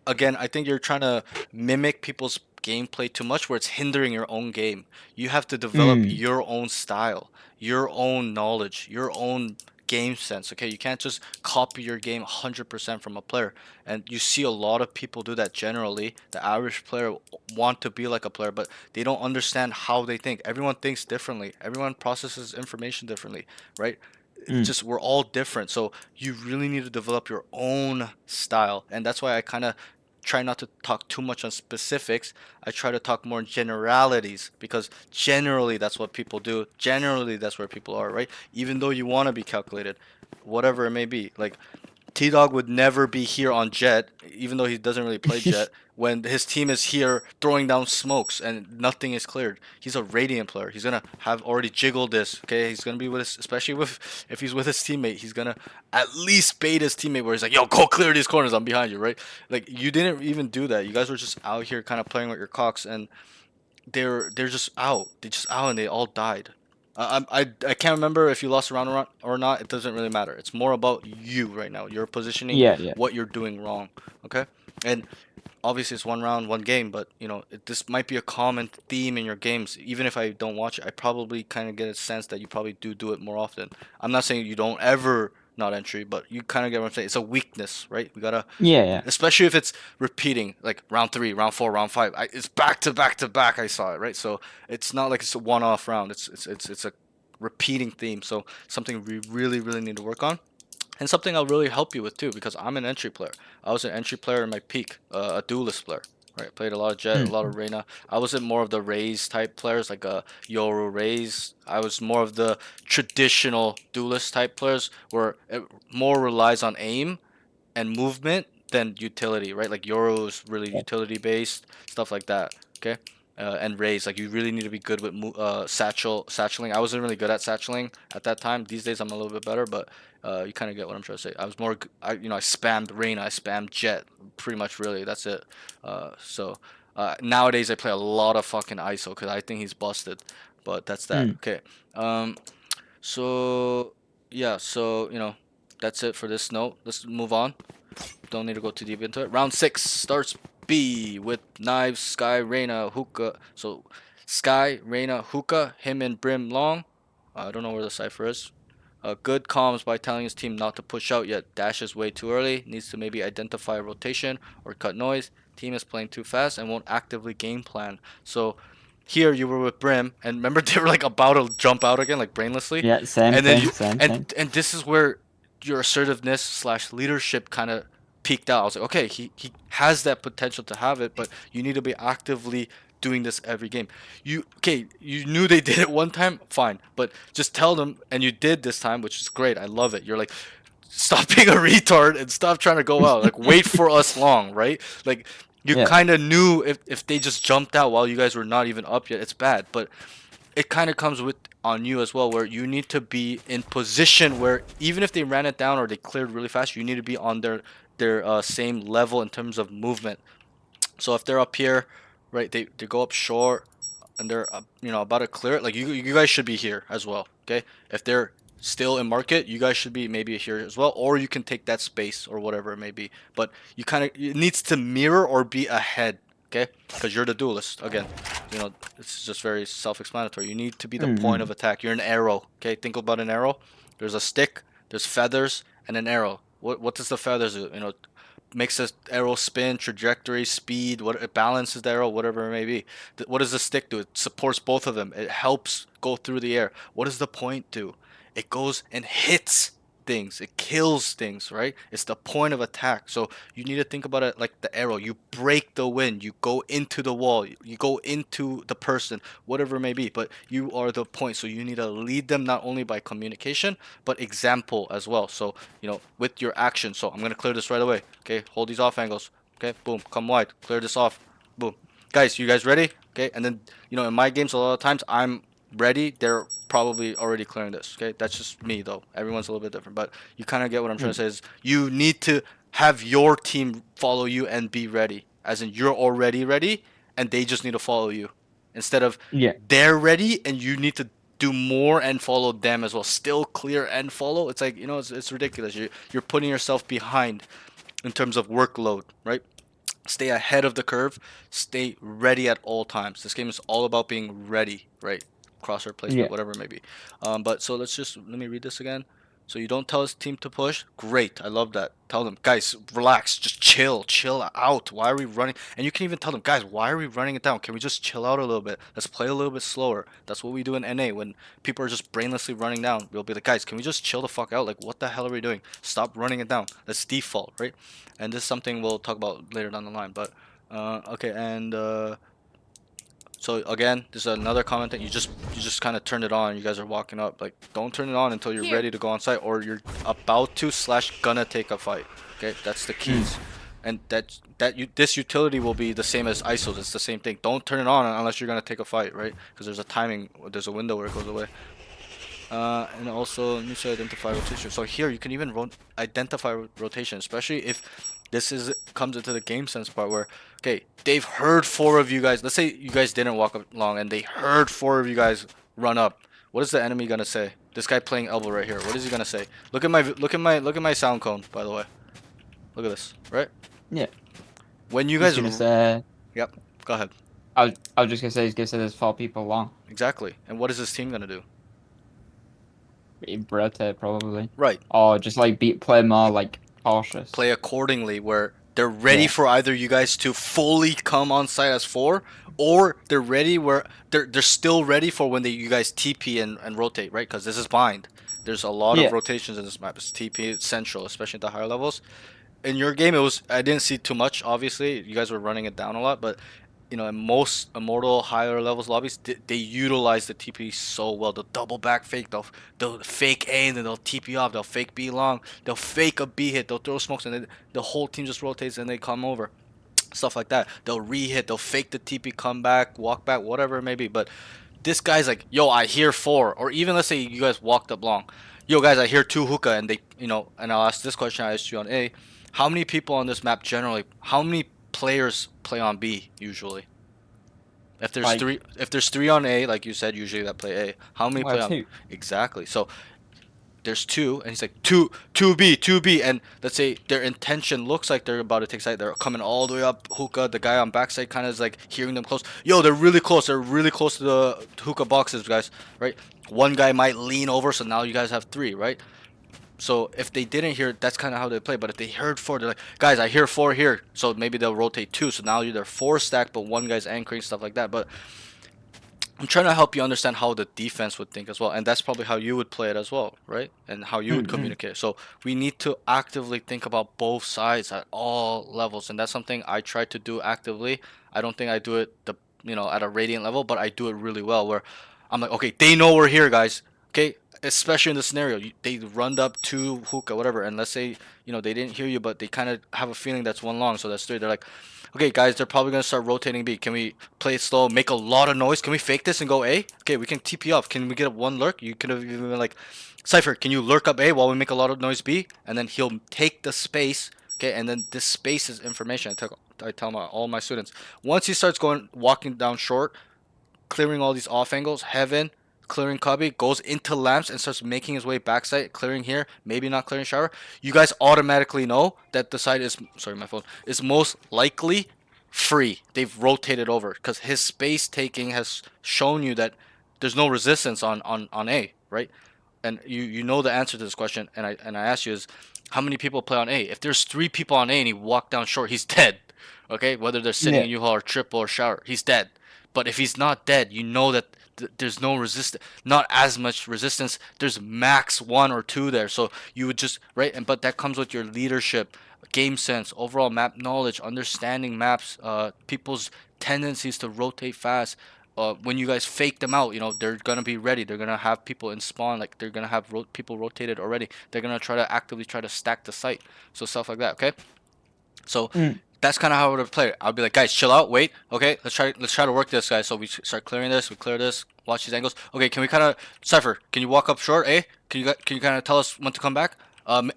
again, I think you're trying to mimic people's gameplay too much where it's hindering your own game. You have to develop Mm, your own style, your own knowledge, your own game sense. Okay, you can't just copy your game 100% from a player. And you see a lot of people do that generally. The average player want to be like a player, but they don't understand how they think. Everyone thinks differently. Everyone processes information differently, right? mm. Just we're all different, so you really need to develop your own style, and that's why I kind of try not to talk too much on specifics. I try to talk more in generalities because generally that's what people do, generally that's where people are, right? Even though you want to be calculated, whatever it may be, like T Dog would never be here on Jet, even though he doesn't really play Jet, when his team is here throwing down smokes and nothing is cleared. He's a Radiant player. He's gonna have already jiggled this. Okay, he's gonna be with his, especially with if he's with his teammate, he's gonna at least bait his teammate where he's like, "Yo, go clear these corners. I'm behind you." Right? Like you didn't even do that. You guys were just out here kind of playing with your cocks, and they're just out. They just out, and they all died. I can't remember if you lost a round or not. It doesn't really matter. It's more about you right now. Your positioning, Yeah, yeah. what you're doing wrong. Okay, and obviously it's one round, one game, but this might be a common theme in your games. Even if I don't watch it, I probably kind of get a sense that you probably do it more often. I'm not saying you don't ever not entry, but you kind of get what I'm saying. It's a weakness, right? We gotta, Yeah, yeah. especially if it's repeating, like round 3, round 4, round 5. It's back to back to back. I saw it, right? So it's not like it's a one-off round. It's a repeating theme. So something we really really need to work on. And something I'll really help you with too, because I'm an entry player. I was an entry player in my peak, a duelist player. Right, played a lot of Jet, a lot Mm. of Reyna. I wasn't more of the Raze type players like Yoru Raze. I was more of the traditional duelist type players, where it more relies on aim and movement than utility, right? Like Yoru is really Yeah. utility based, stuff like that. Okay, and Raze, like you really need to be good with satcheling. I wasn't really good at satcheling at that time. These days I'm a little bit better, but you kind of get what I'm trying to say. I was more, I spammed Reyna, I spammed Jet, pretty much. Really, that's it. Nowadays I play a lot of fucking ISO because I think he's busted, but that's that. Mm. Okay. So yeah, so that's it for this note. Let's move on. Don't need to go too deep into it. Round 6 starts B with Knives, Sky, Reyna, Hookah. So Sky, Reyna, Hookah, him and Brim Long. I don't know where the cipher is. Good comms by telling his team not to push out yet. Dashes way too early. Needs to maybe identify rotation or cut noise. Team is playing too fast and won't actively game plan. So here you were with Brim, and remember they were like about to jump out again, like brainlessly, Yeah, same and then thing, you same and thing. and this is where your assertiveness slash leadership kind of peaked out. I was like, okay, he has that potential to have it, but you need to be actively doing this every game. You knew they did it one time, fine, but just tell them, and you did this time, which is great. I love it. You're like, stop being a retard and stop trying to go out. Like, wait for us long, right? Like, you Yeah. kind of knew if they just jumped out while you guys were not even up yet, it's bad. But it kind of comes with on you as well, where you need to be in position where even if they ran it down or they cleared really fast, you need to be on their same level in terms of movement. So if they're up here, right, they go up short and they're about to clear it. Like you guys should be here as well. Okay, if they're still in market, you guys should be maybe here as well, or you can take that space or whatever it may be. But you kind of, it needs to mirror or be ahead. Okay, because you're the duelist again. It's just very self-explanatory. You need to be the point Mm-hmm. of attack. You're an arrow. Okay, think about an arrow. There's a stick, there's feathers, and an arrow. What does the feathers do? Makes the arrow spin, trajectory, speed, what it balances the arrow, whatever it may be. What does the stick do? It supports both of them. It helps go through the air. What does the point do? It goes and hits things. It kills things, right? It's the point of attack. So you need to think about it like the arrow. You break the wind. You go into the wall. You go into the person, whatever it may be. But you are the point. So you need to lead them not only by communication, but example as well. So, with your action. So I'm going to clear this right away. Okay, hold these off angles. Okay, boom, come wide. Clear this off. Boom. Guys, you guys ready? Okay, and then, in my games, a lot of times I'm ready. They're probably already clearing this. Okay, that's just me though. Everyone's a little bit different, but you kind of get what I'm trying to say. Is you need to have your team follow you and be ready, as in you're already ready, and they just need to follow you, instead of Yeah. they're ready and you need to do more and follow them as well. Still clear and follow. It's like, it's ridiculous. You're putting yourself behind in terms of workload, right? Stay ahead of the curve. Stay ready at all times. This game is all about being ready, right? Crosshair placement, Yeah. whatever it may be. But so let me read this again. So you don't tell his team to push? Great. I love that. Tell them, guys, relax. Just chill out. Why are we running? And you can even tell them, guys, why are we running it down? Can we just chill out a little bit? Let's play a little bit slower. That's what we do in NA when people are just brainlessly running down. We'll be like, guys, can we just chill the fuck out? Like, what the hell are we doing? Stop running it down. That's default, right? And this is something we'll talk about later down the line. But okay, and so again, this is another comment that you just kind of turned it on. You guys are walking up. Like, don't turn it on until you're Here. ready to go on site, or you're about to / gonna take a fight. Okay, that's the keys. And this utility will be the same as ISOs. It's the same thing. Don't turn it on unless you're gonna take a fight, right? Because there's a timing, there's a window where it goes away. And also need to identify rotation. So here you can even identify rotation, especially if this comes into the game sense part where, okay, they've heard 4 of you guys. Let's say you guys didn't walk up long and they heard 4 of you guys run up. What is the enemy gonna say? This guy playing elbow right here. What is he gonna say? Look at my sound cone, by the way. Look at this, right? Yeah. When you He's guys gonna say, Yep, go ahead. I was just gonna say he's gonna say there's 4 people long. Exactly. And what is this team gonna do? Rotate probably. Right. Or just like play more like cautious. Play accordingly, where they're ready for either you guys to fully come on site as 4, or they're ready where they're still ready for when you guys TP and rotate, right? Because this is bind. There's a lot of rotations in this map. It's TP, it's central, especially at the higher levels. In your game, I didn't see too much. Obviously, you guys were running it down a lot, but in most Immortal higher levels lobbies, they utilize the TP so well. They'll double back fake, they'll fake A, and then they'll TP off, they'll fake B long, they'll fake a B hit, they'll throw smokes, and then the whole team just rotates and they come over. Stuff like that. They'll re-hit, they'll fake the TP, come back, walk back, whatever it may be. But this guy's like, yo, I hear 4. Or even let's say you guys walked up long. Yo, guys, I hear 2 hookah, and and I'll ask this question I asked you on A. How many people on this map generally, how many players play on B usually? If there's 3 on A, like you said, usually that play A. How many play on 2? Exactly. So there's 2, and he's like 2B, and let's say their intention looks like they're about to take side. They're coming all the way up hookah. The guy on backside kind of is like hearing them close. Yo, they're really close. They're really close to the hookah boxes, guys. Right? One guy might lean over, so now you guys have 3, right? So if they didn't hear, that's kind of how they play. But if they heard 4, they're like, guys, I hear 4 here. So maybe they'll rotate 2. So now they're 4 stacked, but one guy's anchoring, stuff like that. But I'm trying to help you understand how the defense would think as well. And that's probably how you would play it as well, right? And how you would communicate. So we need to actively think about both sides at all levels. And that's something I try to do actively. I don't think I do it at a radiant level, but I do it really well where I'm like, okay, they know we're here, guys. Okay, especially in the scenario, they run up to hookah, whatever, and let's say they didn't hear you, but they kind of have a feeling that's 1 long, so that's 3. They're like, okay, guys, they're probably gonna start rotating B. Can we play it slow, make a lot of noise? Can we fake this and go A? Okay, we can TP off. Can we get 1 lurk? You could have even been like, Cypher, can you lurk up A while we make a lot of noise B? And then he'll take the space. Okay, and then this space is information. I tell all my students, once he starts walking down short, clearing all these off angles, heaven, clearing cubby, goes into lamps and starts making his way backside, clearing here, maybe not clearing shower, you guys automatically know that the side is, sorry, my phone, is most likely free. They've rotated over because his space taking has shown you that there's no resistance on A, right? And you know the answer to this question, and I ask you is, how many people play on A? If there's 3 people on A and he walked down short, he's dead. Okay, whether they're sitting in U-Haul or triple or shower, he's dead. But if he's not dead, you know that there's no resistance, not as much resistance. There's max 1 or 2 there. So you would just, right? But that comes with your leadership, game sense, overall map knowledge, understanding maps, people's tendencies to rotate fast. When you guys fake them out, they're gonna be ready. They're gonna have people in spawn, like they're gonna have people rotated already. They're gonna actively try to stack the site. So stuff like that. Okay. So that's kind of how I would play it. I'll be like, guys, chill out, wait, okay, let's try to work this, guys. So we start clearing this, we clear this, watch these angles. Okay, can we kind of Cypher? Can you walk up short, eh? Can you kind of tell us when to come back? And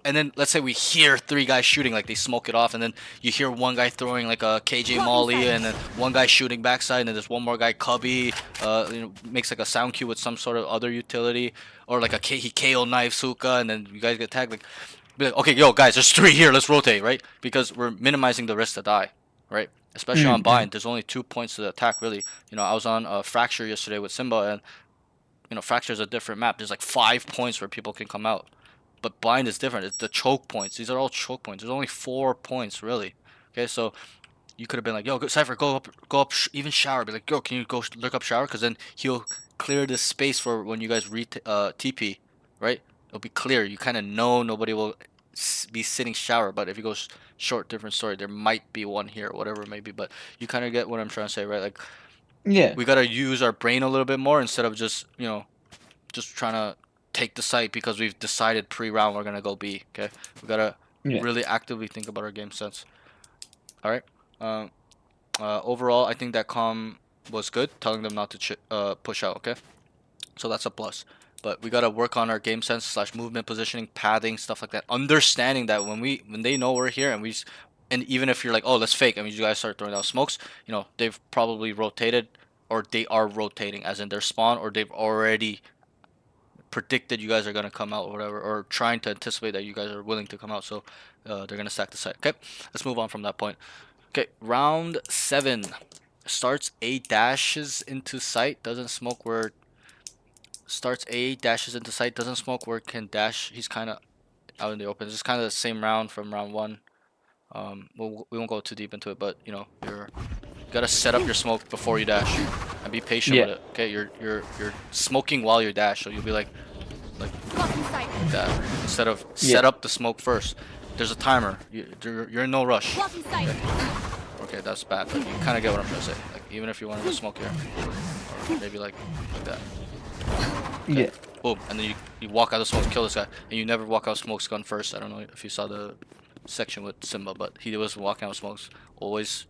and then let's say we hear 3 guys shooting, like they smoke it off, and then you hear one guy throwing like a KJ Molly, and then one guy shooting backside, and then there's one more guy cubby, makes like a sound cue with some sort of other utility, or like he KO knife hookah, and then you guys get tagged. Like, be like, okay, yo guys, there's 3 here, let's rotate, right? Because we're minimizing the risk to die, right? Especially on bind, there's only 2 points to the attack, really. I was on Fracture yesterday with Simba, and Fracture is a different map. There's like 5 points where people can come out. But bind is different. It's the choke points. These are all choke points. There's only 4 points, really. Okay, so you could have been like, yo, Cypher, go up, even shower. Be like, yo, can you go look up shower? Because then he'll clear this space for when you guys TP, right? It'll be clear. You kind of know nobody will be sitting shower. But if you go short, different story. There might be one here, whatever it may be. But you kind of get what I'm trying to say, right? Like, Yeah. we gotta use our brain a little bit more instead of just just trying to take the site because we've decided pre-round we're gonna go B. Okay, we gotta really actively think about our game sense. All right. Overall, I think that comm was good, telling them not to push out. Okay, so that's a plus. But we gotta work on our game sense / movement positioning, pathing, stuff like that. Understanding that when they know we're here and even if you're like, oh, let's fake, I mean, you guys start throwing out smokes, they've probably rotated, or they are rotating, as in their spawn, or they've already predicted you guys are going to come out or whatever, or trying to anticipate that you guys are willing to come out, so they're going to stack the site. Okay, let's move on from that point. Okay, round 7 starts A, dashes into site, doesn't smoke where starts A, dashes into site, doesn't smoke where can dash. He's kind of out in the open. It's kind of the same round from round 1. We won't go too deep into it, but you gotta set up your smoke before you dash and be patient with it. Okay, you're smoking while you dash, so you'll be like that instead of set up the smoke first. There's a timer. You're in no rush. Okay, that's bad, but you kind of get what I'm trying to say. Like, even if you want to go smoke here, or maybe like that. Okay. Yeah. Boom, and then you walk out of smoke, kill this guy, and you never walk out smoke's gun first. I don't know if you saw the section with Simba, but he was walking out smokes always.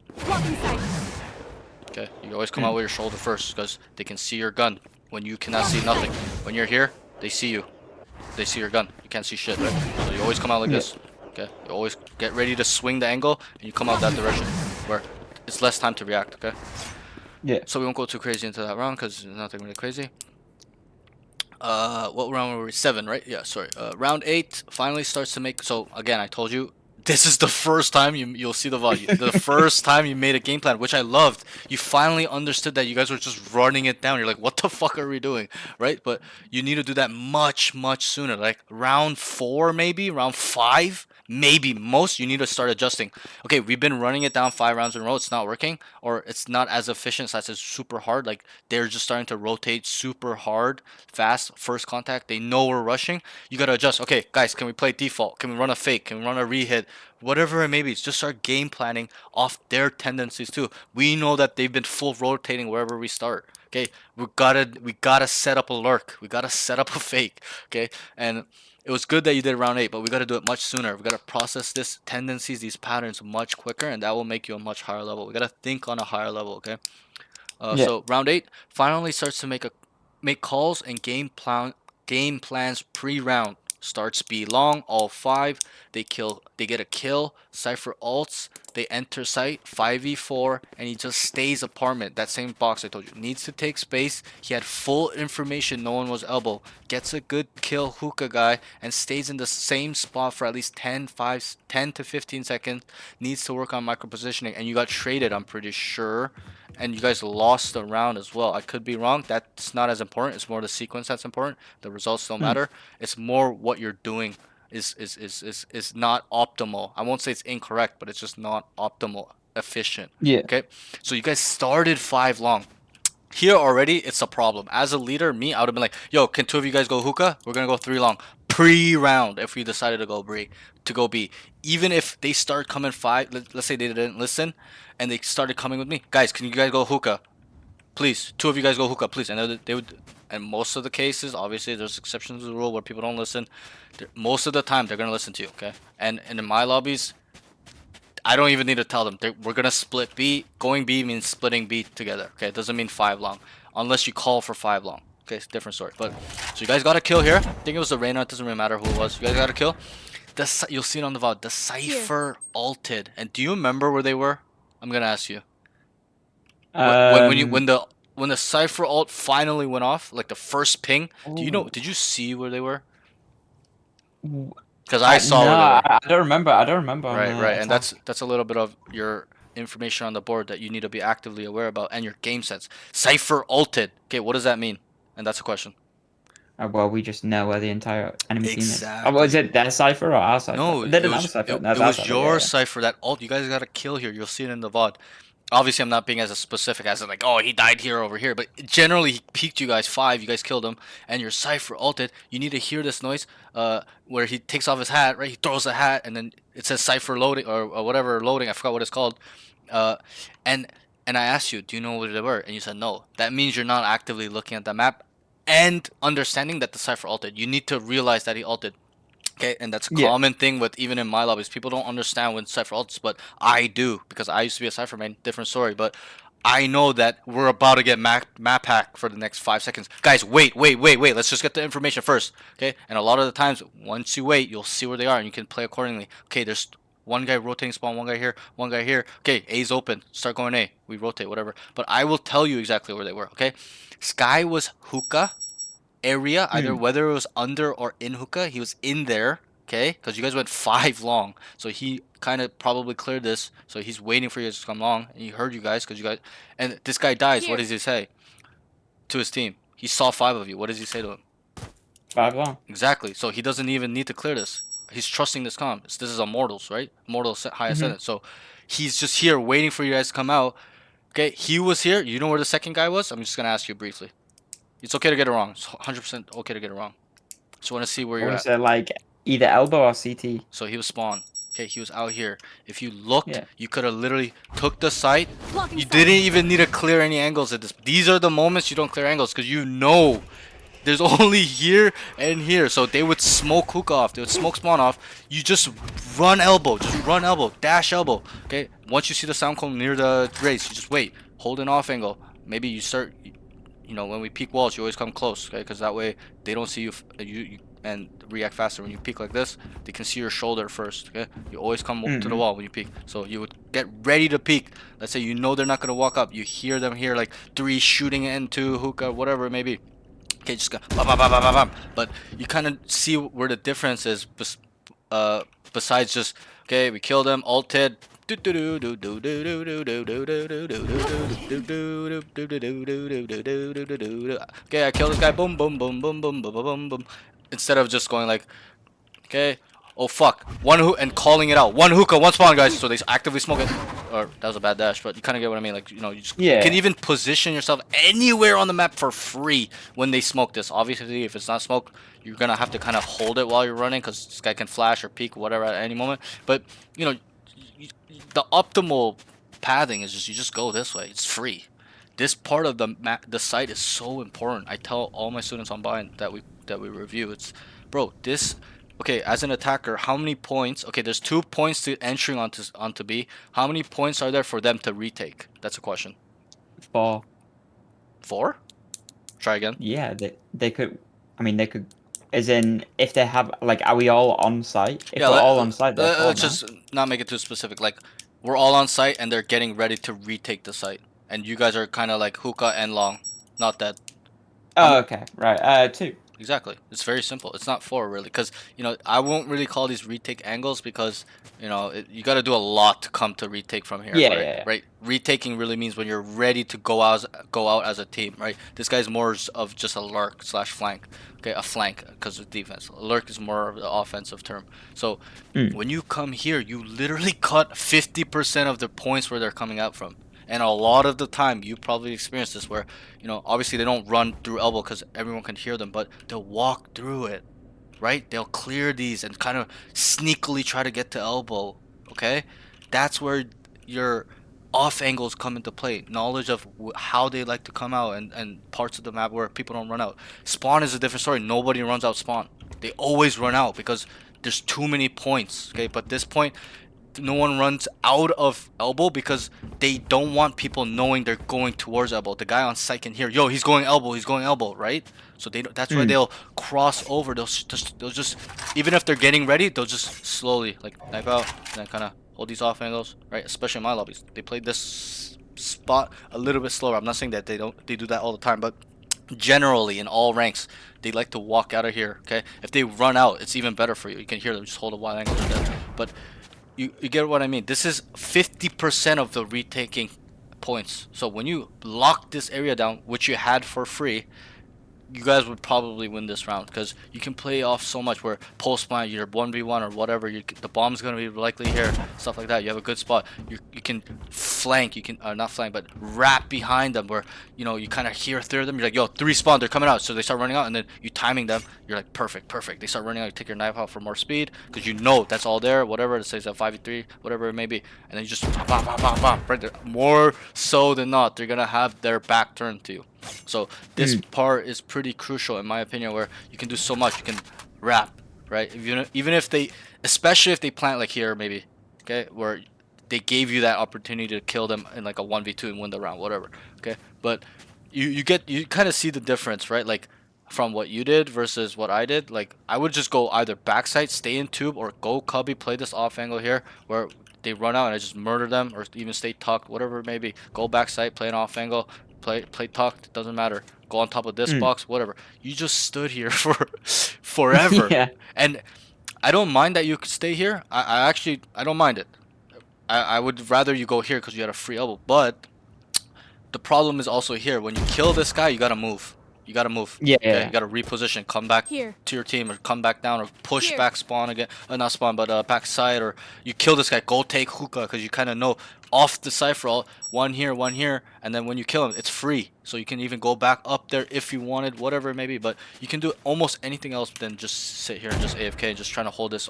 Okay, you always come out with your shoulder first because they can see your gun when you cannot see nothing. When you're here, they see you. They see your gun. You can't see shit, right? So you always come out like this. Okay, you always get ready to swing the angle and you come out that direction where it's less time to react. Okay. Yeah. So we won't go too crazy into that round because there's nothing really crazy. What round were we? 7, right? Yeah, sorry. Round 8 finally starts to make. So again, I told you this is the first time you'll see the value. The first time you made a game plan, which I loved. You finally understood that you guys were just running it down. You're like, what the fuck are we doing, right? But you need to do that much sooner. Like round 4, maybe round 5. Maybe most, you need to start adjusting. Okay, we've been running it down 5 rounds in a row. It's not working, or it's not as efficient. So it's super hard. Like they're just starting to rotate super hard, fast. First contact, they know we're rushing. You gotta adjust. Okay, guys, can we play default? Can we run a fake? Can we run a re-hit? Whatever it may be, just start game planning off their tendencies too. We know that they've been full rotating wherever we start. Okay, we gotta set up a lurk. We gotta set up a fake. Okay, and it was good that you did round 8, but we got to do it much sooner. We got to process this tendencies, these patterns much quicker, and that will make you a much higher level. We got to think on a higher level, okay? So round 8 finally starts to make calls and game plans pre-round. Starts B long, all 5. They get a kill. Cypher ults. They enter site 5v4, and he just stays apartment. That same box I told you needs to take space. He had full information. No one was elbow. Gets a good kill hookah guy and stays in the same spot for at least 10 to 15 seconds. Needs to work on micro positioning, and you got traded, I'm pretty sure. And you guys lost the round as well. I could be wrong. That's not as important. It's more the sequence that's important. The results don't matter. It's more what you're doing is not optimal. I won't say it's incorrect, but it's just not optimal, efficient. Yeah. Okay. So you guys started 5 long. Here already, it's a problem. As a leader, me, I would have been like, yo, can 2 of you guys go hookah? We're gonna go 3 long. Pre-round if we decided to go B. Even if they start coming 5, let's say they didn't listen and they started coming with me. Guys, can you guys go hookah? Please, 2 of you guys go hookah, please. And they would, and most of the cases, obviously there's exceptions to the rule where people don't listen. Most of the time they're gonna listen to you, okay? And in my lobbies, I don't even need to tell them. We're gonna split B. Going B means splitting B together. Okay, it doesn't mean 5 long, unless you call for 5 long. Okay, it's a different story. But so you guys got a kill here. I think it was the Reyna. It doesn't really matter who it was. You guys got a kill. You'll see it on the VOD. The Cypher ulted. And do you remember where they were? I'm gonna ask you. When the Cypher ult finally went off, like the first ping, did you see where they were? Because I saw no, where they were. I don't remember. I don't remember. Right, on the right, and attack. that's a little bit of your information on the board that you need to be actively aware about, and your game sense. Cypher ulted. Okay, what does that mean? And that's a question. Well, we just know where the entire enemy team is. Exactly. Was it their Cypher or our Cypher? No, They it didn't have a was Cypher. it, That's it our was Cypher, your yeah. Cypher that ult. You guys got a kill here. You'll see it in the VOD. Obviously, I'm not being as specific as like, oh, he died here over here, but generally he peeked you guys 5. You guys killed him, and your Cypher ulted. You need to hear this noise, where he takes off his hat, right? He throws the hat, and then it says Cypher loading or whatever loading. I forgot what it's called. Uh, and I asked you, do you know what they were? And you said no. That means you're not actively looking at the map and understanding that the Cypher ulted. You need to realize that he ulted. Okay, and that's a Yeah. common thing with even in my lobbies. People don't understand when Cypher ults, but I do because I used to be a Cypher main. Different story, but I know that we're about to get map hack for the next 5 seconds. Guys, wait. Let's just get the information first, okay? And a lot of the times, once you wait, you'll see where they are and you can play accordingly. Okay, there's one guy rotating spawn, one guy here, one guy here. Okay, A's open. Start going A. We rotate, whatever. But I will tell you exactly where they were, okay? Sky was hookah area, either whether it was under or in hookah, he was in there, okay? Because you guys went 5 long, so he kind of probably cleared this, so he's waiting for you guys to come long, and he heard you guys, because you guys, and this guy dies, what does he say to his team? He saw 5 of you, what does he say to him? 5 long. Exactly, so he doesn't even need to clear this. He's trusting this comp. This is Immortals, right? Immortal high ascendant, so he's just here waiting for you guys to come out, okay? He was here, you know where the second guy was? I'm just going to ask you briefly. It's okay to get it wrong. It's 100% okay to get it wrong. So I want to see where I you're want at. to say like either elbow or CT. So he was spawned. Okay, he was out here. If you looked, Yeah. you could have literally took the site. Blocking You sight. didn't even need to clear any angles at this. These are the moments you don't clear angles because you know there's only here and here. So they would smoke hook off. They would smoke spawn off. You just run elbow. Just run elbow. Dash elbow. Okay. Once you see the sound cone near the race, you just wait. Hold an off angle. Maybe you start. You know, when we peek walls, you always come close, okay? Because that way they don't see you and react faster. When you peek like this, they can see your shoulder first, okay? You always come to the wall when you peek. So you would get ready to peek. Let's say you know they're not gonna walk up. You hear them here like 3 shooting into hookah, whatever it may be. Okay, just go bam, bam, bam, bam, bam, bam. But you kind of see where the difference is. Besides just okay, we killed them, ulted. Okay, I killed this guy. Boom, boom, boom, boom, boom, boom, boom, boom. Instead of just going like, okay, oh fuck, one hook and calling it out. One hookah, one spawn, guys. So they actively smoke it. Or that was a bad dash, but you kind of get what I mean. Like you know, you can even position yourself anywhere on the map for free when they smoke this. Obviously, if it's not smoke, you're gonna have to kind of hold it while you're running because this guy can flash or peek whatever at any moment. But you know, the optimal pathing is just you just go this way. It's free. This part of the site is so important. I tell all my students on Bind that we review. It's bro, this okay, as an attacker, how many points? Okay, there's 2 points to entering onto B. How many points are there for them to retake? That's a question. 4. 4? Try again. Yeah, they could. I mean, they could. As in, if they have like, are we all on site? If we're all on site, they're 4 let's now. just not make it too specific. Like we're all on site and they're getting ready to retake the site, and you guys are kind of like hookah and long, not dead. Oh, okay, right. 2. Exactly. It's very simple. It's not 4 really, because you know I won't really call these retake angles because you know you got to do a lot to come to retake from here. Yeah, right? yeah. Right. Retaking really means when you're ready to go out as a team. Right. This guy's more of just a lurk / flank. Okay, a flank because of defense. A lurk is more of the offensive term. So when you come here, you literally cut 50% of the points where they're coming out from. And a lot of the time, you probably experienced this where, you know, obviously they don't run through elbow because everyone can hear them, but they'll walk through it, right? They'll clear these and kind of sneakily try to get to elbow, okay? That's where your off angles come into play. Knowledge of how they like to come out and parts of the map where people don't run out. Spawn is a different story. Nobody runs out spawn. They always run out because there's too many points, okay? But this point, no one runs out of elbow because they don't want people knowing they're going towards elbow. The guy on site can hear, yo, he's going elbow, right? So that's why they'll cross over. They'll just even if they're getting ready, they'll just slowly like knife out and then kind of hold these off angles, right? Especially in my lobbies, they play this spot a little bit slower. I'm not saying that they do that all the time, but generally in all ranks they like to walk out of here. Okay, if they run out, it's even better for you. You can hear them just hold a wide angle to death. But you get what I mean. This is 50% of the retaking points. So when you lock this area down, which you had for free, you guys would probably win this round because you can play off so much where post blind, you're 1v1 or whatever, the bomb's gonna be likely here, stuff like that. You have a good spot. You can flank, you can not flank, but wrap behind them where you kind of hear through them. You're like, yo, 3 spawn, they're coming out, so they start running out, and then you timing them. You're like, perfect. They start running out. You take your knife out for more speed because that's all there. Whatever it says, a 5v3, whatever it may be, and then you just bam, right there. More so than not, they're gonna have their back turned to you. So this part is pretty crucial in my opinion, where you can do so much. You can wrap, right? Even if they, especially if they plant like here maybe, okay, where they gave you that opportunity to kill them in like a 1v2 and win the round, whatever, okay. But you kind of see the difference, right? Like from what you did versus what I did. Like I would just go either backside, stay in tube, or go cubby, play this off angle here where they run out and I just murder them, or even stay tucked, whatever it may be. Go backside, play an off angle, play tucked, doesn't matter. Go on top of this box, whatever. You just stood here for forever. Yeah. And I don't mind that you could stay here. I actually don't mind it. I would rather you go here because you had a free elbow. But the problem is also here. When you kill this guy, you gotta move. You gotta move. Yeah. Okay? You gotta reposition, come back Here. to your team, or come back down, or push Here. back spawn again. Not spawn, but backside. Or you kill this guy, go take hookah, because you kind of know off the cipher, one here, and then when you kill him, it's free. So you can even go back up there if you wanted, whatever it may be. But you can do almost anything else than just sit here and just AFK, just trying to hold this.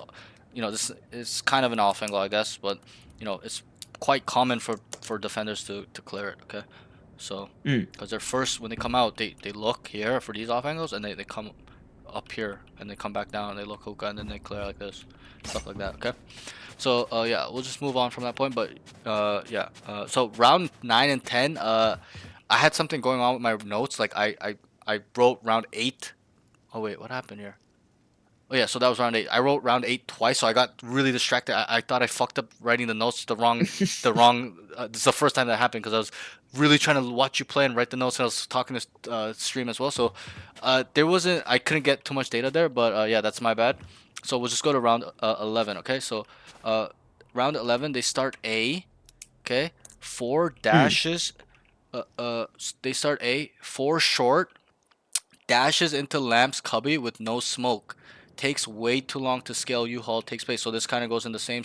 This is kind of an off angle, I guess, but it's quite common for defenders to clear it. Okay. So, because they're first, when they come out, they look here for these off angles, and they come up here, and they come back down, and they look hookah, and then they clear like this, stuff like that, okay? So, yeah, we'll just move on from that point, but, yeah, so round 9 and 10, I had something going on with my notes, like, I wrote round 8, oh wait, what happened here? Oh yeah, so that was round 8. I wrote round 8 twice, so I got really distracted. I thought I fucked up writing the notes the wrong. This is the first time that happened because I was really trying to watch you play and write the notes, and I was talking to stream as well. So I couldn't get too much data there, but yeah, that's my bad. So we'll just go to round 11. Okay, so round 11 they start A. Okay, 4 dashes. They start A, 4 short. Dashes into lamps cubby with no smoke. Takes way too long to scale U-Haul, takes space. So this kind of goes in the same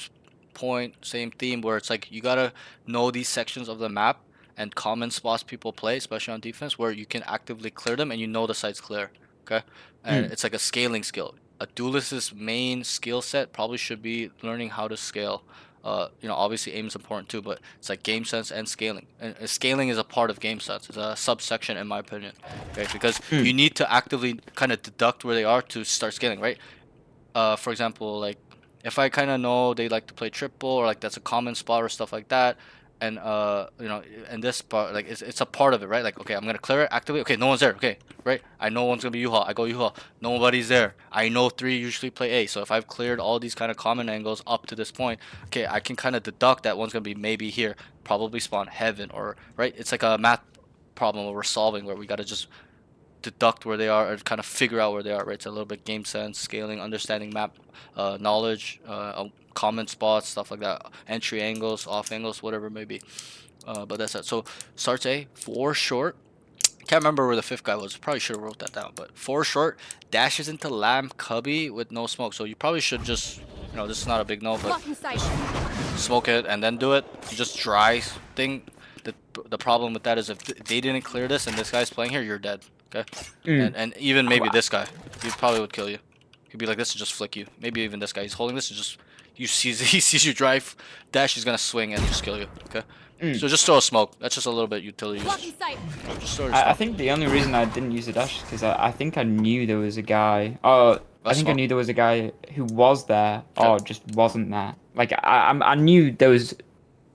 point, same theme, where it's like you gotta know these sections of the map and common spots people play, especially on defense, where you can actively clear them and the site's clear. Okay, and it's like a scaling skill. A duelist's main skill set probably should be learning how to scale. Obviously aim is important too, but it's like game sense and scaling. And scaling is a part of game sense. It's a subsection in my opinion, okay? Because you need to actively kind of deduct where they are to start scaling, right? For example, like if I kind of know they like to play triple, or like that's a common spot or stuff like that, and and this part, like it's a part of it, right? Like, okay, I'm gonna clear it, activate. Okay, no one's there. Okay, right? I know one's gonna be U-Haul. I go U-Haul. Nobody's there. I know 3 usually play A. So if I've cleared all these kind of common angles up to this point, okay, I can kind of deduct that one's gonna be maybe here, probably spawn heaven, or right? It's like a math problem where we're solving, where we gotta just deduct where they are, or kind of figure out where they are, right? It's a little bit game sense, scaling, understanding map knowledge, common spots, stuff like that, entry angles, off angles, whatever it may be. But that's it. So starts A, 4 short. Can't remember where the 5th guy was. Probably should have wrote that down. But 4 short, dashes into lamp cubby with no smoke. So you probably should just, this is not a big no, but Blocking sight. smoke it and then do it. You just dry thing. The problem with that is if they didn't clear this and this guy's playing here, you're dead. Okay, and even maybe this guy, he probably would kill you. He'd be like this and just flick you. Maybe even this guy, he's holding this and just he sees you drive dash, he's gonna swing and just kill you. Okay, so just throw a smoke. That's just a little bit utility use. Blocking sight. Just throw your I smoke. think the only reason I didn't use a dash is because I think I knew there was a guy. Oh, I think I smoke. knew there was a guy who was there Okay. or just wasn't there. Like I knew there was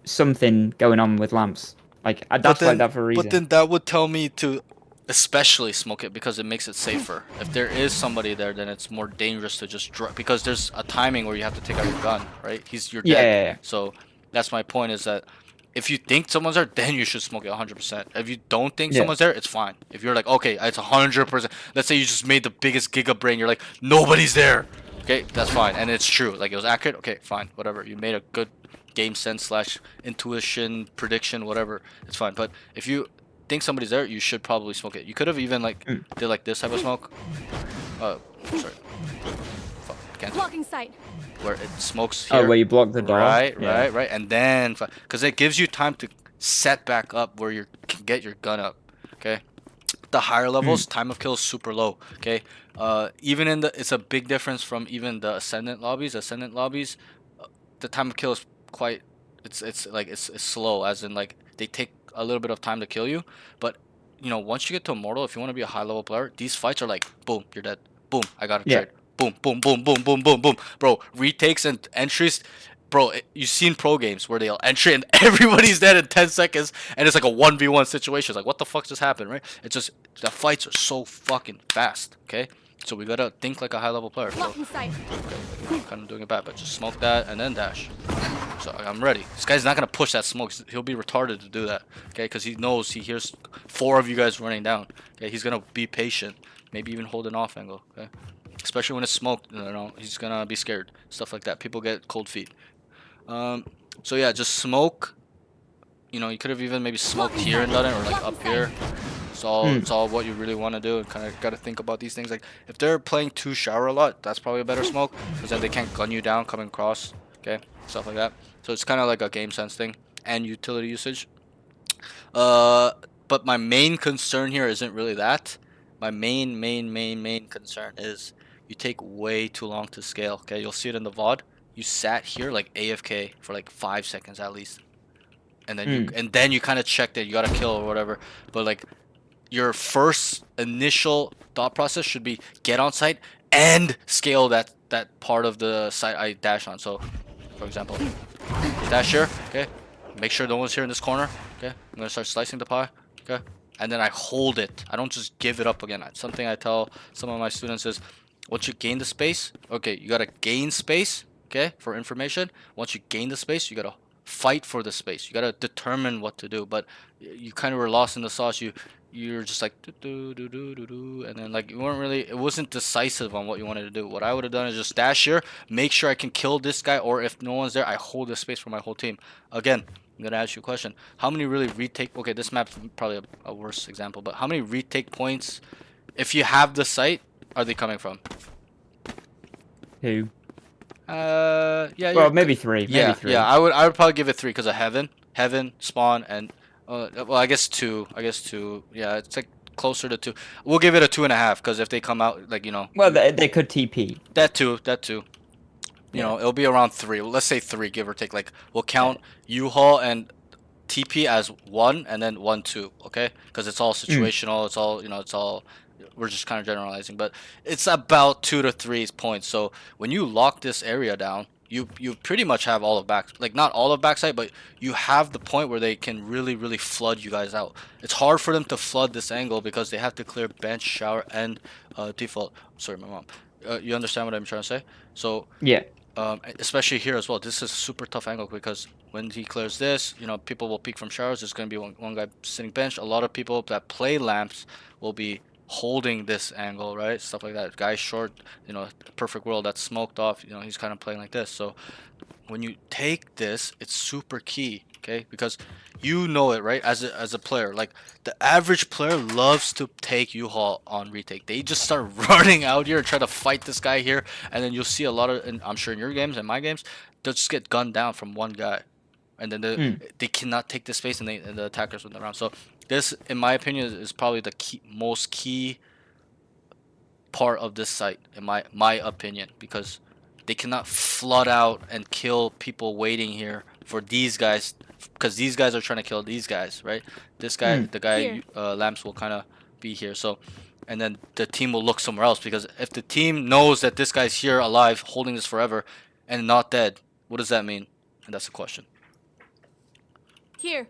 something going on with lamps. Like I But dashed like then, that for a but reason. then that would tell me to especially smoke it because it makes it safer. If there is somebody there, then it's more dangerous to just drop because there's a timing where you have to take out your gun, right? You're Yeah, dead. yeah, yeah. So that's my point is that if you think someone's there, then you should smoke it 100%. If you don't think Yeah. someone's there, it's fine. If you're like, okay, it's 100%. Let's say you just made the biggest giga brain, you're like, nobody's there. Okay, that's fine, and it's true. Like it was accurate. Okay, fine, whatever. You made a good game sense slash intuition prediction, whatever. It's fine. But if you think somebody's there, you should probably smoke it. You could have even like Mm. did like this type of smoke. Sorry. Fuck, can't do it. Blocking sight. Where it smokes here. Oh, where you block the door. Right, Yeah. right, and then because it gives you time to set back up where you can get your gun up. Okay, the higher levels, time of kill is super low. Okay, even in it's a big difference from even the ascendant lobbies. Ascendant lobbies, the time of kill is quite. It's slow, as in like they take a little bit of time to kill you, but you know once you get to Immortal, if you want to be a high level player, these fights are like boom, you're dead. Boom, I got a Yeah. trade. Boom, boom, boom, boom, boom, boom, boom. Bro, retakes and entries. Bro, you've seen pro games where they'll entry and everybody's dead in 10 seconds and it's like a 1v1 situation. It's like, what the fuck just happened, right? It's just, the fights are so fucking fast, okay? So we gotta think like a high level player. So, Blocking sight. I'm kind of doing it bad, but just smoke that and then dash. So I'm ready. This guy's not gonna push that smoke. He'll be retarded to do that, okay? Because he knows he hears 4 of you guys running down. Okay, he's gonna be patient, maybe even hold an off angle, okay? Especially when it's smoked, you know, he's gonna be scared. Stuff like that. People get cold feet. So yeah, just smoke. You know, you could have even maybe smoked here and done it, or like up here. It's all what you really want to do. And kind of got to think about these things. Like if they're playing 2 shower a lot, that's probably a better smoke because then they can't gun you down coming across. Okay, stuff like that. So it's kind of like a game sense thing and utility usage. But my main concern here isn't really that. My main concern is you take way too long to scale. Okay, you'll see it in the VOD. You sat here like AFK for like 5 seconds at least, and then you kind of check that you got a kill or whatever. But like your first initial thought process should be get on site and scale that part of the site I dash on. So, for example, dash here. Okay, make sure no one's here in this corner. Okay, I'm gonna start slicing the pie. Okay, and then I hold it. I don't just give it up again. Something I tell some of my students is, once you gain the space, okay, you gotta gain space. Okay, for information. Once you gain the space, you gotta fight for the space. You gotta determine what to do. But you kind of were lost in the sauce. You're just like do do do do do, and then like you weren't really. It wasn't decisive on what you wanted to do. What I would have done is just dash here, make sure I can kill this guy, or if no one's there, I hold the space for my whole team. Again, I'm gonna ask you a question. How many really retake? Okay, this map's probably a worse example, but how many retake points, if you have the site, are they coming from? 2. Yeah. Well, maybe 3. Maybe Yeah, 3. yeah. I would probably give it 3 because of heaven, spawn, and well, I guess 2. I guess 2. Yeah, it's like closer to 2. We'll give it a 2.5 because if they come out, like, you know, Well, they could TP. that too. You Yeah. know, it'll be around 3. Let's say 3, give or take. Like we'll count U-Haul and TP as 1 and then 1 2. Okay, because it's all situational. It's all, you know, it's all. We're just kind of generalizing, but it's about 2 to 3 points. So when you lock this area down, you pretty much have all of back, like not all of backside, but you have the point where they can really flood you guys out. It's hard for them to flood this angle because they have to clear bench, shower, and default. Sorry, my mom. You understand what I'm trying to say? So Yeah. especially here as well, this is a super tough angle because when he clears this, you know, people will peek from showers. There's going to be one guy sitting bench. A lot of people that play lamps will be holding this angle, right? Stuff like that. Guy short, you know, perfect world that's smoked off, you know, he's kind of playing like this. So when you take this, it's super key, okay? Because you know it, right? As a player, like the average player loves to take U-Haul on retake. They just start running out here and try to fight this guy here, and then you'll see a lot of, and I'm sure in your games and my games, they'll just get gunned down from one guy, and then they cannot take the space, and the attackers win the round. So this, in my opinion, is probably the most key part of this site, in my opinion, because they cannot flood out and kill people waiting here for these guys, because these guys are trying to kill these guys, right? This guy, the guy, Here. Lamps will kind of be here. So, and then the team will look somewhere else, because if the team knows that this guy's here alive, holding this forever, and not dead, what does that mean? And that's the question. Here.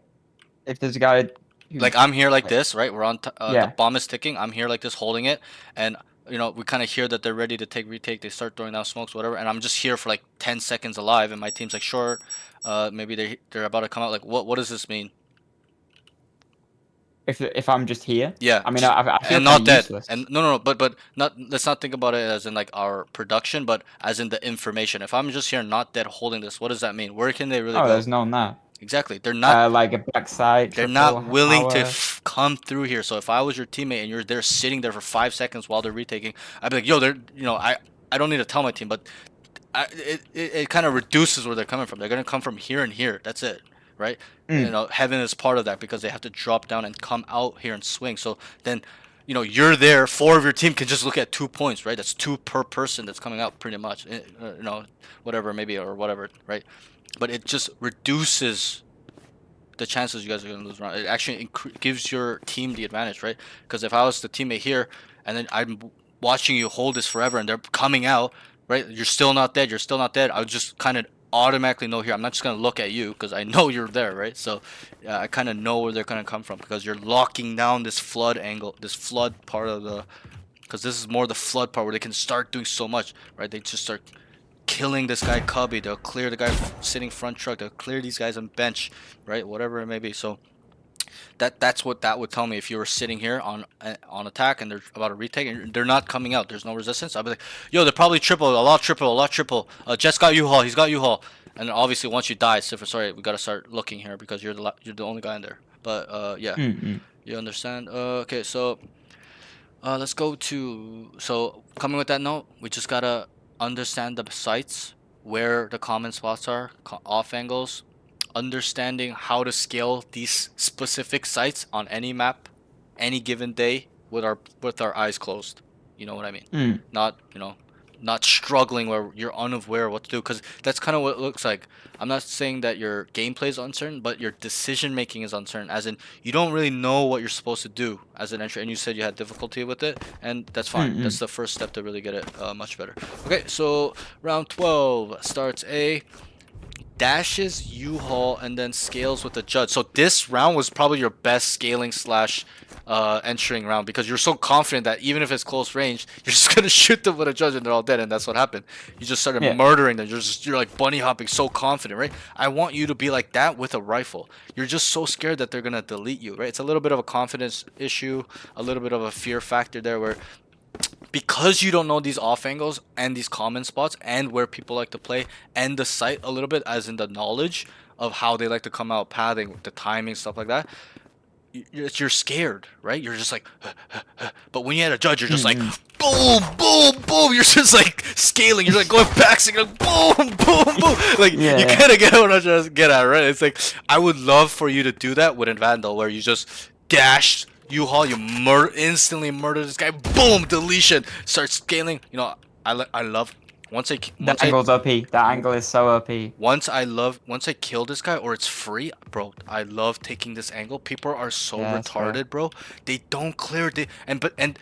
If there's a guy who's Like I'm here like like- this, right? We're on Yeah. the bomb is ticking. I'm here like this holding it, and you know we kind of hear that they're ready to take retake. They start throwing down smokes, whatever, and I'm just here for like 10 seconds alive, and my team's like short. Maybe they're about to come out. Like what does this mean? if I'm just here, Yeah, I mean, I feel and not kinda dead. useless. And no, but not. Let's not think about it as in like our production, but as in the information. If I'm just here not dead holding this, what does that mean? Where can they really Oh, go? there's no on that. Exactly. They're not. Like a backside. They're triple not willing to power. come through here. So if I was your teammate and you're there sitting there for 5 seconds while they're retaking, I'd be like, yo, they're, you know, I don't need to tell my team, but it kind of reduces where they're coming from. They're gonna come from here and here. That's it, right? You know, heaven is part of that, because they have to drop down and come out here and swing. So then, you know, you're there. 4 of your team can just look at 2 points, right? That's 2 per person that's coming out, pretty much. You know, whatever, maybe, or whatever, right? But it just reduces the chances you guys are going to lose round. It actually gives your team the advantage, right? Because if I was the teammate here and then I'm watching you hold this forever and they're coming out, right? You're still not dead. You're still not dead. I would just kind of automatically know here. I'm not just going to look at you because I know you're there, right? So I kind of know where they're going to come from, because you're locking down this flood angle, this flood part of the, because this is more the flood part where they can start doing so much, right? They just start killing this guy Cubby. They'll clear the guy sitting front truck. They'll clear these guys on bench, right? Whatever it may be. So that's what that would tell me. If you were sitting here on attack and they're about to retake and they're not coming out, there's no resistance, I'd be like, yo, they're probably triple, a lot triple. Jet's got U-Haul. He's got U-Haul. And then obviously once you die, sorry, we gotta start looking here because you're the only guy in there. But yeah, you understand. Okay, so let's go to, so coming with that note, we just gotta understand the sites, where the common spots are, off angles, understanding how to scale these specific sites on any map, any given day, with our eyes closed. You know what I mean? Not, you know, not struggling where you're unaware of what to do, because that's kind of what it looks like. I'm not saying that your gameplay is uncertain, but your decision making is uncertain, as in you don't really know what you're supposed to do as an entry, and you said you had difficulty with it, and that's fine. That's the first step to really get it much better. Okay, so round 12 starts A, dashes U-Haul, and then scales with the judge. So this round was probably your best scaling slash entering round, because you're so confident that even if it's close range, you're just gonna shoot them with a judge and they're all dead, and that's what happened. You just started murdering them. You're like bunny hopping, so confident, right? I want you to be like that with a rifle. You're just so scared that they're gonna delete you, right? It's a little bit of a confidence issue, a little bit of a fear factor there, where because you don't know these off angles and these common spots and where people like to play and the site a little bit, as in the knowledge of how they like to come out, pathing, the timing, stuff like that, you're scared, right? You're just like but when you had a judge, you're just like boom, boom, boom. You're just like scaling. You're like going back, so you're like boom, boom, boom. Like you kind of get what I'm trying to get at, right? It's like I would love for you to do that with a Vandal, where you just dash U-Haul, you instantly murder this guy, boom, deletion, start scaling. You know, I love That angle's OP. That angle is so OP. Once I kill this guy or it's free, bro, I love taking this angle. People are so retarded, bro. They don't clear it. And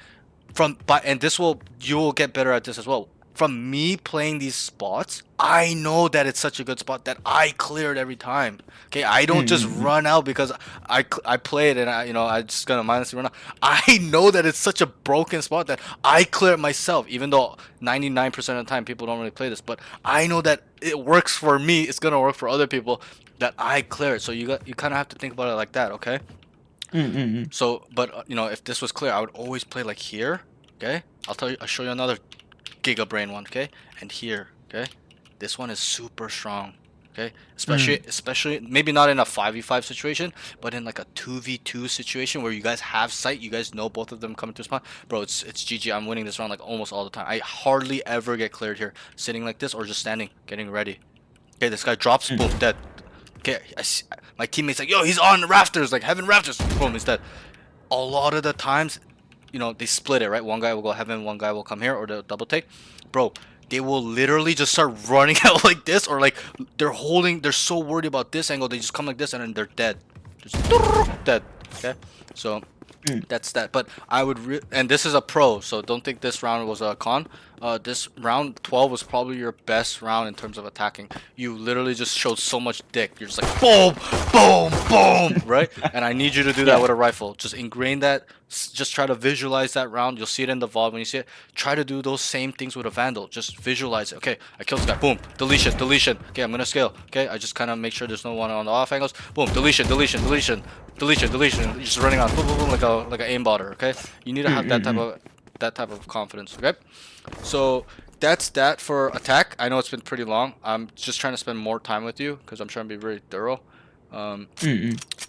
you will get better at this as well. From me playing these spots, I know that it's such a good spot that I clear it every time. Okay, I don't just run out because I play it and I just gonna mindlessly run out. I know that it's such a broken spot that I clear it myself, even though 99% of the time people don't really play this. But I know that it works for me. It's gonna work for other people, that I clear it. So you kind of have to think about it like that, okay? So, but if this was clear, I would always play like here. Okay, I'll show you another Giga Brain one, okay? And here, okay? This one is super strong, okay? Especially maybe not in a 5v5 situation, but in like a 2v2 situation where you guys have sight, you guys know both of them coming to spawn. Bro, it's GG. I'm winning this round like almost all the time. I hardly ever get cleared here, sitting like this or just standing, getting ready. Okay, this guy drops, boom, dead. Okay, my teammate's like, yo, he's on the rafters, like heaven rafters, boom, he's dead. A lot of the times, they split it, right? One guy will go heaven, one guy will come here, or they'll double take. Bro, they will literally just start running out like this, or like they're so worried about this angle, they just come like this and then they're dead. Just dead. Okay? So That's that. But I would, and this is a pro, so don't think this round was a con. This round 12 was probably your best round in terms of attacking. You literally just showed so much dick. You're just like boom, boom, boom, right? And I need you to do that Yeah. with a rifle. Just ingrain that. Just try to visualize that round. You'll see it in the VOD when you see it. Try to do those same things with a Vandal. Just visualize it. Okay, I killed this guy. Boom, deletion, deletion. Okay, I'm gonna scale. Okay, I just kind of make sure there's no one on the off angles. Boom, deletion, deletion, deletion. Deletion, deletion. You're just running on, boom, boom, boom, like an aimbotter. Okay, you need to have that type of confidence. Okay, so that's that for attack. I know it's been pretty long. I'm just trying to spend more time with you because I'm trying to be very thorough.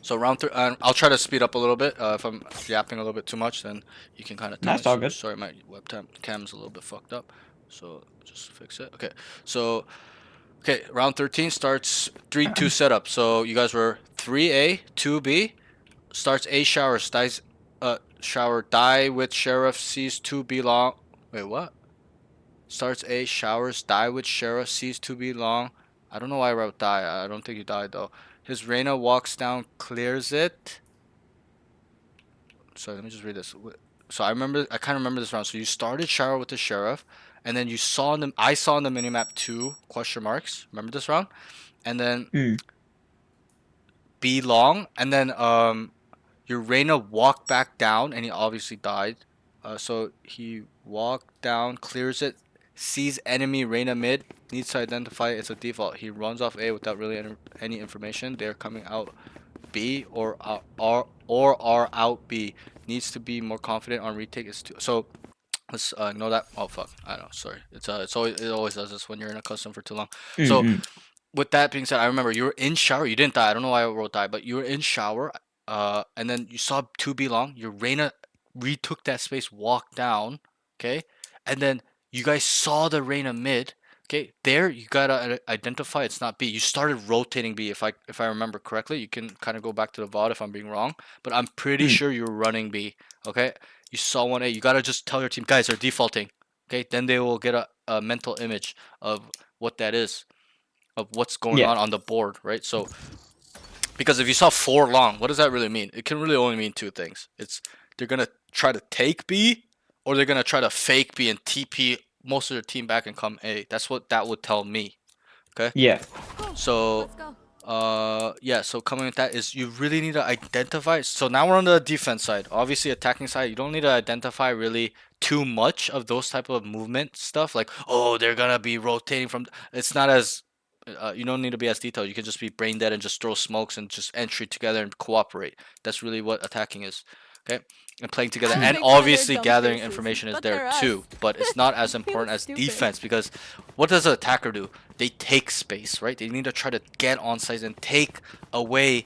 So round 3, I'll try to speed up a little bit. If I'm yapping a little bit too much, then you can kind of tell me. That's all good. Sorry, my webcam cam's a little bit fucked up, so just fix it. Okay, so. Okay, round 13 starts 3-2 setup. So you guys were 3A, 2B. Starts A showers, dies, shower, die with sheriff, sees 2B long. Wait, what? Starts A showers, die with sheriff, sees 2B long. I don't know why I wrote die. I don't think he died though. His Reyna walks down, clears it. Sorry, let me just read this. So I kind of remember this round. So you started shower with the sheriff, and then you saw in the, I saw in the minimap 2 question marks. Remember this round? And then B long, and then your Reyna walked back down, and he obviously died. So he walked down, clears it, sees enemy Reyna mid, needs to identify it's a default. He runs off A without really any information. They're coming out B or are out B. Needs to be more confident on retake. So let's know that. Oh fuck, I don't know. Sorry. It always does this when you're in a custom for too long. So with that being said, I remember you were in shower. You didn't die. I don't know why I wrote die, but you were in shower. And then you saw 2B long. Your Reyna retook that space, walked down. Okay, and then you guys saw the Reyna mid. Okay, there you gotta identify it's not B. You started rotating B. If I remember correctly, you can kind of go back to the VOD if I'm being wrong, but I'm pretty sure you were running B. Okay, you saw 1A. You gotta just tell your team, guys, they're defaulting. Okay, then they will get a mental image of what that is, of what's going on the board, right? So because if you saw 4 long, what does that really mean? It can really only mean 2 things. It's they're gonna try to take B, or they're gonna try to fake B and TP most of their team back and come A. That's what that would tell me. Okay. Yeah. So yeah, so coming with that is you really need to identify. So now we're on the defense side. Obviously attacking side, you don't need to identify really too much of those type of movement stuff, like, oh, they're gonna be rotating from. It's not as you don't need to be as detailed. You can just be brain dead and just throw smokes and just entry together and cooperate. That's really what attacking is. Okay, and playing together, I and make fun of their obviously dumb gathering faces, information is but there they're us. too, but it's not as They important look as stupid. defense, because what does an attacker do? They take space, right? They need to try to get on sides and take away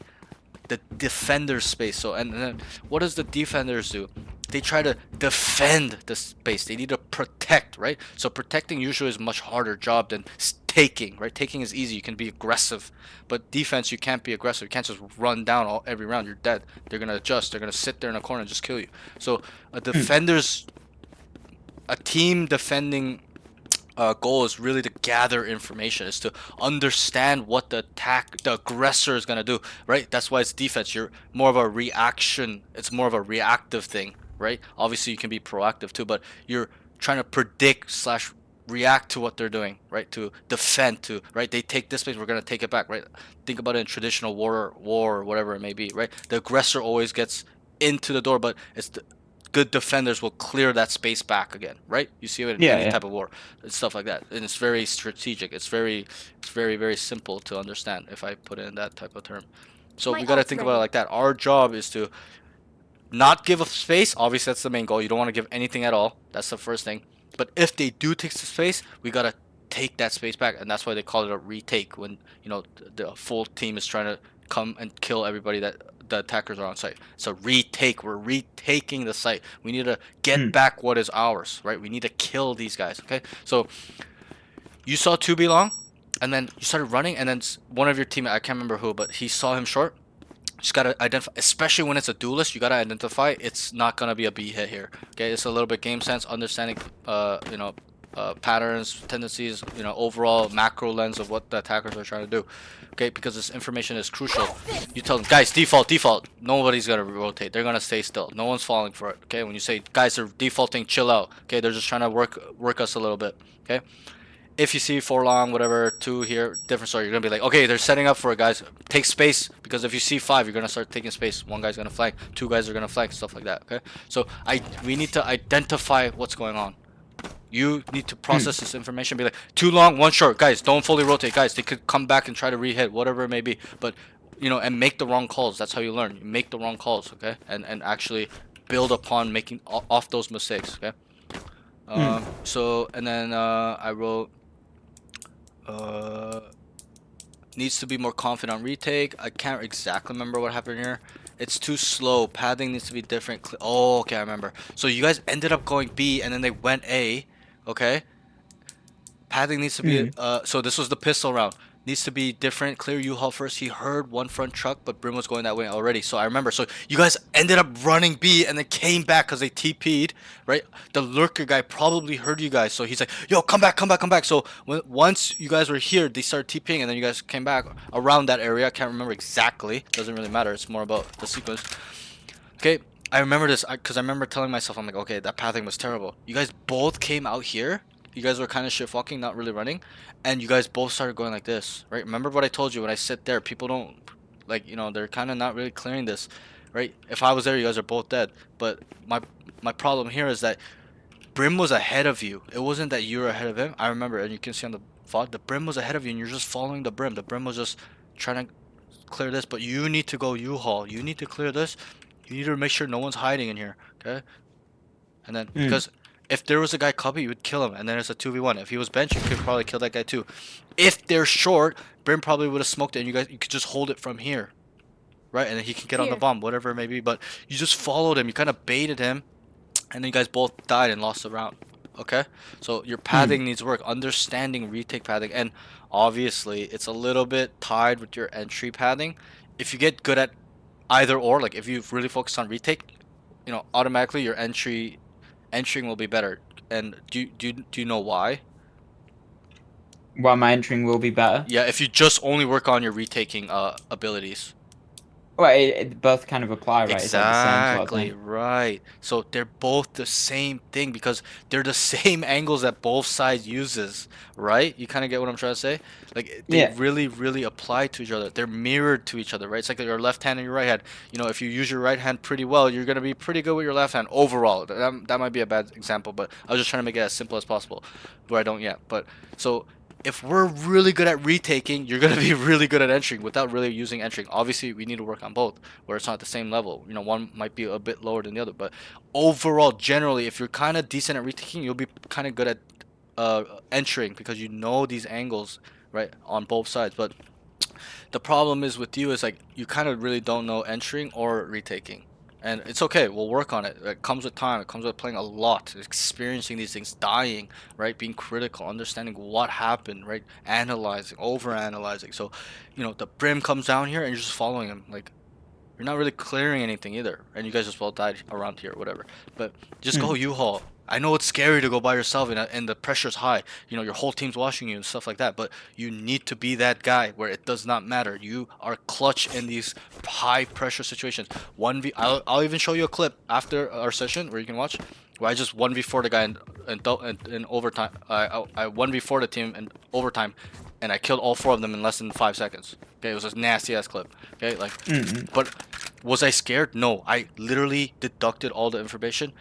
the defender's space. So and then what does the defenders do? They try to defend the space. They need to protect, right? So protecting usually is a much harder job than taking, right? Taking is easy. You can be aggressive, but defense, you can't be aggressive. You can't just run down every round. You're dead. They're gonna adjust. They're gonna sit there in a corner and just kill you. So a team defending goal is really to gather information, is to understand what the aggressor is gonna do, right? That's why it's defense. You're more of a reaction. It's more of a reactive thing, right? Obviously you can be proactive too, but you're trying to predict slash react to what they're doing, right? To defend, to right. They take this space, we're gonna take it back, right? Think about it in traditional war or whatever it may be, right? The aggressor always gets into the door, but it's the good defenders will clear that space back again, right? You see it in any type of war and stuff like that, and it's very strategic. It's very simple to understand if I put it in that type of term. So My we got to ult's think about it ready. like that. Our job is to not give up space. Obviously, that's the main goal. You don't want to give anything at all. That's the first thing. But if they do take the space, we gotta take that space back, and that's why they call it a retake. When the full team is trying to come and kill everybody that the attackers are on site. So retake. We're retaking the site. We need to get back what is ours, right? We need to kill these guys. Okay. So you saw 2B long, and then you started running, and then one of your teammates, I can't remember who, but he saw him short. Just gotta identify, especially when it's a duelist, you gotta identify it's not gonna be a B hit here. Okay, it's a little bit game sense, understanding, patterns, tendencies, you know, overall macro lens of what the attackers are trying to do. Okay, because this information is crucial. You tell them, guys, default. Nobody's gonna rotate. They're gonna stay still. No one's falling for it. Okay, when you say, guys, they're defaulting, chill out. Okay, they're just trying to work us a little bit. Okay. If you see 4 long, whatever, 2 here, different story. You're gonna be like, okay, they're setting up for it, guys. Take space, because if you see 5, you're gonna start taking space. 1 guy's gonna flank, 2 guys are gonna flank, stuff like that. Okay, so we need to identify what's going on. You need to process this information. Be like, 2 long, 1 short, guys. Don't fully rotate, guys. They could come back and try to re-hit, whatever it may be. But you know, and make the wrong calls. That's how you learn. You make the wrong calls, okay, and actually build upon making off those mistakes. Okay. So and then I wrote. Needs to be more confident on retake. I can't exactly remember what happened here. It's too slow. Padding needs to be different. Oh, okay, I remember. So you guys ended up going B and then they went A. Okay. Padding needs to be so this was the pistol round. Needs to be different. Clear U-Haul first. He heard 1 front truck, but Brim was going that way already. So I remember. So you guys ended up running B and then came back because they TP'd, right? The lurker guy probably heard you guys. So he's like, yo, come back. So once you guys were here, they started TPing and then you guys came back around that area. I can't remember exactly. Doesn't really matter. It's more about the sequence. Okay. I remember this because I remember telling myself, I'm like, okay, that pathing was terrible. You guys both came out here. You guys were kind of shit walking, not really running, and you guys both started going like this, right? Remember what I told you when I sit there, people don't, like, you know, they're kind of not really clearing this, right? If I was there, you guys are both dead. But my problem here is that Brim was ahead of you. It wasn't that you were ahead of him. I remember, and you can see on the VOD, the Brim was ahead of you, and you're just following the Brim. The Brim was just trying to clear this, but you need to go U-Haul. You need to clear this. You need to make sure no one's hiding in here, okay? And then, because if there was a guy cubby, you would kill him, and then it's a 2v1. If he was bench, you could probably kill that guy too. If they're short, Brim probably would have smoked it, and you could just hold it from here, right? And then he can get on the bomb, whatever it may be. But you just followed him, you kind of baited him, and then you guys both died and lost the round. Okay, so your pathing needs work, understanding retake pathing, and obviously it's a little bit tied with your entry pathing. If you get good at either or, like if you really focus on retake, you know, automatically your entering will be better. And do you know why? Why my entering will be better? Yeah, if you just only work on your retaking abilities. Well, it both kind of apply, right? It's like the same sort of Exactly, thing. right. So they're both the same thing because they're the same angles that both sides uses, right? You kind of get what I'm trying to say? Like they Yeah. really apply to each other. They're mirrored to each other, right? It's like your left hand and your right hand. You know, if you use your right hand pretty well, you're gonna be pretty good with your left hand overall. That might be a bad example, but I was just trying to make it as simple as possible, where I don't yet. But so if we're really good at retaking, you're gonna be really good at entering without really using entering. Obviously, we need to work on both, where it's not at the same level. You know, one might be a bit lower than the other, but overall, generally, if you're kind of decent at retaking, you'll be kind of good at entering because you know these angles, right, on both sides. But the problem is with you is like you kind of really don't know entering or retaking. And it's okay, we'll work on it. It comes with time, it comes with playing a lot, experiencing these things, dying, right? Being critical, understanding what happened, right? Analyzing, over analyzing. So, you know, the Brim comes down here and you're just following him. Like, you're not really clearing anything either. And you guys just well died around here, whatever. But just go U-Haul. I know it's scary to go by yourself and the pressure's high. You know, your whole team's watching you and stuff like that. But you need to be that guy where it does not matter. You are clutch in these high pressure situations. 1v, I'll even show you a clip after our session where you can watch. Where I just 1v4 the guy in overtime. I 1v4 the team in overtime. And I killed all 4 of them in less than 5 seconds. Okay, it was a nasty ass clip. Okay, like, but was I scared? No, I literally deducted all the information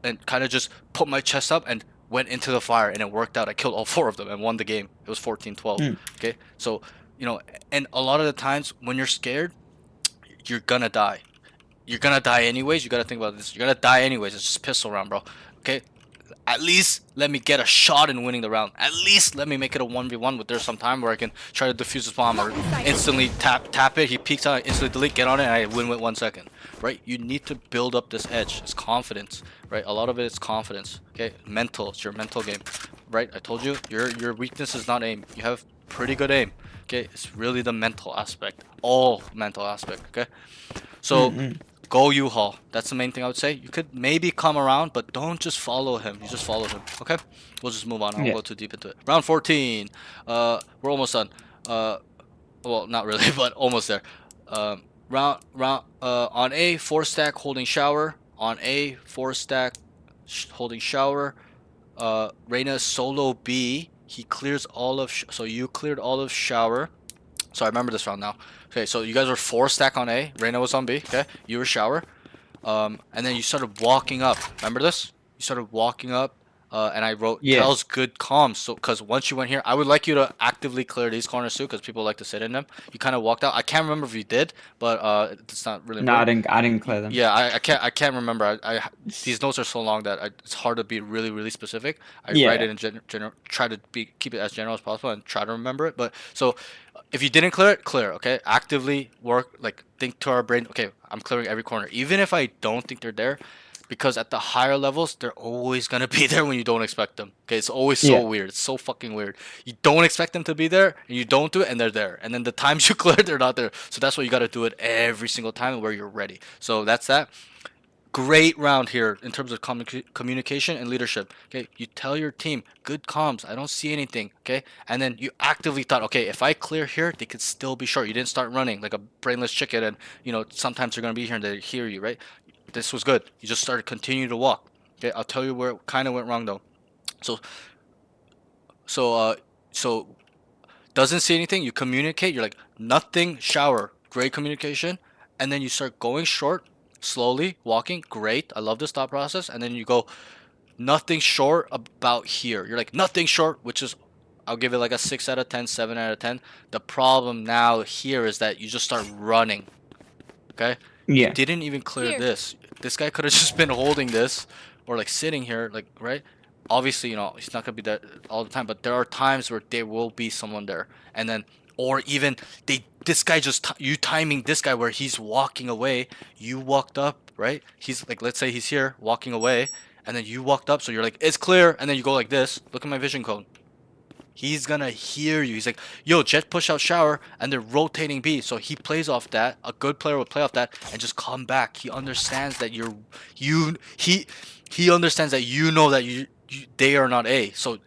and kind of just put my chest up and went into the fire, and it worked out. I killed all 4 of them and won the game. It was 14-12. Okay, so you know, and a lot of the times when you're scared, you're gonna die. You're gonna die anyways. You gotta think about this. You're gonna die anyways. It's just pistol round, bro. Okay, at least let me get a shot in winning the round. At least let me make it a 1v1 with there's some time where I can try to defuse his bomb or instantly tap it. He peeks out, instantly delete, get on it, and I win with 1 second. Right? You need to build up this edge. It's confidence. Right? A lot of it is confidence. Okay? Mental. It's your mental game. Right? I told you, your weakness is not aim. You have pretty good aim. Okay? It's really the mental aspect. All mental aspect. Okay? So Go U-Haul. That's the main thing I would say. You could maybe come around, but don't just follow him. You just follow him. Okay? We'll just move on. I won't Yeah. go too deep into it. Round 14. We're almost done. Well, not really, but almost there. On A, 4 stack holding shower. On A, 4 stack holding shower. Reyna solo B. He clears all of so you cleared all of shower. So I remember this round now. Okay, so you guys were 4 stack on A. Reyna was on B. Okay, you were shower. And then you started walking up. Remember this? You started walking up. And I wrote Yeah. tells good comms. So, because once you went here, I would like you to actively clear these corners too, because people like to sit in them. You kind of walked out. I can't remember if you did, but it's not really No, I important. didn't. I didn't clear them. Yeah, I can't remember. These notes are so long that it's hard to be really specific. I Yeah. write it in general, try to keep it as general as possible and try to remember it. But so if you didn't clear it, clear. Okay, actively work. Like think to our brain. Okay, I'm clearing every corner, even if I don't think they're there, because at the higher levels they're always gonna be there when you don't expect them. Okay, it's always so Yeah. weird. It's so fucking weird. You don't expect them to be there, and you don't do it, and they're there. And then the times you clear, they're not there. So that's why you got to do it every single time where you're ready. So that's that. Great round here in terms of communication and leadership. Okay, you tell your team good comms. I don't see anything. Okay, and then you actively thought, okay, if I clear here, they could still be short. You didn't start running like a brainless chicken, and sometimes they're gonna be here and they hear you, right? This was good. You just started continuing to walk. Okay, I'll tell you where it kind of went wrong though. So, so doesn't see anything. You communicate. You're like nothing. Shower. Great communication, and then you start going short, slowly walking. Great. I love this thought process. And then you go nothing short about here. You're like nothing short, which is I'll give it like a 6 out of 10, 7 out of 10. The problem now here is that you just start running. Okay. You Yeah. didn't even clear Here. this. This guy could have just been holding this or like sitting here, like, right? Obviously, he's not gonna be there all the time, but there are times where there will be someone there, and then, or even this guy you timing this guy where he's walking away, you walked up, right? He's like, let's say he's here walking away, and then you walked up, so you're like, it's clear, and then you go like this. Look at my vision code. He's gonna hear you. He's like, yo, jet push out shower, and they're rotating B. So he plays off that. A good player would play off that and just come back. He understands that he understands that know that they are not A. So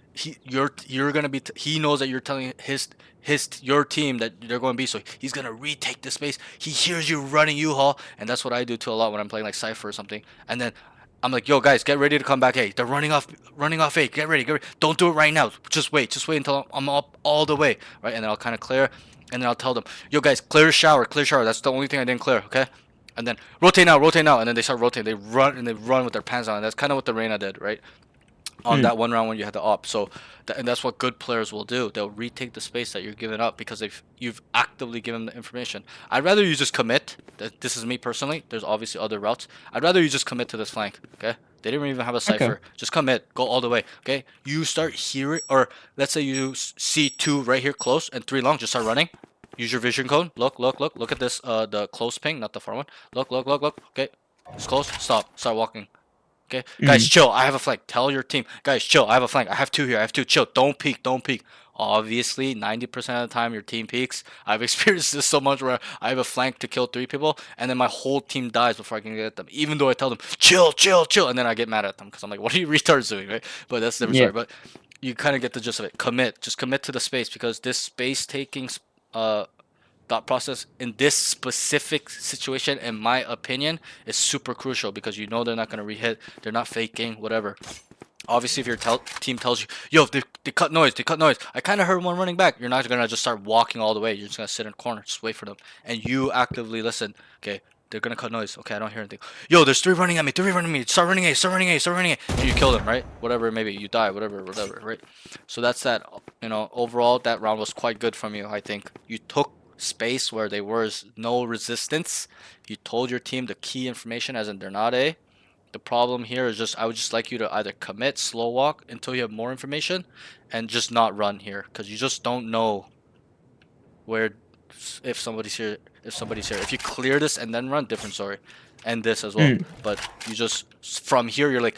you're gonna be. He knows that you're telling your team that they're going B. So he's gonna retake the space. He hears you running U-Haul, and that's what I do too a lot when I'm playing like Cypher or something. And then I'm like, yo, guys, get ready to come back. Hey, they're running off A. Get ready. Don't do it right now. Just wait until I'm up all the way, right? And then I'll kind of clear, and then I'll tell them, yo, guys, clear shower. That's the only thing I didn't clear, okay? And then rotate now, and then they start rotating. They run with their pants on. And that's kind of what the Reyna did, right? On that one round when you had the op. So and that's what good players will do. They'll retake the space that you're giving up because you've actively given them the information. I'd rather you just commit. This is me personally. There's obviously other routes. I'd rather you just commit to this flank. Okay. They didn't even have a cipher. Okay. Just commit. Go all the way. Okay. You start hearing, or let's say you see 2 right here close and 3 long. Just start running. Use your vision code. Look. Look at this. The close ping, not the far one. Look. Okay. It's close. Stop. Start walking. Okay, guys, chill. I have a flank. Tell your team, guys, chill. I have a flank. I have 2 here. I have 2. Chill. Don't peek. Obviously, 90% of the time your team peeks. I've experienced this so much where I have a flank to kill 3 people, and then my whole team dies before I can get them. Even though I tell them, chill, and then I get mad at them because I'm like, what are you retards doing, right? But that's the different story. But you kind of get the gist of it. Just commit to the space, because this space taking thought process in this specific situation, in my opinion, is super crucial, because they're not going to re-hit, they're not faking, whatever. Obviously, if your team tells you, yo, they cut noise, I kind of heard one running back, you're not going to just start walking all the way. You're just going to sit in a corner, just wait for them, and you actively listen. Okay, they're going to cut noise. Okay, I don't hear anything. Yo, there's 3 running at me, start running A, and you kill them, right? Whatever, maybe you die, whatever, right? So that's that. Overall, that round was quite good from you. I think you took space where there was no resistance. You told your team the key information, as in they're not A. The problem here is I would just like you to either commit, slow walk until you have more information, and just not run here, because you just don't know where, if somebody's here. If you clear this and then run, different story, and this as well. But you just, from here, you're like,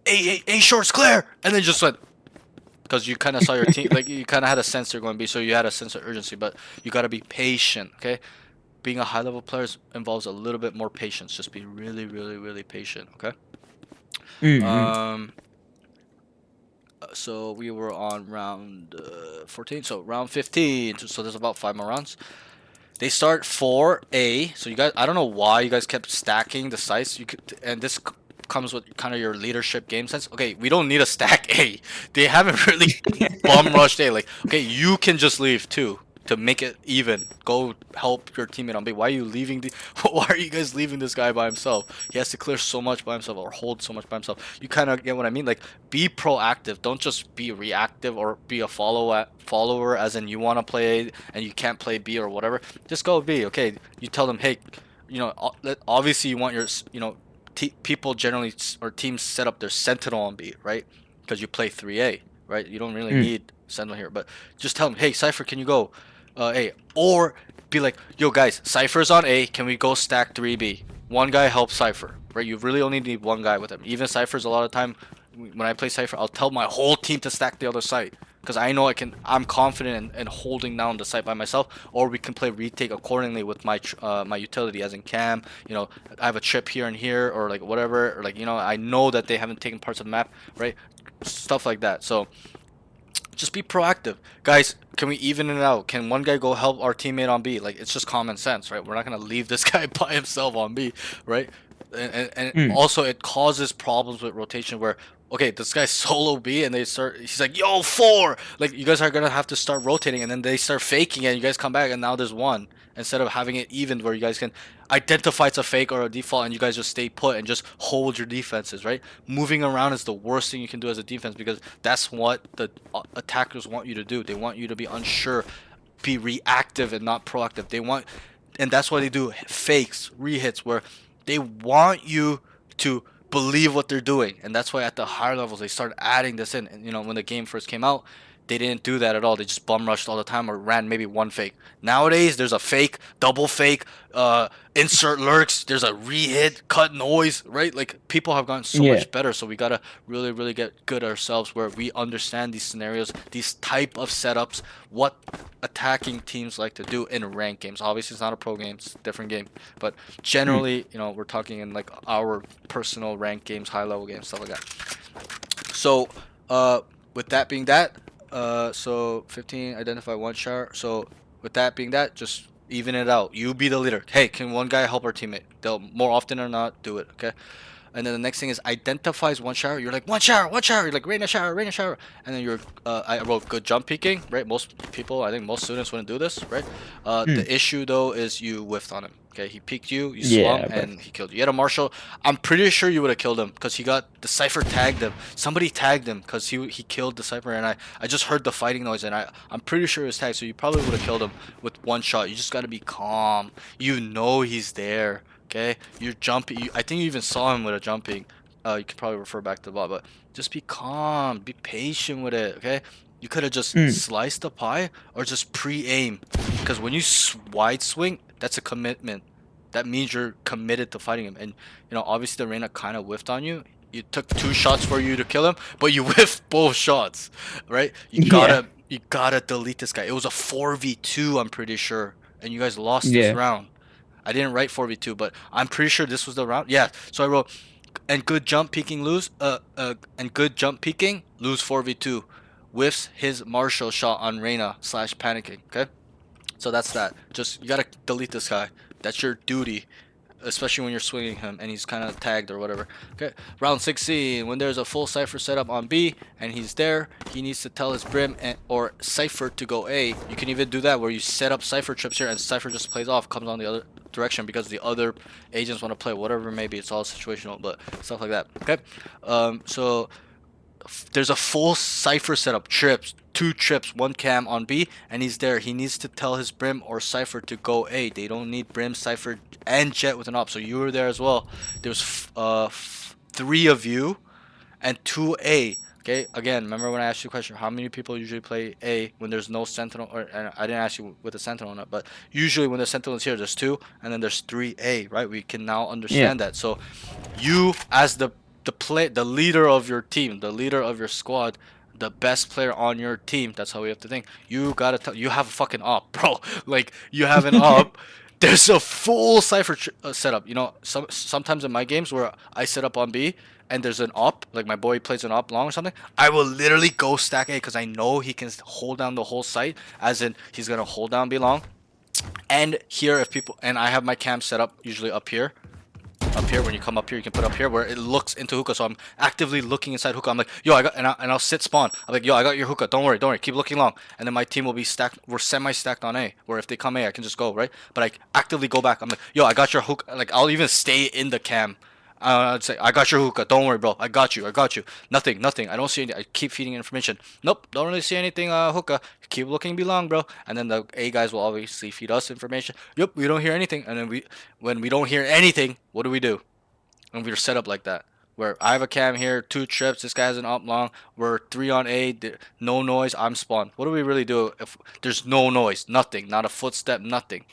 A short's clear, and then just went, because you kind of saw your team, like you kind of had a sense they're going to be, so you had a sense of urgency. But you got to be patient, okay? being a high level player involves a little bit more patience. Just be really, really, really patient. Okay. So we were on round 14. So round 15. So there's about 5 more rounds. They start 4A. So you guys, I don't know why you guys kept stacking the sites. You could, and this comes with kind of your leadership game sense. Okay, we don't need a stack A. They haven't really bum rushed A. Like, okay, you can just leave too to make it even. Go help your teammate on B. Why are you leaving the? Why are you guys leaving this guy by himself? He has to clear so much by himself or hold so much by himself. You kind of get what I mean. Like, be proactive. Don't just be reactive or be a follower, as in you want to play A and you can't play B or whatever. Just go B. Okay, you tell them, hey, you know, obviously you want your, you know, people generally or teams set up their sentinel on B, right? Because you play 3A, right? You don't really need sentinel here, but just tell them, hey, Cypher, can you go A? Or be like, yo guys, Cypher's on A, can we go stack 3B? One guy helps Cypher, right? You really only need one guy with him. Even Cypher's a lot of time, when I play Cypher, I'll tell my whole team to stack the other side. Because I know I'm confident in holding down the site by myself, or we can play retake accordingly with my my utility, as in cam. You know, I have a chip here and here, or like whatever, or like, you know, I know that they haven't taken parts of the map, right? Stuff like that. So just be proactive, guys. Can we even it out? Can one guy go help our teammate on B? Like, it's just common sense, right? We're not gonna leave this guy by himself on B, right? And also it causes problems with rotation where, okay, this guy's solo B and he's like, yo, 4, like, you guys are gonna have to start rotating, and then they start faking it and you guys come back and now there's 1, instead of having it even where you guys can identify it's a fake or a default and you guys just stay put and just hold your defenses, right? Moving around is the worst thing you can do as a defense, because that's what the attackers want you to do. They want you to be unsure, be reactive and not proactive. And that's why they do fakes, rehits, where they want you to believe what they're doing. And that's why at the higher levels they started adding this in. And, you know, when the game first came out, they didn't do that at all. They just bum rushed all the time or ran maybe one fake. Nowadays there's a fake, double fake, insert lurks, there's a rehit, cut noise, right? Like, people have gotten so much better, so we gotta really, really get good ourselves, where we understand these scenarios, these type of setups, what attacking teams like to do in ranked games. Obviously it's not a pro game, it's a different game, but generally, you know, we're talking in like our personal ranked games, high level games, stuff like that. So with that being that, so 15, identify one shower. So with that being that, just even it out. You be the leader. Hey, can one guy help our teammate? They'll more often or not do it, okay? And then the next thing is identifies one shower. You're like, one shower, one shower. You're like, rain a shower, rain a shower. And then you're, I wrote good jump peeking, right? Most people, I think most students wouldn't do this, right? The issue though is you whiffed on him. Okay, he peeked you, you swung, and he killed you. You had a Marshall. I'm pretty sure you would have killed him because he got the Cypher tagged him. Somebody tagged him because he killed the Cypher, and I just heard the fighting noise, and I'm pretty sure it was tagged. So you probably would have killed him with one shot. You just gotta be calm. You know he's there. Okay, you're jumping. I think you even saw him with a jumping. You could probably refer back to the bot, but just be calm, be patient with it. Okay, you could have just sliced the pie or just pre-aim, because when you wide swing, that's a commitment. That means you're committed to fighting him. And you know, obviously the Reyna kind of whiffed on you. It took 2 shots for you to kill him, but you whiffed both shots, right? You gotta delete this guy. It was a 4v2, I'm pretty sure, and you guys lost this round. I didn't write 4v2, but I'm pretty sure this was the round. Yeah, so I wrote, and good jump peeking lose, and good jump peeking lose 4v2. Whiffs his Marshall shot on Reyna / panicking. Okay, so that's that. Just, you gotta delete this guy. That's your duty, especially when you're swinging him and he's kind of tagged or whatever. Okay, round 16. When there's a full Cypher setup on B and he's there, he needs to tell his Brim or Cypher to go A. You can even do that where you set up Cypher trips here and Cypher just plays off, comes on the other direction because the other agents want to play, whatever it may be. It's all situational, but stuff like that. Okay, so there's a full Cypher setup, trips, 2 trips, 1 cam on B, and he's there. He needs to tell his Brim or Cypher to go A. They don't need Brim, Cypher, and Jet with an op. So you were there as well. There's 3 of you and 2 A. Okay, again, remember when I asked you a question, how many people usually play A when there's no Sentinel, and I didn't ask you with a Sentinel or not, but usually when the Sentinel is here, there's 2, and then there's 3 A, right? We can now understand that. So you, as the leader of your team, the leader of your squad, the best player on your team, that's how we have to think. You gotta tell, you have a fucking op, bro. Like, you have an op. there's a full cipher setup. You know, sometimes in my games where I set up on B and there's an op, like my boy plays an op long or something, I will literally go stack A because I know he can hold down the whole site, as in he's gonna hold down B long. And here, if people, and I have my cam set up usually up here. Up here, when you come up here, you can put up here where it looks into hookah. So I'm actively looking inside hookah. I'm like, yo, I got, and I'll sit spawn. I'm like, yo, I got your hookah. Don't worry, keep looking long. And then my team will be stacked. We're semi-stacked on A. Where if they come A, I can just go right. But I actively go back. I'm like, yo, I got your hookah. Like I'll even stay in the cam. I'd say, I got your hookah. Don't worry, bro. I got you. Nothing. I don't see any. I keep feeding information. Nope. Don't really see anything, hookah. Keep looking belong, bro. And then the A guys will obviously feed us information. Yep, we don't hear anything. And then when we don't hear anything, what do? And we're set up like that. Where I have a cam here, 2 trips, this guy has an up long, we're 3 on A, no noise, I'm spawned. What do we really do if there's no noise? Nothing. Not a footstep, nothing.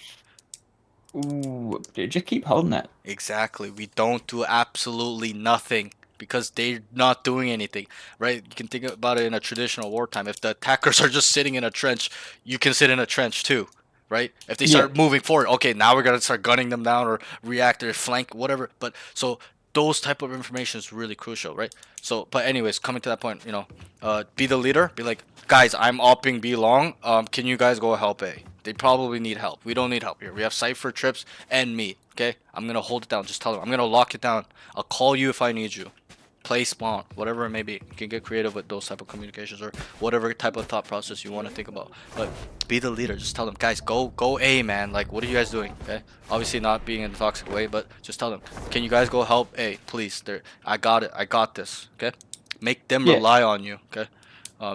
Ooh, just keep holding it. Exactly. We don't do absolutely nothing because they're not doing anything, right? You can think about it in a traditional wartime. If the attackers are just sitting in a trench, you can sit in a trench too, right? If they start moving forward, okay, now we're gonna start gunning them down or react or flank, whatever. But so those type of information is really crucial, right? So, but anyways, coming to that point, you know, be the leader. Be like, guys, I'm upping B long. Can you guys go help A? They probably need help. We don't need help here. We have Cypher, Trips, and me. Okay, I'm gonna hold it down. Just tell them I'm gonna lock it down. I'll call you if I need you. Play spawn, whatever it may be. You can get creative with those type of communications or whatever type of thought process you want to think about. But be the leader. Just tell them, guys, go A, man. Like, what are you guys doing? Okay, obviously not being in a toxic way, but just tell them, can you guys go help A, please? I got it. I got this. Okay, make them rely on you. Okay.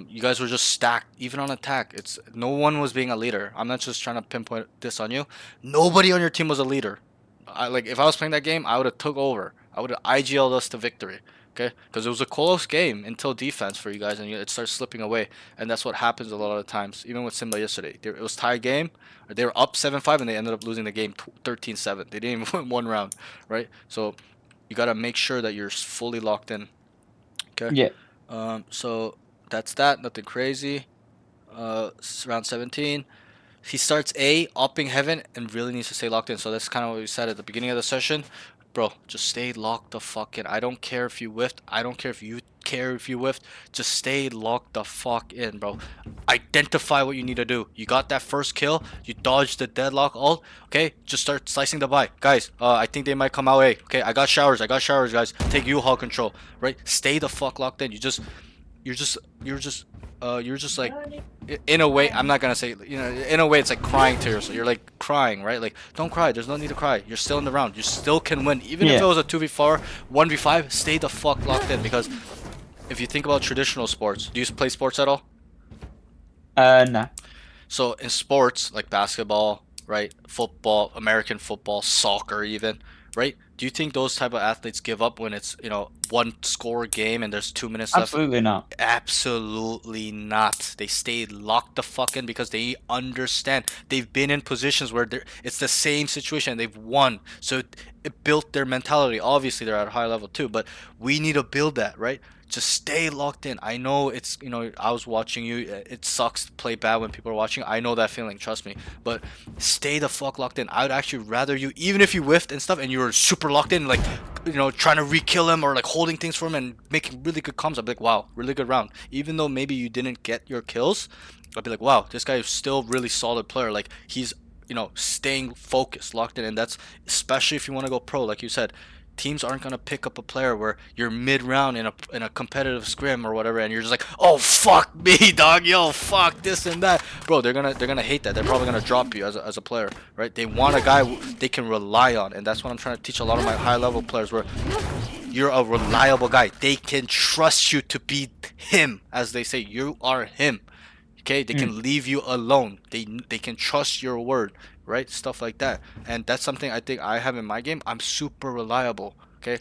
You guys were just stacked, even on attack. It's no one was being a leader. I'm not just trying to pinpoint this on you. Nobody on your team was a leader. If I was playing that game, I would have took over. I would have IGL'd us to victory. Okay, because it was a close game until defense for you guys, and it starts slipping away, and that's what happens a lot of the times. Even with Simba yesterday, it was tie game. They were up 7-5, and they ended up losing the game 13-7. They didn't even win one round, right? So you gotta make sure that you're fully locked in. Okay. Yeah. So that's that. Nothing crazy. Round 17. He starts A, upping heaven, and really needs to stay locked in. So that's kind of what we said at the beginning of the session. Bro, just stay locked the fuck in. I don't care if you whiffed. I don't care if you care if you whiffed. Just stay locked the fuck in, bro. Identify what you need to do. You got that first kill. You dodged the deadlock ult. Okay, just start slicing the buy. Guys, I think they might come out A. Okay, I got showers, guys. Take U-Haul control, right? Stay the fuck locked in. You're just like, in a way, I'm not gonna say, you know, in a way it's like crying to yourself. You're like crying, right? Like, don't cry, there's no need to cry. You're still in the round. You still can win. Even if it was a 2v4, 1v5, stay the fuck locked in. Because if you think about traditional sports, do you play sports at all? Nah. So in sports like basketball, right, football, American football, soccer even, right, do you think those type of athletes give up when it's, you know, one score game and there's 2 minutes left? Absolutely not. Absolutely not. They stay locked the fuck in because they understand. They've been in positions where it's the same situation. They've won. So it built their mentality. Obviously, they're at a high level too, but we need to build that, right? Just stay locked in. I know it's, you know, I was watching you. It sucks to play bad when people are watching. I know that feeling, trust me. But stay the fuck locked in. I would actually rather you, even if you whiffed and stuff and you were super locked in, like, you know, trying to re-kill him or like holding things for him and making really good comms, I'd be like, wow, really good round. Even though maybe you didn't get your kills, I'd be like, wow, this guy is still really solid player. Like, he's, you know, staying focused, locked in. And that's especially if you want to go pro, like you said. Teams aren't gonna pick up a player where you're mid-round in a competitive scrim or whatever, and you're just like, oh fuck me, dog, yo, fuck this and that, bro. They're gonna hate that. They're probably gonna drop you as a player, right? They want a guy they can rely on, and that's what I'm trying to teach a lot of my high-level players, where you're a reliable guy. They can trust you to be him, as they say. You are him. Okay, they can leave you alone. They can trust your word, right? Stuff like that. And that's something I think I have in my game. I'm super reliable. Okay,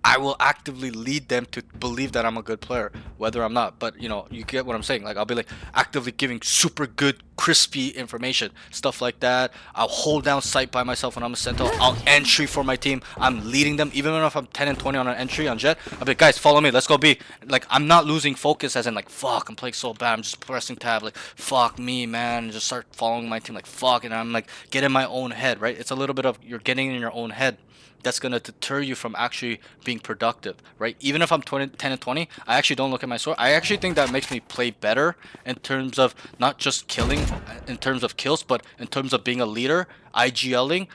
I will actively lead them to believe that I'm a good player, whether I'm not. But you know, you get what I'm saying. Like I'll be like actively giving super good, crispy information, stuff like that. I'll hold down sight by myself when I'm a sentinel. I'll entry for my team. I'm leading them, even if I'm 10 and 20 on an entry on Jet. I'll be like, guys, follow me. Let's go B. Like I'm not losing focus, as in like fuck, I'm playing so bad. I'm just pressing tab, like fuck me, man. And just start following my team, like fuck, and I'm like get in my own head, right? It's a little bit of you're getting in your own head. That's going to deter you from actually being productive, right? Even if I'm 10 and 20, I actually don't look at my score. I actually think that makes me play better in terms of not just killing, in terms of kills, but in terms of being a leader, IGLing,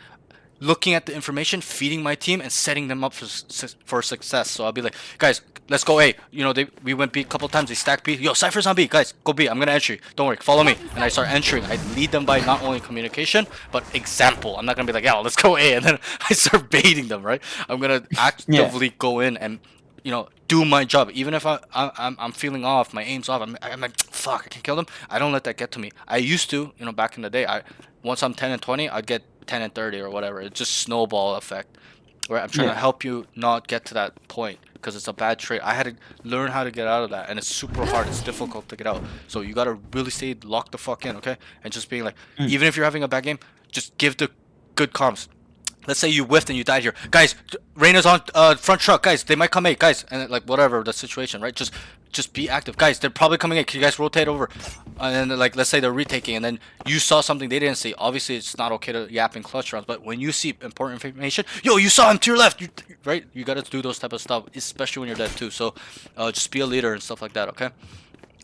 looking at the information, feeding my team, and setting them up for success. So I'll be like, guys, let's go A. You know, we went B a couple times. They stacked B. Yo, Cypher's on B. Guys, go B. I'm gonna entry. Don't worry, follow me. And I start entering. I lead them by not only communication but example. I'm not gonna be like, yeah, let's go A, and then I start baiting them, right? I'm gonna actively go in and do my job. Even if I'm feeling off, my aim's off. I'm like, fuck, I can kill them. I don't let that get to me. I used to, back in the day. Once I'm 10 and 20, I'd get 10 and 30 or whatever. It's just snowball effect. Where I'm trying to help you not get to that point because it's a bad trait. I had to learn how to get out of that, and it's super hard. It's difficult to get out. So you gotta really stay locked the fuck in, okay? And just being like, even if you're having a bad game, just give the good comms. Let's say you whiffed and you died here. Guys, Reyna's on front truck. Guys, they might come 8. Guys, and like whatever the situation, right? Just be active. Guys, they're probably coming 8. Can you guys rotate over? And then like let's say they're retaking and then you saw something they didn't see. Obviously, it's not okay to yap in clutch rounds, but when you see important information, yo, you saw him to your left, right? You got to do those type of stuff, especially when you're dead too. So just be a leader and stuff like that, okay?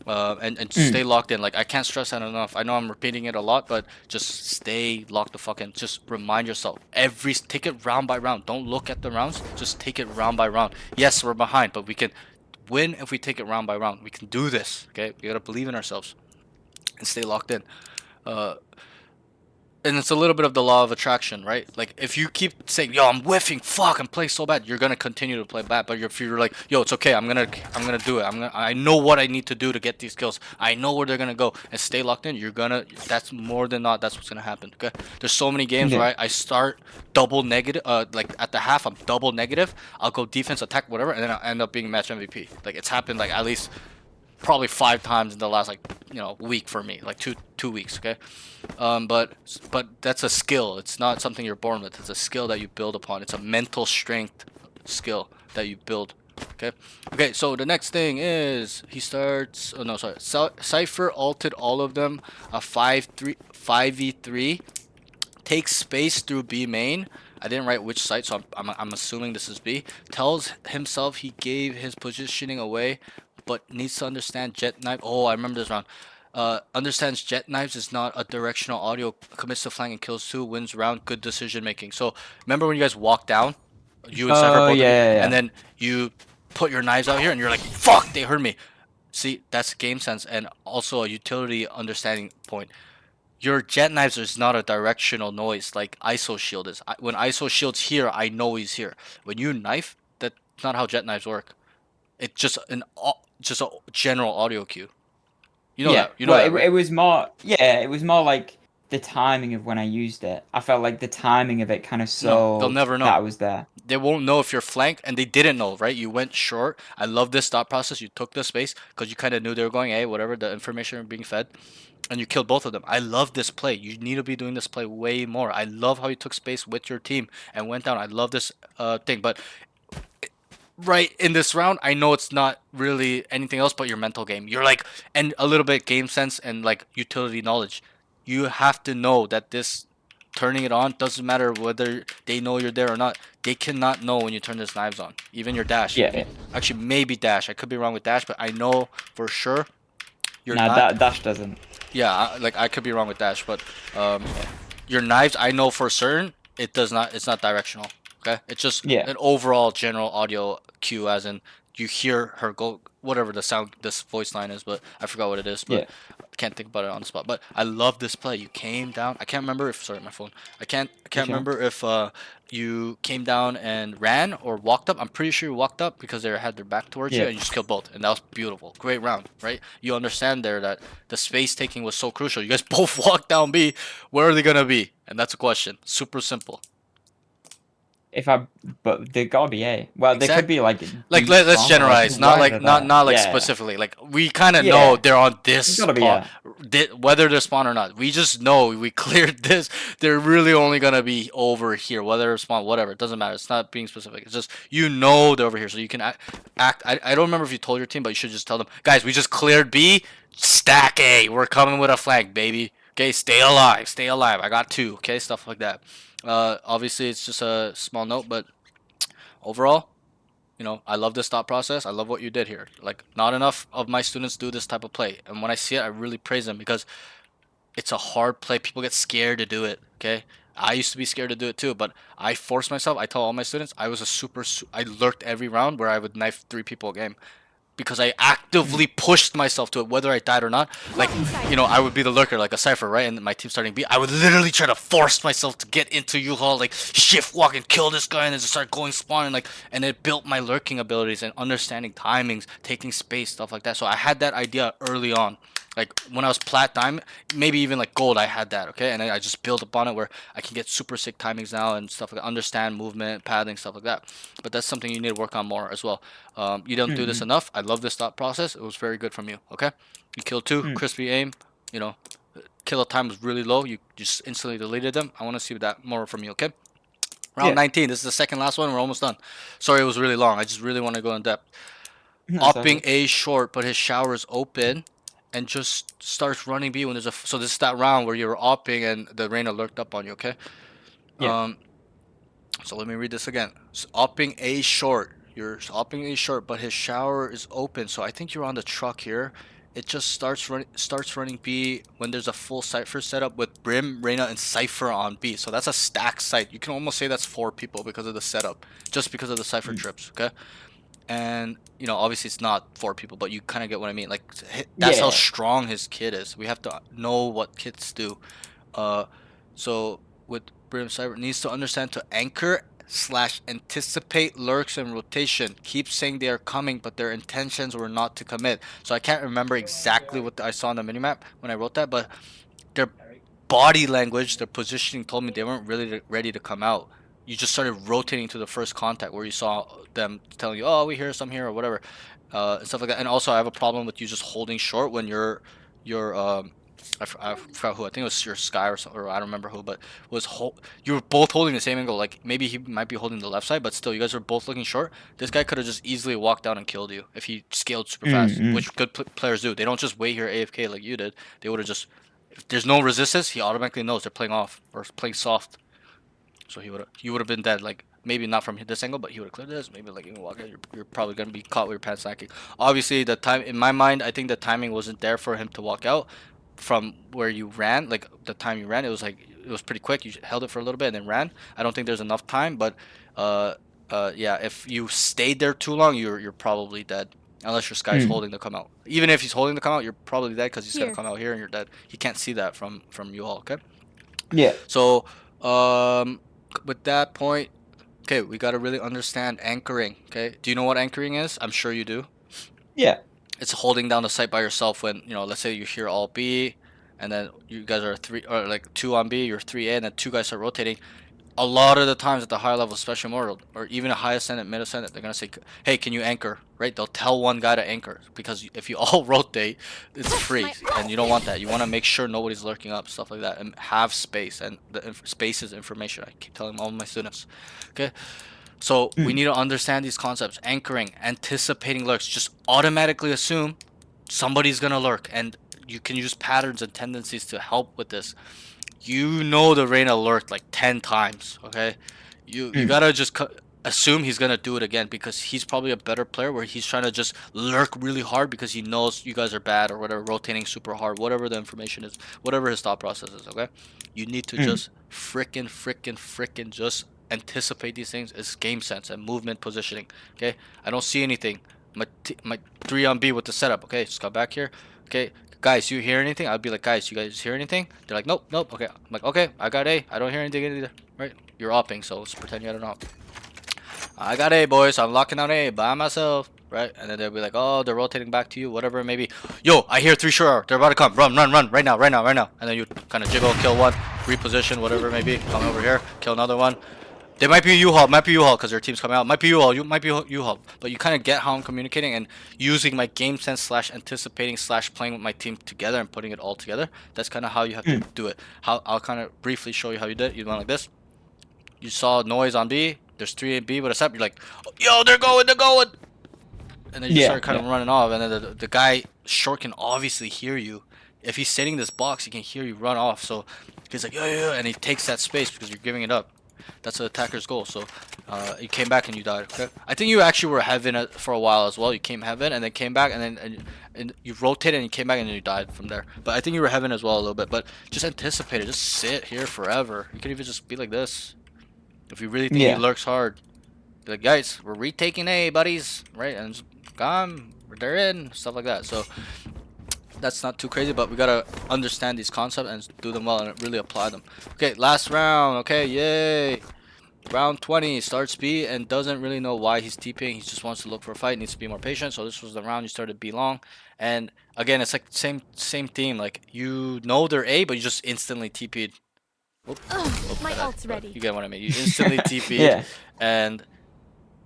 And stay locked in. Like I can't stress that enough. I know I'm repeating it a lot, but just stay locked the fuck in. Just remind yourself take it round by round. Don't look at the rounds. Just take it round by round. Yes, we're behind, but we can win if we take it round by round. We can do this. Okay, we gotta believe in ourselves and stay locked in. And it's a little bit of the law of attraction, right? Like if you keep saying, "Yo, I'm whiffing, fuck, I'm playing so bad," you're gonna continue to play bad. But if you're like, "Yo, it's okay, I'm gonna do it. I know what I need to do to get these kills. I know where they're gonna go," and stay locked in. That's more than not. That's what's gonna happen. Okay. There's so many games where I start double negative. Like at the half, I'm double negative. I'll go defense, attack, whatever, and then I'll end up being match MVP. Like it's happened like at least probably 5 times in the last week for me, like two weeks. Okay. But that's a skill. It's not something you're born with. It's a skill that you build upon. It's a mental strength skill that you build. Okay, so the next thing is he starts, oh no, sorry, Cypher ulted all of them, a 5v3, takes space through B main. I didn't write which site, so I'm assuming this is B. Tells himself he gave his positioning away, but needs to understand jet knife. Oh, I remember this round. Understands jet knives is not a directional audio. Commits to flank and kills 2. Wins round. Good decision making. So remember when you guys walked down, you and Cypher both, and then you put your knives out here, and you're like, "Fuck, they heard me." See, that's game sense and also a utility understanding point. Your jet knives is not a directional noise like ISO shield is. When ISO shield's here, I know he's here. When you knife, that's not how jet knives work. It's just a general audio cue. You know that. You know that, right? It was more. Yeah, it was more like the timing of when I used it. I felt like the timing of it kind of No, they'll never know. that I was there. They won't know if you're flanked, and they didn't know, right? You went short. I love this thought process. You took the space because you kind of knew they were going A, whatever the information being fed, and you killed both of them. I love this play. You need to be doing this play way more. I love how you took space with your team and went down. I love this thing, but right in this round, I know it's not really anything else but your mental game. You're like, and a little bit game sense and like utility knowledge. You have to know that this turning it on doesn't matter whether they know you're there or not. They cannot know when you turn this knives on. Even your dash. Yeah. Actually, maybe dash. I could be wrong with dash, but I know for sure you're nah, not. Dash doesn't. Yeah, like I could be wrong with dash, but your knives, I know for certain it does not. It's not directional. Okay, it's just an overall general audio cue, as in you hear her go, whatever the sound, this voice line is, but I forgot what it is, but I can't think about it on the spot. But I love this play. You came down. I can't remember if, sorry, my phone. I can't remember if you came down and ran or walked up. I'm pretty sure you walked up because they had their back towards you, and you just killed both, and that was beautiful. Great round, right? You understand there that the space taking was so crucial. You guys both walked down B. Where are they gonna be? And that's a question. Super simple. but they gotta be A. Well, they could be like Like deep let's bomb, generalize, not why like they're not there. not like Yeah, specifically. Like we kind of yeah. know they're on It's this gotta be spot, A. whether they're spawn or not. We just know we cleared this. They're really only gonna be over here, whether they're spawn, whatever. It doesn't matter. It's not being specific. It's just you know they're over here, so you can act. I don't remember if you told your team, but you should just tell them, guys, we just cleared B. Stack A. We're coming with a flank, baby. Okay, stay alive. Stay alive. I got 2. Okay, stuff like that. Obviously, it's just a small note, but overall, you know, I love this thought process. I love what you did here. Like, not enough of my students do this type of play. And when I see it, I really praise them because it's a hard play. People get scared to do it, okay? I used to be scared to do it too, but I forced myself. I tell all my students, I was I lurked every round where I would knife 3 people a game because I actively pushed myself to it, whether I died or not. Like, you know, I would be the lurker, like a cipher, right? And my team starting B. I would literally try to force myself to get into U-Haul, like shift walk and kill this guy, and then just start going spawn, and like, and it built my lurking abilities and understanding timings, taking space, stuff like that. So I had that idea early on. Like when I was plat diamond, maybe even like gold, I had that, okay? And then I just built upon it where I can get super sick timings now and stuff like that, understand movement, padding, stuff like that. But that's something you need to work on more as well. You don't do this enough. I love this thought process. It was very good from you, okay? You killed 2, crispy aim, you know, kill time was really low. You just instantly deleted them. I want to see that more from you, okay? Round 19. This is the second last one. We're almost done. Sorry it was really long. I just really want to go in depth. Opping A short, but his shower is open and just starts running B when there's a... So this is that round where you're opping and the Reyna lurked up on you, okay? Yeah. So let me read this again. So opping A short. You're opping A short, but his shower is open. So I think you're on the truck here. It just starts running B when there's a full Cypher setup with Brim, Reyna, and Cypher on B. So that's a stack site. You can almost say that's 4 people because of the setup. Just because of the Cypher trips, okay? And, you know, obviously it's not 4 people, but you kind of get what I mean. Like, that's how strong his kid is. We have to know what kids do. So with Brim Cyber, needs to understand to anchor / anticipate lurks and rotation. Keep saying they are coming, but their intentions were not to commit. So I can't remember exactly what I saw on the minimap when I wrote that, but their body language, their positioning told me they weren't really ready to come out. You just started rotating to the first contact where you saw them telling you, oh, we hear some here or whatever, and stuff like that. And also I have a problem with you just holding short when you're I forgot who. I think it was your Sky or I don't remember who, but you were both holding the same angle. Like maybe he might be holding the left side, but still, you guys are both looking short. This guy could have just easily walked down and killed you if he scaled super fast, which good players do. They don't just wait here AFK like you did. They would have just, if there's no resistance, he automatically knows they're playing off or playing soft. So he would have been dead. Like maybe not from this angle, but he would have cleared this. Maybe like you can walk out, you're probably gonna be caught with your pants lacking. Obviously, the time in my mind, I think the timing wasn't there for him to walk out from where you ran. Like the time you ran, it was pretty quick. You held it for a little bit and then ran. I don't think there's enough time, but yeah, if you stayed there too long, you're probably dead. Unless your Sky's holding to come out. Even if he's holding to come out, you're probably dead because he's gonna come out here and you're dead. He can't see that from you all. Okay. Yeah. So with that point, okay, we got to really understand anchoring. Okay, do you know what anchoring is? I'm sure you do. Yeah. It's holding down the site by yourself when, you know, let's say you hear all B and then you guys are 3 or like 2 on B, you're 3A, and then 2 guys are rotating. A lot of the times at the higher level, especially Immortal or even a high ascendant, mid ascendant, they're gonna say, hey, can you anchor? Right? They'll tell one guy to anchor because if you all rotate, it's free, and you don't want that. You want to make sure nobody's lurking up, stuff like that, and have space. And the space is information. I keep telling all of my students. Okay, so we need to understand these concepts: anchoring, anticipating lurks. Just automatically assume somebody's gonna lurk, and you can use patterns and tendencies to help with this. You know the Reyna lurked like 10 times, okay? You gotta just assume he's gonna do it again because he's probably a better player where he's trying to just lurk really hard because he knows you guys are bad or whatever, rotating super hard, whatever the information is, whatever his thought process is, okay? You need to just frickin' just anticipate these things. It's game sense and movement positioning, okay? I don't see anything. My 3 on B with the setup, okay? Just got back here, okay? Guys, you hear anything? I'd be like, guys, you guys hear anything? They're like, nope. Okay. I'm like, okay, I got A. I don't hear anything either. Right? You're opping, so let's pretend you don't op. I got A, boys. I'm locking down A by myself. Right? And then they'll be like, oh, they're rotating back to you, whatever it may be. Yo, I hear 3 sure. They're about to come. Run. Right now. And then you kind of jiggle, kill one, reposition, whatever it may be. Come over here, kill another one. They might be U-Haul, because their team's coming out. Might be U-Haul, might be U-Haul. But you kind of get how I'm communicating and using my game sense slash anticipating slash playing with my team together and putting it all together. That's kind of how you have to do it. I'll kind of briefly show you how you did it. You went like this. You saw noise on B. There's 3 in B, but except you're like, yo, they're going. And then you start kind of running off, and then the guy short can obviously hear you. If he's sitting in this box, he can hear you run off. So he's like, yeah, and he takes that space because you're giving it up. That's the attacker's goal. So you came back and you died. Okay, I think you actually were heaven for a while as well. You came heaven and then came back, and then and you rotated and you came back and then you died from there. But I think you were heaven as well a little bit. But just anticipate it. Just sit here forever. You could even just be like this. If you really think he lurks hard, be like, guys, we're retaking A, buddies, right? And just, come, they're in, stuff like that. So that's not too crazy, but we gotta understand these concepts and do them well and really apply them. Okay, last round. Okay, yay. Round 20 starts B and doesn't really know why he's TPing. He just wants to look for a fight, needs to be more patient. So this was the round you started B long. And again, it's like same theme. Like, you know they're A, but you just instantly TP'd. My ult's ready. You get what I mean? You instantly TP'd and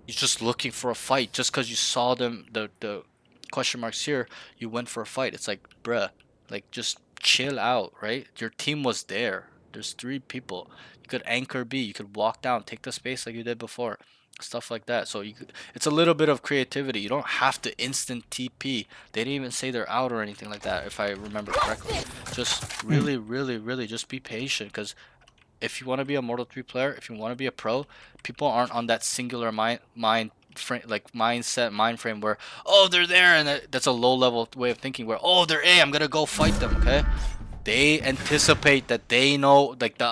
you're just looking for a fight. Just because you saw them, the question marks here, you went for a fight. It's like, bruh, like, just chill out, right? Your team was there. There's 3 people. You could anchor B. You could walk down, take the space like you did before. Stuff like that. So it's a little bit of creativity. You don't have to instant TP. They didn't even say they're out or anything like that, if I remember correctly. Just really just be patient, because if you want to be a Mortal 3 player, if you want to be a pro, people aren't on that singular mind frame where, oh, they're there, and that's a low level way of thinking where, oh, they're A, I'm gonna go fight them. Okay, they anticipate that they know, like, the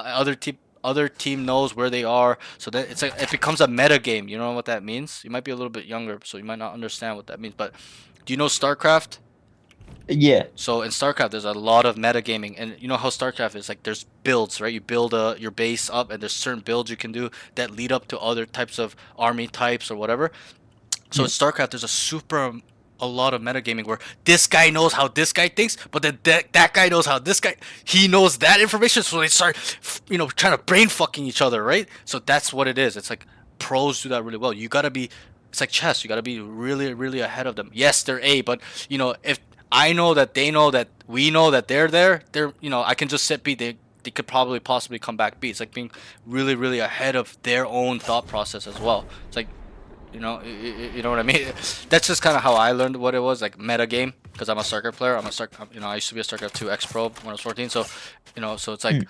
other team knows where they are, so that it's like, it becomes a meta game. You know what that means? You might be a little bit younger, so you might not understand what that means, but do you know StarCraft? Yeah. So in StarCraft, there's a lot of metagaming, and you know how StarCraft is, like, there's builds, right? You build your base up, and there's certain builds you can do that lead up to other types of army types or whatever. So in StarCraft, there's a lot of metagaming where this guy knows how this guy thinks, but then that guy knows how this guy, he knows that information, so they start, trying to brain fucking each other, right? So that's what it is. It's like, pros do that really well. You gotta be, it's like chess. You gotta be really ahead of them. Yes, they're A, but if I know that they know that we know that they're there, I can just sit B. They could probably possibly come back B. It's like being really ahead of their own thought process as well. It's like, you know what I mean? That's just kind of how I learned what it was, like, meta game, because I'm a StarCraft player. I used to be a StarCraft 2 X Pro when I was 14. So, so it's like,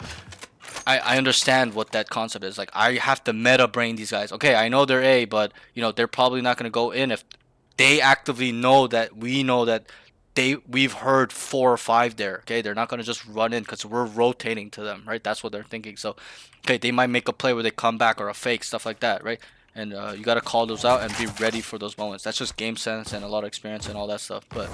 I understand what that concept is. Like, I have to meta brain these guys. Okay, I know they're A, but they're probably not gonna go in if they actively know that we know that we've heard 4 or 5 there. Okay, they're not gonna just run in because we're rotating to them, right? That's what they're thinking. So, okay, they might make a play where they come back or a fake, stuff like that, right? And you gotta call those out and be ready for those moments. That's just game sense and a lot of experience and all that stuff. But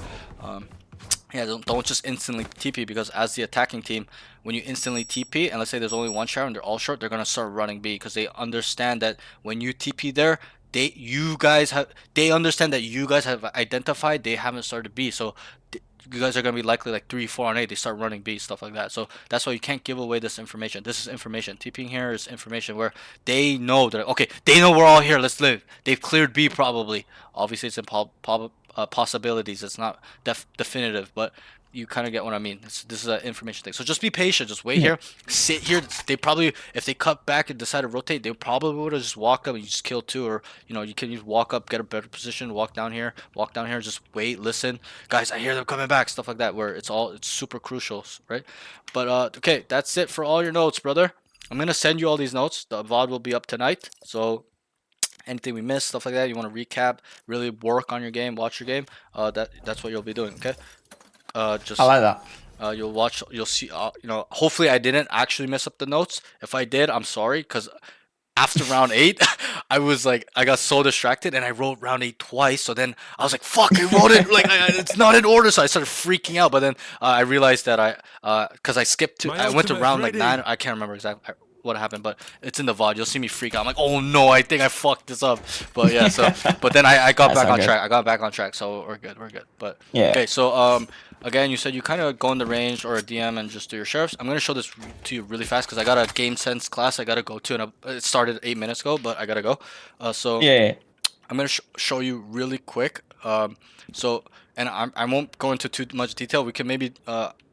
yeah, don't just instantly TP, because as the attacking team, when you instantly TP and let's say there's only one shower and they're all short, they're gonna start running B, because they understand that when you TP there, they understand that you guys have identified they haven't started B, so you guys are gonna be likely like 3-4 on A. They start running B, stuff like that. So that's why you can't give away this information. This is information. TPing here is information where they know that, okay, they know we're all here. Let's live. They've cleared B probably. Obviously, it's in possibilities. It's not definitive, but you kind of get what I mean. This is an information thing. So just be patient. Just wait here. Sit here. They probably, if they cut back and decide to rotate, they probably would have just walked up and you just kill 2, or you can just walk up, get a better position, walk down here, just wait, listen, guys, I hear them coming back, stuff like that, where it's super crucial, right? But okay, that's it for all your notes, brother. I'm gonna send you all these notes. The VOD will be up tonight, so anything we missed, stuff like that, you want to recap, really work on your game, watch your game, that's what you'll be doing. Okay, just I like that. You'll see, hopefully I didn't actually mess up the notes. If I did, I'm sorry, because after round 8 I got so distracted and I wrote round 8 twice, so then I was like, fuck, I wrote it like it's not in order, so I started freaking out. But then I realized that because I skipped to, I went to round like 9, I can't remember exactly. what happened, but it's in the VOD. You'll see me freak out. I'm like, oh no, I think I fucked this up. But yeah, so but then I got That's back all on good. track. I got back on track, so we're good. We're good. But Yeah. okay, so again, you said you kind of go in the range or a DM and just do your sheriffs. I'm gonna show this to you really fast because I got a game sense class I gotta go to, and it started 8 minutes ago, but I gotta go. So Yeah. I'm gonna show you really quick. So and I won't go into too much detail. We can maybe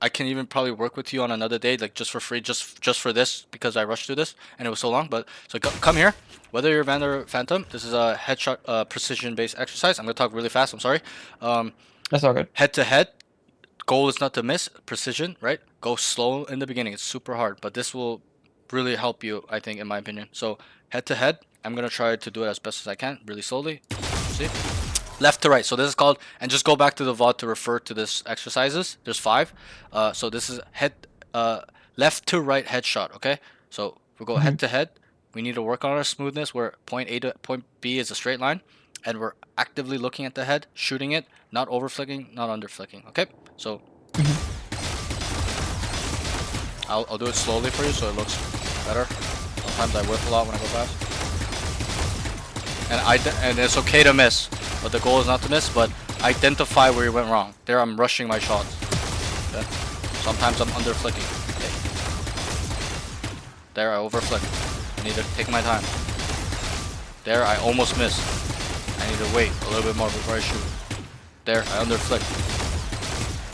I can even probably work with you on another day, like just for free, just for this because I rushed through this and it was so long. But so come here. Whether you're Vandal or Phantom, this is a headshot precision based exercise. I'm gonna talk really fast. I'm sorry. That's all good. Head to head. Goal is not to miss. Precision, right? Go slow in the beginning. It's super hard, but this will really help you, I think, in my opinion. So head to head. I'm gonna try to do it as best as I can, really slowly. See? Left to right. So this is called, and just go back to the VOD to refer to this exercises. There's 5. So this is left to right headshot. Okay. So we go head to head. We need to work on our smoothness where point A to point B is a straight line, and we're actively looking at the head, shooting it, not over flicking, not under flicking. Okay. So I'll do it slowly for you so it looks better. Sometimes I whiff a lot when I go fast. And it's okay to miss, but the goal is not to miss, but identify where you went wrong. There I'm rushing my shots. Okay? Sometimes I'm under flicking. Okay. There I over flick. I need to take my time. There I almost missed. I need to wait a little bit more before I shoot. There I under flick.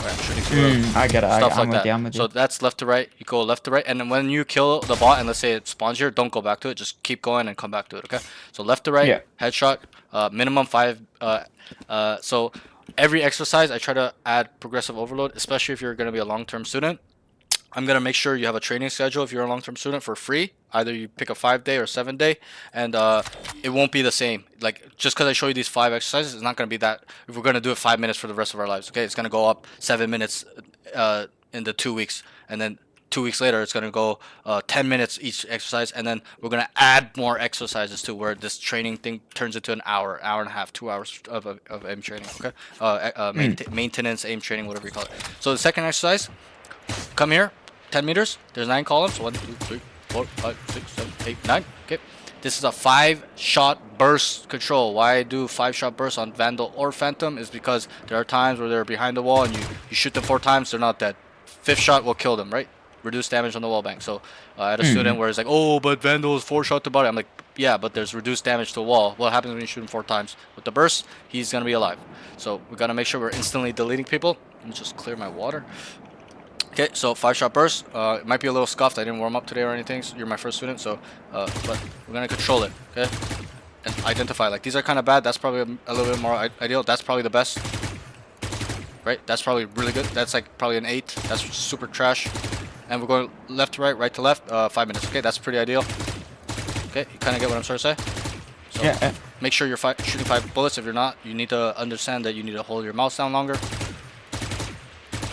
I'm shooting too early. I get it. Stuff I'm like with you. I'm that. with So you. that's left to right. You go left to right, and then when you kill the bot, and let's say it spawns here, don't go back to it. Just keep going and come back to it. Okay. So left to right, Yeah. headshot, minimum 5. So every exercise, I try to add progressive overload, especially if you're going to be a long-term student. I'm going to make sure you have a training schedule if you're a long-term student for free. Either you pick a 5-day or 7-day, and it won't be the same. Like, just because I show you these 5 exercises, it's not going to be that. If we're going to do it 5 minutes for the rest of our lives, okay? It's going to go up 7 minutes in the 2 weeks, and then 2 weeks later, it's going to go 10 minutes each exercise, and then we're going to add more exercises to where this training thing turns into an hour, hour and a half, 2 hours of aim training, okay? Maintenance, aim training, whatever you call it. So the second exercise, come here. 10 meters. There's 9 columns. 1, 2, 3, 4, 5, 6, 7, 8, 9. Okay. This is a 5-shot burst control. Why I do 5-shot burst on Vandal or Phantom is because there are times where they're behind the wall and you shoot them 4 times, they're not dead. 5th shot will kill them, right? Reduce damage on the wall bank. So I had a student where it's like, oh, but Vandal is 4-shot to body. I'm like, yeah, but there's reduced damage to the wall. What happens when you shoot him 4 times? With the burst, he's going to be alive. So we got to make sure we're instantly deleting people. Let me just clear my water. Okay, so 5-shot burst. It might be a little scuffed. I didn't warm up today or anything. So you're my first student, so but we're gonna control it. Okay, and identify. Like these are kind of bad. That's probably a little bit more ideal. That's probably the best. Right? That's probably really good. That's like probably an 8. That's super trash. And we're going left to right, right to left. 5 minutes. Okay, that's pretty ideal. Okay, you kind of get what I'm trying to say. So Yeah. make sure you're shooting 5 bullets. If you're not, you need to understand that you need to hold your mouse down longer.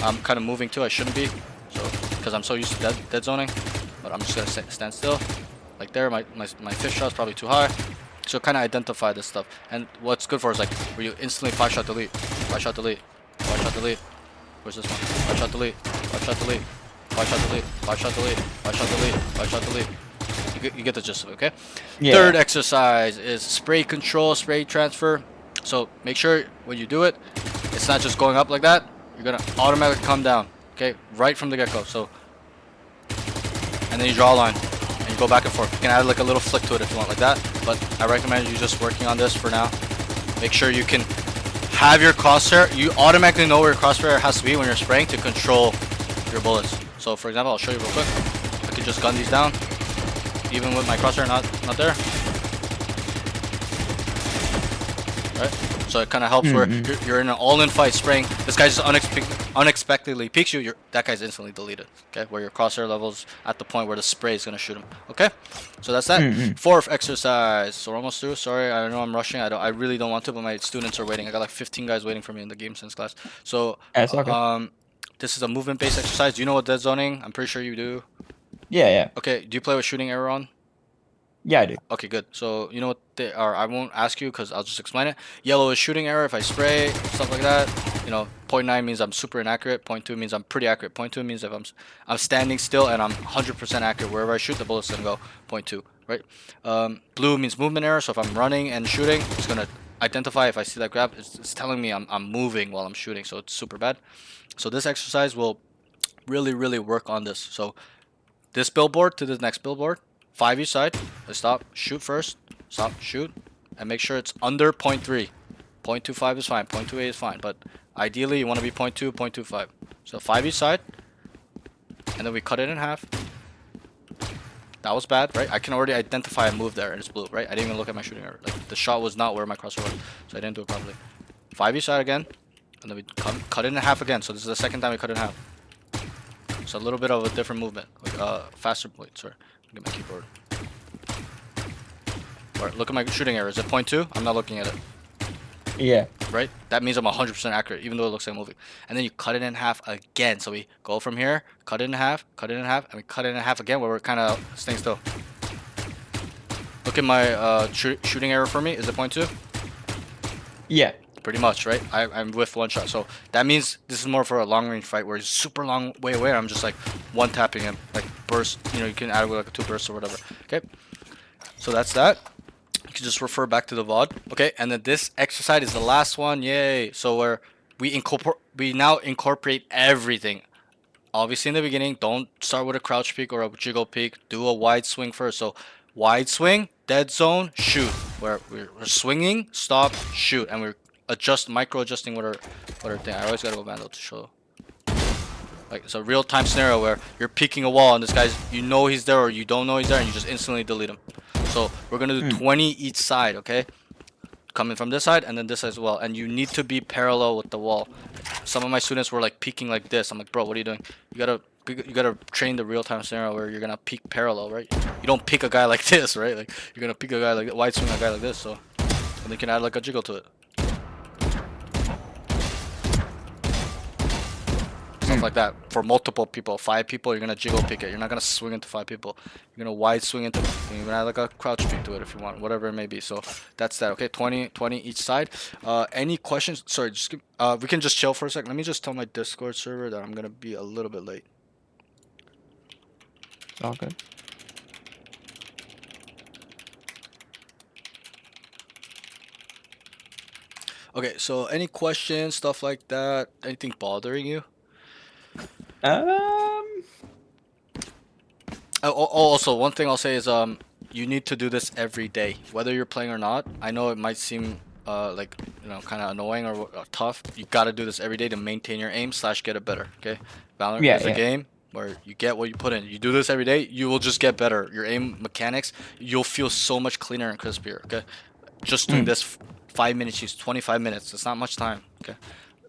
I'm kind of moving too. I shouldn't be, so because I'm so used to dead zoning. But I'm just gonna stand still, like there. My 5th shot is probably too high, so kind of identify this stuff. And what's good for is like where you instantly 5-shot delete, 5-shot delete, 5-shot delete. Where's this one? 5-shot delete, 5-shot delete, 5-shot delete, 5-shot delete, 5-shot delete, 5-shot delete. You get the gist of it, okay? Yeah. Third exercise is spray control, spray transfer. So make sure when you do it, it's not just going up like that. You're gonna automatically come down, okay, right from the get-go. So, and then you draw a line, and you go back and forth. You can add like a little flick to it if you want, like that. But I recommend you just working on this for now. Make sure you can have your crosshair. You automatically know where your crosshair has to be when you're spraying to control your bullets. So, for example, I'll show you real quick. I can just gun these down, even with my crosshair not there. Right? So it kind of helps where you're in an all-in fight spraying. This guy just unexpectedly peeks you. That guy's instantly deleted. Okay, where your crosshair level's at the point where the spray is gonna shoot him. Okay, so that's that. 4th exercise. So we're almost through. Sorry, I know I'm rushing. I really don't want to, but my students are waiting. I got like 15 guys waiting for me in the game sense class. So It's okay. this is a movement-based exercise. Do you know what dead zoning? I'm pretty sure you do. Yeah. Okay, do you play with shooting arrow on? Yeah, I do. Okay, good. So you know what they are. I won't ask you because I'll just explain it. Yellow is shooting error if I spray, stuff like that. You know, 0.9 means I'm super inaccurate. 0.2 means I'm pretty accurate. 0.2 means if I'm standing still and I'm 100% accurate wherever I shoot, the bullet's gonna go 0.2, right? Blue means movement error. So if I'm running and shooting, it's gonna identify if I see that grab. It's telling me I'm moving while I'm shooting, so it's super bad. So this exercise will really work on this. So this billboard to the next billboard, 5 each side. Let's stop, shoot first, stop, shoot, and make sure it's under 0.3. 0.25 is fine, 0.28 is fine, but ideally you want to be 0.2, 0.25. So 5 each side, and then we cut it in half. That was bad, right? I can already identify a move there, and it's blue, right? I didn't even look at my shooting error. Like, the shot was not where my crosshair was, so I didn't do it properly. 5 each side again, and then we cut it in half again. So this is the second time we cut it in half. So a little bit of a different movement, like faster. Wait, sorry, get my keyboard. Alright, look at my shooting error. Is it 0.2? I'm not looking at it. Yeah. Right? That means I'm 100% accurate, even though it looks like moving. And then you cut it in half again. So we go from here, cut it in half, and we cut it in half again where we're kind of staying still. Look at my shooting error for me. Is it 0.2? Yeah. Pretty much, right? I'm with one shot. So that means this is more for a long range fight where he's super long way away. I'm just like one tapping him, like burst. You know, you can add like a 2 bursts or whatever. Okay. So that's that. You can just refer back to the VOD. Okay, and then this exercise is the last one. Yay! So where we now incorporate everything. Obviously in the beginning, don't start with a crouch peek or a jiggle peek. Do a wide swing first. So wide swing, dead zone, shoot. Where we're swinging, stop, shoot, and we're micro adjusting what our thing. I always gotta go vandal to show. Like, it's a real time scenario where you're peeking a wall and this guy's, you know he's there or you don't know he's there and you just instantly delete him. So we're gonna do 20 each side, okay? Coming from this side and then this as well. And you need to be parallel with the wall. Some of my students were like peeking like this. I'm like, bro, what are you doing? You gotta train the real time scenario where you're gonna peek parallel, right? You don't pick a guy like this, right? Like, you're gonna pick a guy like wide swing a guy like this. So, and you can add like a jiggle to it. Stuff like that for multiple people. 5 people, you're gonna jiggle pick it. You're not gonna swing into 5 people. You're gonna wide swing into. You're gonna add like a crouch pick to it if you want, whatever it may be. So that's that. Okay, 20 each side. Any questions? Sorry, just we can just chill for a sec. Let me just tell my Discord server that I'm gonna be a little bit late. It's all good. Okay, so any questions, stuff like that? Anything bothering you? Also, one thing I'll say is you need to do this every day, whether you're playing or not. I know it might seem like, you know, kind of annoying or tough. You gotta do this every day to maintain your aim / get it better. Okay, Valorant is a game where you get what you put in. You do this every day, you will just get better. Your aim mechanics, you'll feel so much cleaner and crispier. Okay, just doing this 5 minutes, use 25 minutes. It's not much time. Okay,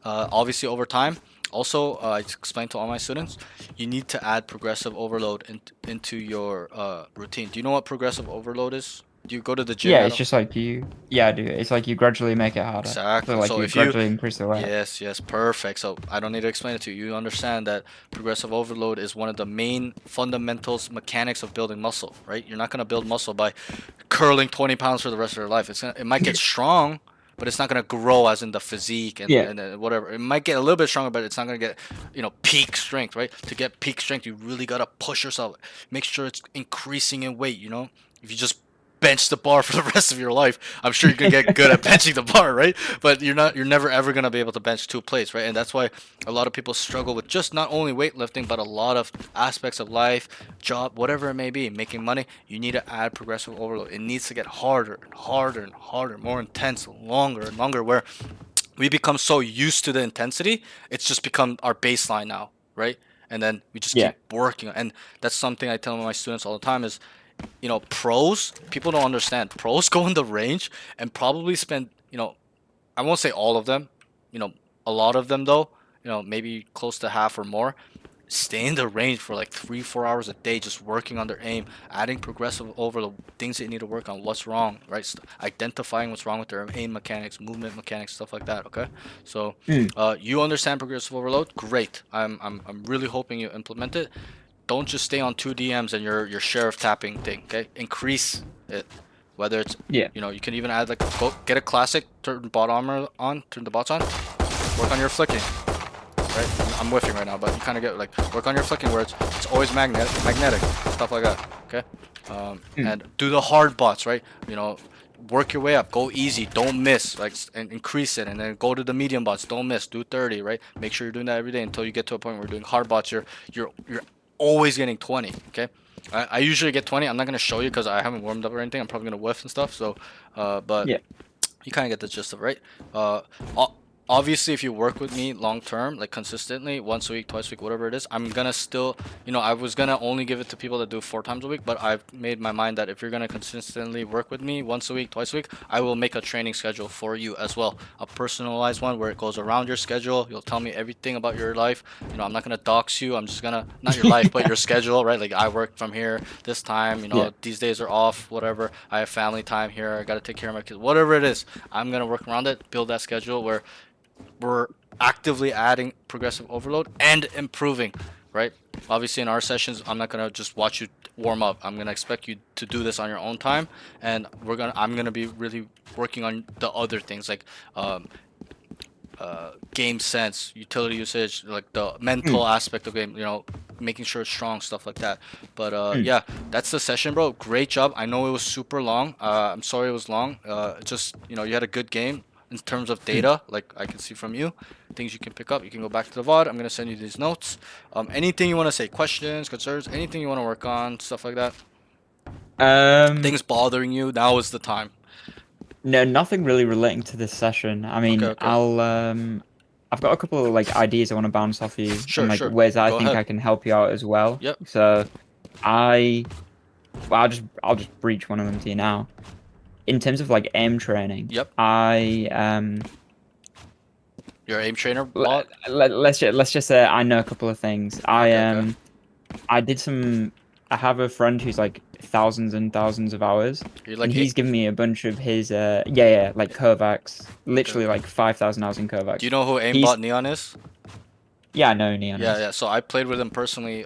obviously over time. Also, I explained to all my students, you need to add progressive overload into your routine. Do you know what progressive overload is? Do you go to the gym? Yeah, it's just like you. Yeah, I do. It's like you gradually make it harder. Exactly. So like So you if you gradually increase the weight. yes, perfect. So I don't need to explain it to you. You understand that progressive overload is one of the main fundamentals, mechanics of building muscle, right? You're not gonna build muscle by curling 20 pounds for the rest of your life. It might get strong, but it's not gonna grow as in the physique and whatever. It might get a little bit stronger, but it's not gonna get, you know, peak strength, right? To get peak strength, you really gotta push yourself. Make sure it's increasing in weight. You know, if you just bench the bar for the rest of your life, I'm sure you can get good at benching the bar, right? But you're never ever gonna be able to bench 2 plates, right? And that's why a lot of people struggle with just not only weightlifting, but a lot of aspects of life, job, whatever it may be, making money. You need to add progressive overload. It needs to get harder and harder and harder, more intense, longer and longer, where we become so used to the intensity, it's just become our baseline now, right? And then we just keep working. And that's something I tell my students all the time is, you know, people don't understand. Pros go in the range and probably spend, you know, I won't say all of them, you know, a lot of them though, you know, maybe close to half or more, stay in the range for like 3-4 hours a day, just working on their aim, adding progressive over the things they need to work on, what's wrong, right? Identifying what's wrong with their aim mechanics, movement mechanics, stuff like that. Okay, so you understand progressive overload, great. I'm really hoping you implement it. don't just stay on 2 DMs and your sheriff tapping thing. Okay, increase it. Whether it's Yeah. you know, you can even add like go get a classic, turn bot armor on, turn the bots on, work on your flicking. Right, I'm whiffing right now, but you kind of get like work on your flicking where it's always magnetic, stuff like that. Okay, and do the hard bots, right? You know, work your way up, go easy, don't miss, like and increase it, and then go to the medium bots, don't miss, do 30, right? Make sure you're doing that every day until you get to a point where you're doing hard bots. You're always getting 20. Okay, I usually get 20. I'm not gonna show you because I haven't warmed up or anything. I'm probably gonna whiff and stuff. So, but Yeah. you kind of get the gist of it, right? O- Obviously, if you work with me long term, like consistently, once a week, twice a week, whatever it is, I'm gonna still, you know, I was gonna only give it to people that do 4 times a week, but I've made my mind that if you're gonna consistently work with me once a week, twice a week, I will make a training schedule for you as well, a personalized one where it goes around your schedule. You'll tell me everything about your life. You know, I'm not gonna dox you. I'm just gonna not your life, but your schedule, right? Like I work from here this time. You know, Yeah. these days are off, whatever. I have family time here. I gotta take care of my kids. Whatever it is, I'm gonna work around it. Build that schedule where we're actively adding progressive overload and improving, right? Obviously, in our sessions, I'm not gonna just watch you warm up. I'm gonna expect you to do this on your own time, and I'm gonna be really working on the other things like game sense, utility usage, like the mental aspect of game. You know, making sure it's strong, stuff like that. But yeah, that's the session, bro. Great job. I know it was super long. I'm sorry it was long. Just you know, you had a good game in terms of data, like I can see from you, things you can pick up. You can go back to the VOD. I'm gonna send you these notes. Anything you want to say, questions, concerns, anything you want to work on, stuff like that. Things bothering you. Now is the time. No, nothing really relating to this session. I mean, Okay. I've got a couple of like ideas I want to bounce off you Sure, and like sure. ways that I Go think ahead. I can help you out as well. Yep. So I'll just breach one of them to you now. In terms of like aim training, Yep. Your aim trainer bot. let's just say I know a couple of things. Okay. I did some. I have a friend who's like thousands and thousands of hours, You're and like he's given me a bunch of his like Kovacs, literally Okay. like 5,000 hours in Kovacs. Do you know who He's aimbot Neon is? yeah, I know Neon. Yeah. So I played with him personally.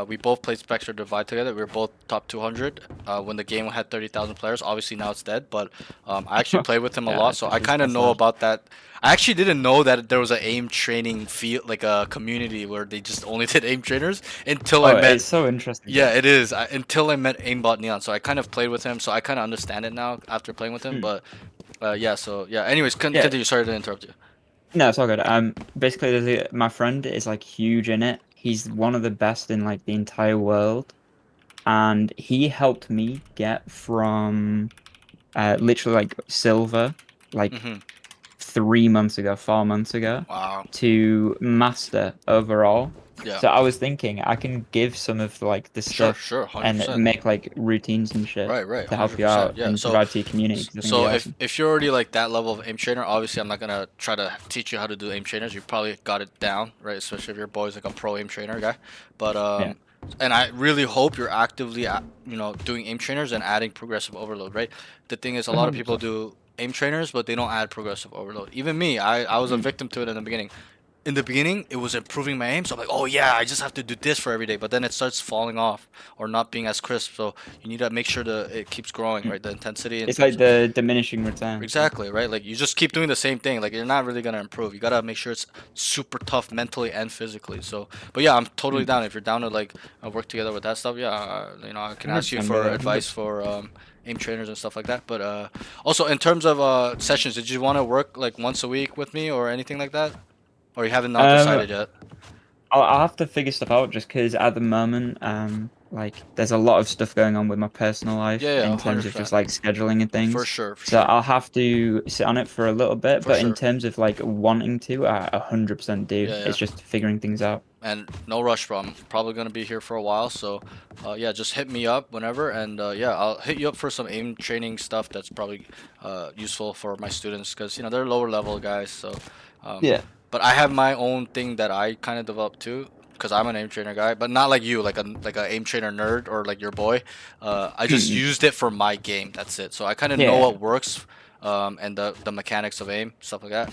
We both played Spectre Divide together. We were both top 200 when the game had 30,000 players. Obviously now it's dead, but I actually played with him a Yeah, lot, so I kind of know about that. I actually didn't know that there was an aim training field, like a community where they just only did aim trainers until I met. It's so interesting. Yeah, it is. Until I met aimbot Neon, so I kind of played with him, so I kind of understand it now after playing with him. But yeah, so yeah. Anyways, continue. Sorry to interrupt you. No, it's all good. Basically, my friend is like huge in it. He's one of the best in like the entire world, and he helped me get from literally like silver, like Mhm. 3 months ago, 4 months ago, Wow. to master overall. Yeah. So I was thinking I can give some of like the Sure. stuff Sure. and 100%. make like routines and shit Right. to help you 100%. out Yeah. and So. provide to your community. 'Cause I think So it'd be if awesome. if you're already like that level of aim trainer, obviously I'm not gonna try to teach you how to do aim trainers. You probably got it down, right? Especially if your boy's like a pro aim trainer guy. But Yeah. and I really hope you're actively you know, doing aim trainers and adding progressive overload, right? The thing is, a lot of people 100%. do aim trainers, but they don't add progressive overload. Even me, I was a victim to it in the beginning. In the beginning, it was improving my aim, so I'm like, oh yeah, I just have to do this for every day. But then it starts falling off or not being as crisp. So you need to make sure that it keeps growing, right? The intensity in It's terms like the diminishing returns. Exactly, right? Like you just keep doing the same thing. Like you're not really gonna improve. You gotta make sure it's super tough mentally and physically. So, but yeah, I'm totally down. If you're down to like work together with that stuff, yeah, you know, I can ask you 100%, for brother, advice for aim trainers and stuff like that. But also in terms of sessions, did you want to work like once a week with me or anything like that, or you haven't not Um, decided yet? I'll have to figure stuff out just because at the moment, like there's a lot of stuff going on with my personal life Yeah, in terms of 100%. just like scheduling and For things. sure, So I'll have to sit on it for a little bit, for but in sure. terms of like wanting to, I 100% do. Yeah. It's just figuring things out. And no rush, bro. I'm probably gonna be here for a while, so yeah, just hit me up whenever, and yeah, I'll hit you up for some aim training stuff that's probably useful for my students, because you know they're lower level guys. So, Yeah. but I have my own thing that I kind of developed too, because I'm an aim trainer guy, but not like you, like a aim trainer nerd or like your boy. I just used it for my game. That's it. So I kind of know Yeah. what works, and the mechanics of aim, stuff like that.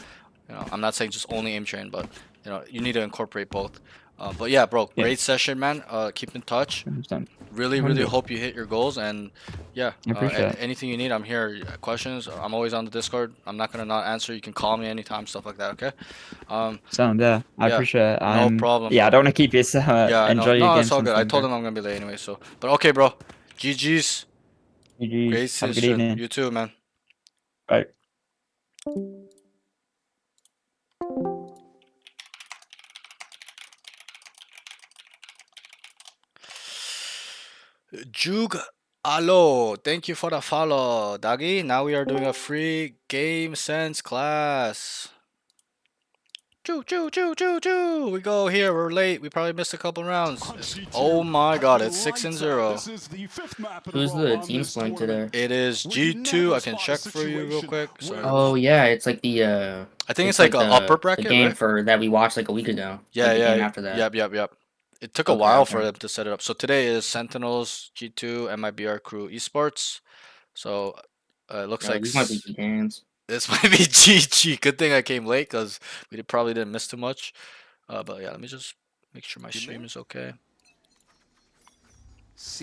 You know, I'm not saying just only aim train, but you know, you need to incorporate both. But yeah, bro, Yeah. great session, man. Keep in touch. 100%. Really 100. hope you hit your goals. And yeah, I appreciate it. anything you need, I'm here. Questions, I'm always on the Discord. I'm not gonna not answer. You can call me anytime, stuff like that. Okay. Sound, yeah. I Yeah, appreciate it. no problem, Yeah, I bro. don't want to keep you, so Yeah, I know. enjoy your No, game it's all good. I sometime, told bro. him I'm gonna be late anyway. So, but okay, bro. GG's. Great GG's. Have a good session. evening. You too, man. Bye. Jug Alo, thank you for the follow, Doggy. Now we are doing a free game sense class. Choo choo choo choo choo. We go here. We're late. We probably missed a couple rounds. Oh my god, it's 6-0. Who's the team playing today? It is G2. I can check for you real quick. Sorry. Oh yeah, it's like the I think it's like like a upper bracket, the game right? for that we watched like a week ago. Yeah, Like the game yeah. after that. Yep. It took a Okay, while okay. for them to set it up. So today is Sentinels, G2, MIBR Crew Esports. So it looks No, like these might be games. this might be GG. Good thing I came late because probably didn't miss too much. But yeah, let me just make sure my stream is okay.